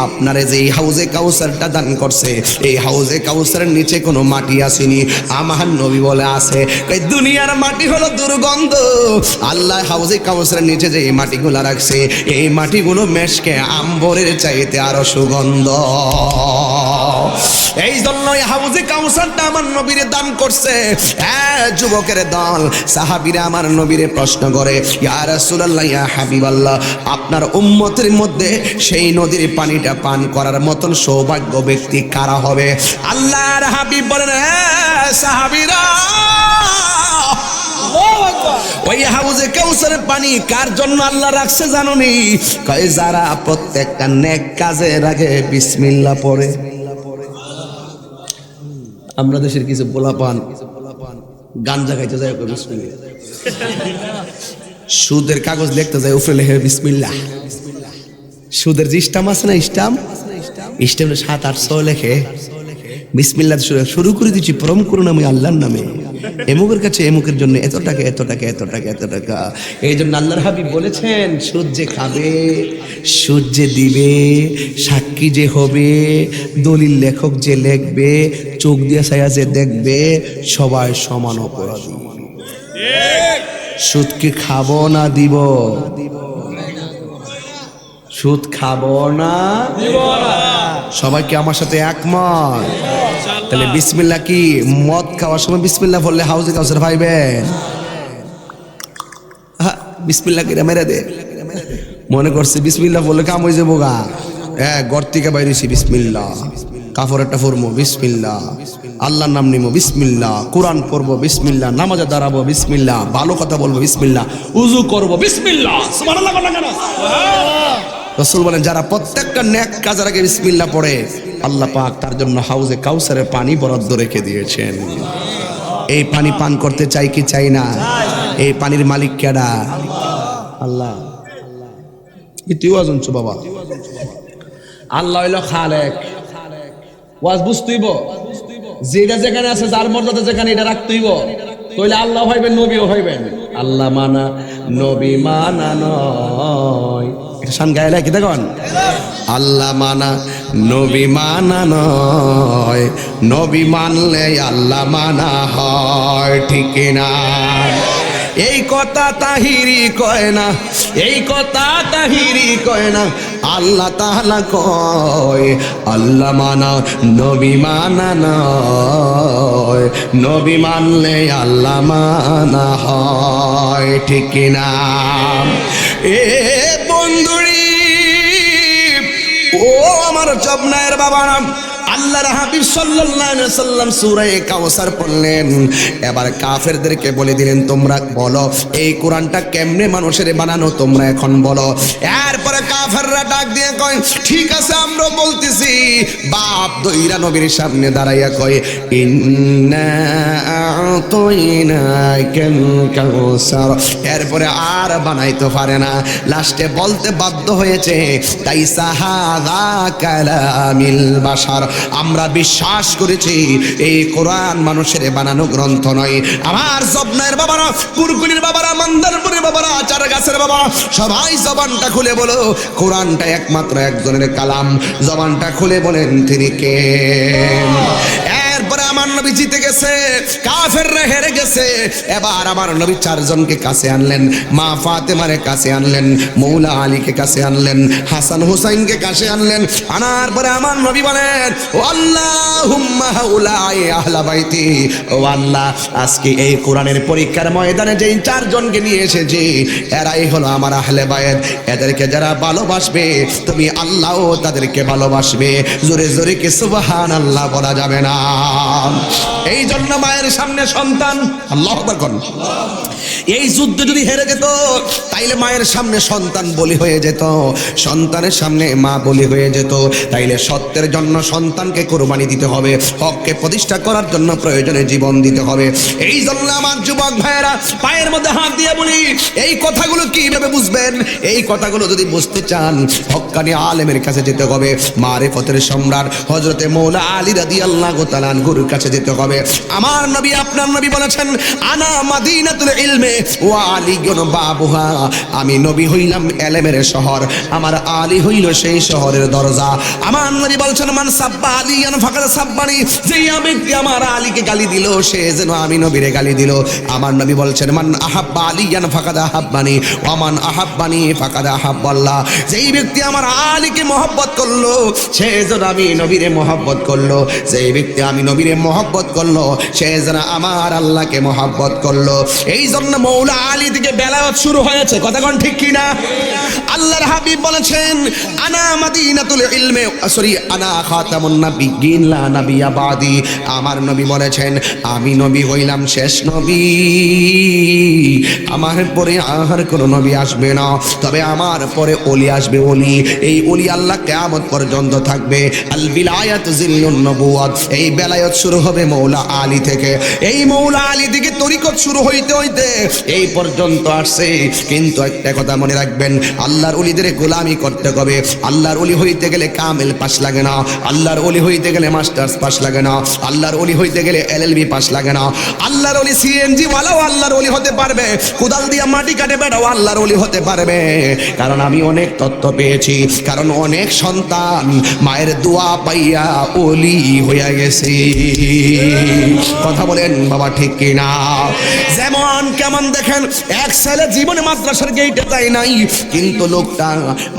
আপনারে যে এই হাউজে কাউসারটা দান করছে, এই হাউজে কাউসারের নিচে কোনো মাটি আসেনি। আমার নবী বলে আছে। এই দুনিয়ার মাটি হলো দুর্গন্ধ, আল্লাহ হাউজে কাউসারের নিচে যে এই মাটিগুলো রাখছে, এই মাটিগুলো মেশকে আম্বরের চাইতে আরো সুগন্ধ। এই জন্যই হাউজে কাউসারটা আমার নবীরে দান করছে। যুবকের দল সাহাবীরা আমার নবীরে প্রশ্ন করে, ইয়া রাসূলুল্লাহ, ইয়া হাবিবাল্লাহ, আপনার উম্মতের মধ্যে সেই নদীর পানিটা পান করার মতন সৌভাগ্য ব্যক্তি কারা হবে? আল্লাহর হাবিব বলেন, সাহাবীরা, ওই হাউজে কাউসারের পানি কার জন্য আল্লাহ রাখছে জানোনি? কয় যারা প্রত্যেকটা নেক কাজের আগে বিসমিল্লাহ পড়ে। আমরা দেশের কিছু পোলাপান গাঞ্জা খাইতে যায় বিসমিল্লাহ, সুদের কাগজ লিখতে যায় উপরে লেখে বিসমিল্লাহ। সুদের যে স্টাম্প আছে না, স্টাম্পে 700-800 লেখে বিসমিল্লাহ শুরু করে দিচ্ছি, প্রম করুন আমি আল্লাহর নামে, এমুকের কাছে এমুকের জন্য এত টাকা এত টাকা এত টাকা এত টাকা। এই জন্য আল্লাহর হাবিব বলেছেন, সুদ যে খাবে, সুদ যে দিবে, সাক্ষী যে হবে, দলিল লেখক যে লিখবে, চোখ দিয়ে ছায়া যে দেখবে, সবাই সমান অপরাধী। সুদ কি খাবো না দিব? সুদ খাবো না দিব না? সবাই কি আমার সাথে একমত? তাহলে বিসমিল্লাহ কি মদ খাওয়ার সময় বিসমিল্লাহ বললে হাউজে কাউসার পাইবেন? বিসমিল্লাহ কিরা মেরে দে, মনে করছে বিসমিল্লাহ বললে কাম হয়ে যাবো গা। ঘর থেকে বাইরেছি বিসমিল্লাহ, কাপড়টা পরবো বিসমিল্লাহ, আল্লাহর নাম নিবো বিসমিল্লাহ, কোরআন পড়বো বিসমিল্লাহ, নামাজে দাঁড়াবো বিসমিল্লাহ, ভালো কথা বলবো বিসমিল্লাহ, উযু করবো বিসমিল্লাহ। সুবহানাল্লাহ না কেন? রাসূল বলেন, যারা প্রত্যেকটা নেক কাজের আগে বিসমিল্লাহ পড়ে, আল্লাহ পাক তার জন্য হাউজে কাউসারের পানি বরাদ্দ রেখে দিয়েছেন। এই পানি পান করতে চাই কি চাই না? এই পানির মালিক কেডা? আল্লাহ। তুই আজনছো বাবা, আল্লাহ হইল খালেক। ওয়াজ বুঝতেইব, যেটা যেখানে আছে, যার মর্যাদা যেখানে, এটা রাখতেইব। তাহলে আল্লাহ হইবেন, নবীও হইবেন। আল্লাহ মানা নবী মানা নয়। শান গায়ে কি দেখুন, আল্লাহ মানা নবী মানা নয়, নবী মানলে আল্লাহ মানা হয়, ঠিক না? এই কথা তাহিরি কয় না, এই কথা তাহিরি কয় না, আল্লাহ তাআলা কয় আল্লাহ মানা নবী মানা নয়, নবী মানলে আল্লাহ মানা হয়, ঠিক কিনা? এ বন্ধুরি, ও আমার জবনায়ের বাবারা, আল্লাহর হাবিব সাল্লাল্লাহু আলাইহি ওয়াসাল্লাম সূরা কাউসার পড়লেন। এবার কাফেরদেরকে বলে দিলেন তোমরা বলো এই কোরআনটা কেমনে মানুষের বানানো, তোমরা এখন বলো। এরপরে কাফেররা ডাক দিয়ে কয় ঠিক আছে আমরা বলতেছি। বাপ দইরা নবীর সামনে দাঁড়াইয়া কয় ইন্না আতাইনাকাল কাউসার। এরপরে আর বানাইতে পারে না, লাস্টে বলতে বাধ্য হয়েছে তাইসা হাযা কালামিল বাশার, আমরা বিশ্বাস করেছি এই কোরআন মানুষের বানানো গ্রন্থ নয়। আমার জবনায়ের বাবারা, কুরকুলির বাবারা, মান্দারপুরের বাবারা, চার গাছের বাবা, সবাই জবানটা খুলে বলো কোরআনটা একমাত্র একজনের কালাম। জবানটা খুলে বলেন তিনি কে? এরপরে আমার নবী জিতে গেছে, কাফেররা হেরে গেছে। এবার আমার নবী চারজনকে কাছে আনলেন, মা ফাতেমারে কাছে আনলেন, মৌলা আলীকে কাছে আনলেন, হাসান হুসাইনকে কাছে আনলেন। আনার পরে আমার নবী বলেন ও আল্লাহুম্মা হাউলাই আহলা বাইতি, ও আল্লাহ আজকে এই কোরআনের পরীক্ষার ময়দানে যেই চারজনকে নিয়ে এসেছি এরাই হলো আমার আহলে বাইত। এদেরকে যারা ভালোবাসবে তুমি আল্লাহও তাদেরকে ভালোবাসবে। জোরে জোরে কি সুবহানাল্লাহ বলা যাবে না? এই জন্য মায়ের সামনে সন্তান, আল্লাহু আকবার করুন, এই যুদ্ধ যদি হেরে যেত তাইলে মায়ের সামনে সন্তান বলি হয়ে যেত, সন্তানের সামনে মা বলি হয়ে যেত। তাইলে সত্যের জন্য সন্তানকে কোরবানি দিতে হবে, হককে প্রতিষ্ঠা করার জন্য প্রয়োজনে জীবন দিতে হবে। এই জন্য আমার যুবক ভাইয়েরা পায়ের মধ্যে হাত দিয়ে বলি এই কথাগুলো কিভাবে বুঝবেন? এই কথাগুলো যদি বুঝতে চান হক্কানি আলেমের কাছে যেতে হবে, মারিফতের সম্রাট হযরতে মৌলা আলী রাদিয়াল্লাহু তাআলা আনহুর কাছে যেতে হবে। আমার নবী আপনার নবী বলেছেন আনা মাদিনাতুল ইলমে ওয়া আলীগুন বাবুহা, আমি নবী হইলাম ইলমের শহর, আমার আলী হইল সেই শহরের দরজা। আমার নবী বলছেন মান সাব্বা আলিয়ান ফাকাদ সাব্বানি, যে ব্যক্তি আমার আলীকে গালি দিল সে যেন আমি নবীরে গালি দিল। আমার নবী বলছেন মান আহাব্বা আলিয়ান ফাকাদ আহাব্বানি ওয়া মান আহাব্বানি ফাকাদ আহাব্বাল্লাহ, যেই ব্যক্তি আমার আলীকে মহব্বত করলো সে যেন আমি নবীরে মহব্বত করলো, যেই ব্যক্তি আমি নবীরে মহব্বত করলো সে যেন আমার আল্লাহকে মহব্বত করলো। এই জন্য মৌলা আলী থেকে বেলায়েত শুরু হয়েছে, কথা কোন ঠিক কিনা? আল্লাহর হাবিব বলেছেন আনা মাদিনাতুল ইলমে আনা খাতামুন নাবিয়্যিন লা নাবিয়্যা বাদি, আমার নবী বলেছেন আমি নবী হইলাম শেষ নবী, আমার পরে আর কোনো নবী আসবে না, তবে আমার পরে ওলি আসবে। ওলি, এই ওলি আল্লাহ কিয়ামত পর্যন্ত থাকবে। আল বিলায়াতু জিল্লুন নবুওয়াত, এই বেলায়েত শুরু হবে মৌলা আলী থেকে। এই মৌলা আলী থেকে তরিকত শুরু হইতে হইতে এই পর্যন্ত আসছে। কিন্তু একটা কথা মনে রাখবেন, আল্লাহর ওলিদের গোলামি করতে হবে। আল্লাহর ওলি হইতে গেলে কামেল পাস লাগে না, আল্লাহর ওলি হইতে গেলে মাস্টার্স পাস লাগে না, আল্লাহর ওলি হইতে গেলে এলএলবি পাস লাগে না। আল্লাহর ওলি সিএনজি ওয়ালাও আল্লাহর ওলি হতে পারবে, কোদাল দিয়ে মাটি কাটে বেটাও আল্লাহর ওলি হতে পারবে। কারণ আমি অনেক তথ্য পেয়েছি, কারণ অনেক সন্তান মায়ের দোয়া পাইয়া ওলি হইয়া গেছে। কথা বলেন বাবা ঠিক কিনা? যেমন কেমন দেখেন, এক ছেলে জীবনে মাদ্রাসার গেইটে যায় নাই, কিন্তু লোকটা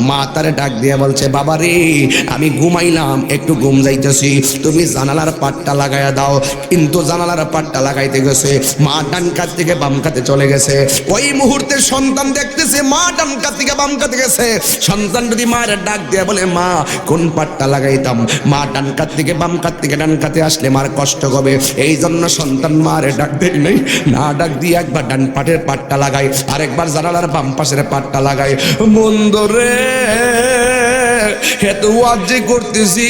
মা তারে ডাক দিয়ে বলছে বাবা রে আমি ঘুমাইলাম একটু ঘুম যাইতেছি, তুমি জানালার পাটটা লাগাইয়া দাও। কিন্তু জানালার পাটটা লাগাইতে গেছে, মা ডান কাত থেকে বাম কাতে চলে গেছে। ওই মুহূর্তে সন্তান দেখতেছে মা ডান কাত থেকে বাম কাতে গেছে। সন্তান যদি মায়ের ডাক দিয়ে বলে মা কোন পাটটা লাগাইতাম, মা ডান কাত থেকে বাম কাত থেকে ডান কাতে আসলে মার কষ্ট হবে। এই জন্য সন্তান মারে ডাক দেয় নাই, না ডাক দিয়ে একবার ডান পাটের পাটটা লাগাই, আরেকবার জানালার বাম পাশের পাটটা লাগাই। বন্ধুরে এত ওয়াজ করতেছি,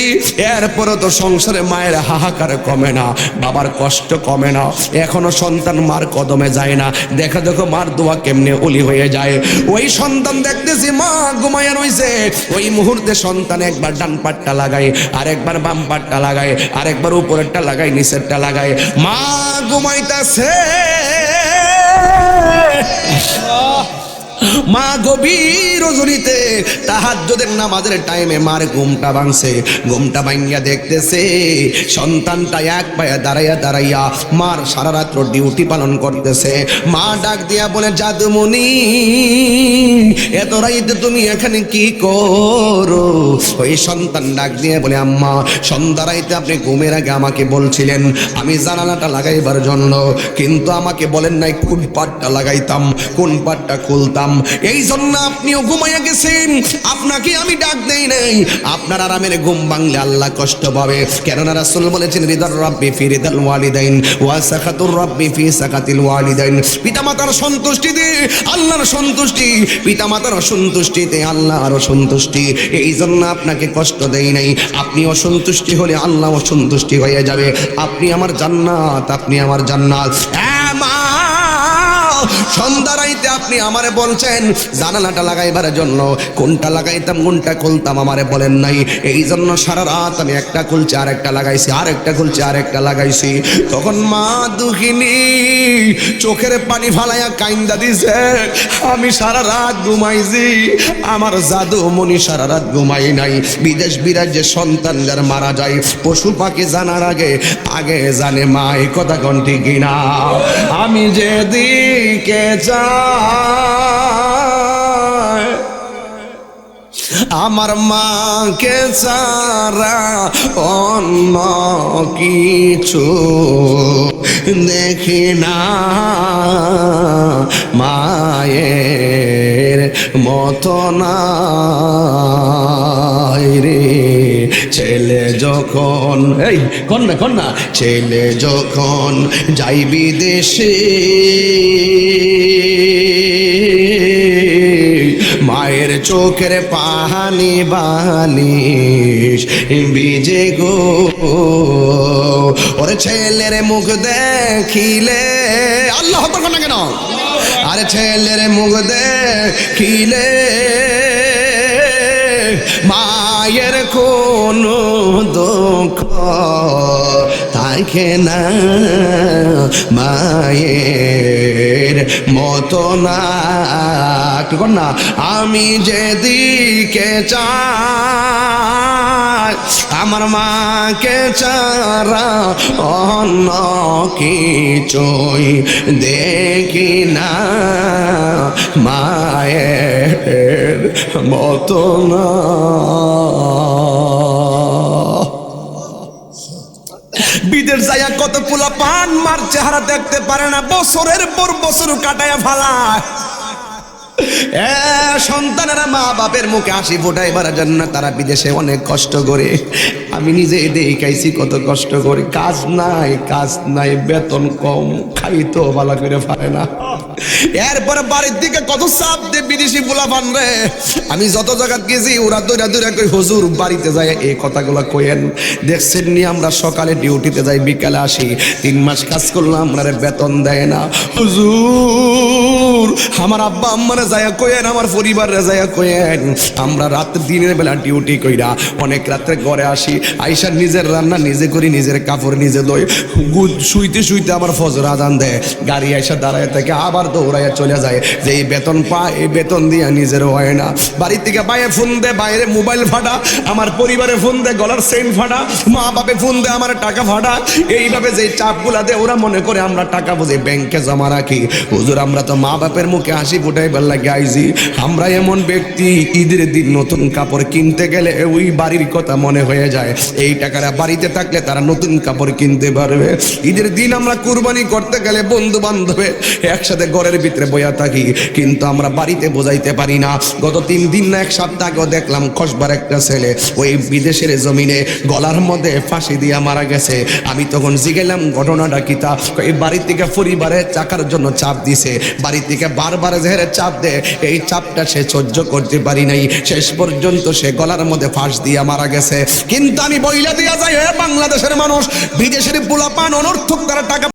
এরপরে তো সংসারে মায়ের হাহাকার কমে না, বাবার কষ্ট কমে না, এখনো সন্তান মার কদমে যায় না। দেখো দেখো মার দোয়া কেমনে ওলি হয়ে যায়। ওই সন্তান দেখতেছি মা ঘুমাইয়া রইছে, ওই মুহূর্তে সন্তান একবার ডান পাটটা লাগায়, আরেকবার বাম পাটটা লাগায়, আরেকবার উপরেরটা লাগায়, নিচেরটা লাগায়। মা ঘুমাইতেছে, মা গভীর রজনীতে তাহাজ্জুদের নামাজের টাইমে মার ঘুমটা ভাঙছে। ঘুমটা ভাঙিয়া দেখতেছে সন্তানটা এক পায়ে দাঁড়াইয়া মার সারা রাত্র ডিউটি পালন করতেছে। মা ডাক দিয়া বলে, জাদুমণি এত রাইতে তুমি এখানে কি করো? ওই সন্তান ডাক দিয়ে বলে, আম্মা সন্ধ্যা রাইতে আপনি ঘুমের আগে আমাকে বলছিলেন আমি জানালাটা লাগাইবার জন্য, কিন্তু আমাকে বলেন নাই কোন পাটটা লাগাইতাম, কোন পাটটা খুলতাম। এই জন্য আপনিও ঘুমাইয়া গেছেন, আপনাকে আমি ডাক দেই নাই। আপনার আরামের ঘুম ভাঙলে আল্লাহ কষ্ট পাবে। কেননা রাসূল বলেছেন, রিদার রাব্বি ফি রিদাল ওয়ালিদাইন ওয়া সাখাতুর রাব্বি ফি সাখাতিল ওয়ালিদাইন। পিতামাতার সন্তুষ্টিতে আল্লাহর সন্তুষ্টি, পিতামাতার অসন্তুষ্টিতে আল্লাহর অসন্তুষ্টি। এই জন্য আপনাকে কষ্ট দেই নাই। আপনি অসন্তুষ্টি হলে আল্লাহ অসন্তুষ্টি হয়ে যাবে। আপনি আমার জান্নাত, আপনি আমার জান্নাত। মা সন্ধ্যা রাইতে আপনি আমারে বলছেন জানালাটা লাগাইবার জন্য, কোনটা লাগাইতাম কোনটা খুলতাম আমারে বলেন নাই। এই জন্য সারা রাত আমি একটা খুলছি আর একটা লাগাইছি, আর একটা খুলছি আর একটা লাগাইছি। তখন মা দুঃখিনী চোখের পানি ফালাইয়া কাইন্দা দিছে, আমি সারা রাত ঘুমাইছি, আমার জাদু মনি সারা রাত ঘুমাই নাই। বিদেশ বিরাজ্যে সন্তান যার মারা যায় পশু পাখি জানার আগে আগে জানে মা, এই কথা কোন ঠিক কিনা? আমি যেদিকে যাই আমার মাকে ছাড়া অন্য কিছু দেখি না, মায়ের মতো না রে। ছেলে যখন এই কন্যা ছেলে যখন যাই বিদেশে, মায়ের চোখের পানি বালিশ বিজে গো। ওরে ছেলের মুখ দেখিলে আল্লাহ আকবার না কেন? আরে ছেলের মুখ দেখিলে মায়ের কোনো দুঃখ থাকে না, মায়ের মতো না। না আমি যেদিকে চাই আমার মাকে ছাড়া অন্য কিছুই দেখি না, মায়ের মতো না। বিদেশ যাইয়া কত পোলা পান মার চেহারা দেখতে পারে না, বছরের পর বছর কাটায়া ফালায়। সন্তানেরা মা বাপের মুখে হাসি ফোটাইবার জন্য তারা বিদেশে অনেক কষ্ট করে। আমি নিজে দেখাইছি কত কষ্ট করে, কাজ নাই, বেতন কম, খাইতো ভালো করে পারে না। এরপরে বাড়ির দিকে কত চাপ দে বিদেশি পোলাপান রে। আমি যত জায়গা গেছি ওরা দৌড়া কই হুজুর বাড়িতে যায় এই কথাগুলো কইেন। দেখছেন নি আমরা সকালে ডিউটিতে যাই বিকালে আসি, 3 মাস কাজ করলাম আমরা বেতন দেয় না। হুজুর আমার আব্বা আম্মারে যায়া কইেন, আমার পরিবারে যায়া কইেন আমরা রাত দিনের বেলা ডিউটি কইরা অনেক রাত্রে ঘরে আসি, আইসা নিজের রান্না নিজে করি, নিজের কাপড় নিজে ধুই, শুইতে শুইতে আমার ফজর আজান দেয়, গাড়ি আইসা দাঁড়ায় থাকে আবার দৌড়াইয়া চলে যায়। যে এই বেতন পায় এই বেতন দিয়া নিজের হয় না। বাড়ি থেকে বাইরে ফোন দে, বাইরে মোবাইল ফাটা, আমার পরিবারে ফোন দে, গলার চেইন ফাটা, মা বাপে ফোন দে, আমার টাকা ফাটা। এইভাবে যে চাপগুলা দেয় ওরা মনে করে আমরা টাকা বুঝে ব্যাংকে জমা রাখি। হুজুর আমরা তো মা বাপের মুখে হাসি ফুটাইবার লাগে আইছি। আমরা এমন ব্যক্তি ঈদের দিন নতুন কাপড় কিনতে গেলে ওই বাড়ির কথা মনে হয়ে যায়, এই টাকাটা বাড়িতে থাকলে তারা নতুন কাপড় কিনতে পারবে। ঈদের দিন আমরা কুরবানি করতে গেলে বন্ধু বান্ধবে একসাথে ঘরের ভিতরে বইয়া থাকি, কিন্তু আমরা বাড়িতে বোঝাইতে পারি না। গত 3 দিন না 1 সপ্তাহ আগেও দেখলাম কসবার একটা ছেলে ওই বিদেশের জমিনে গলার মধ্যে ফাঁসি দিয়া মারা গেছে। আমি তখন জিগেলাম ঘটনাটা কি? তা এই বাড়ি থেকে পরিবারে টাকার জন্য চাপ দিছে, বাড়ি থেকে বারবার যেহেরে চাপ দেয়, এই চাপটা সে সহ্য করতে পারি নাই, শেষ পর্যন্ত সে গলার মধ্যে ফাঁস দিয়া মারা গেছে। কিন্তু আমি বইলা দিয়া যাই, হে বাংলাদেশের মানুষ, বিদেশের পোলাপান অনর্থক তারা টাকা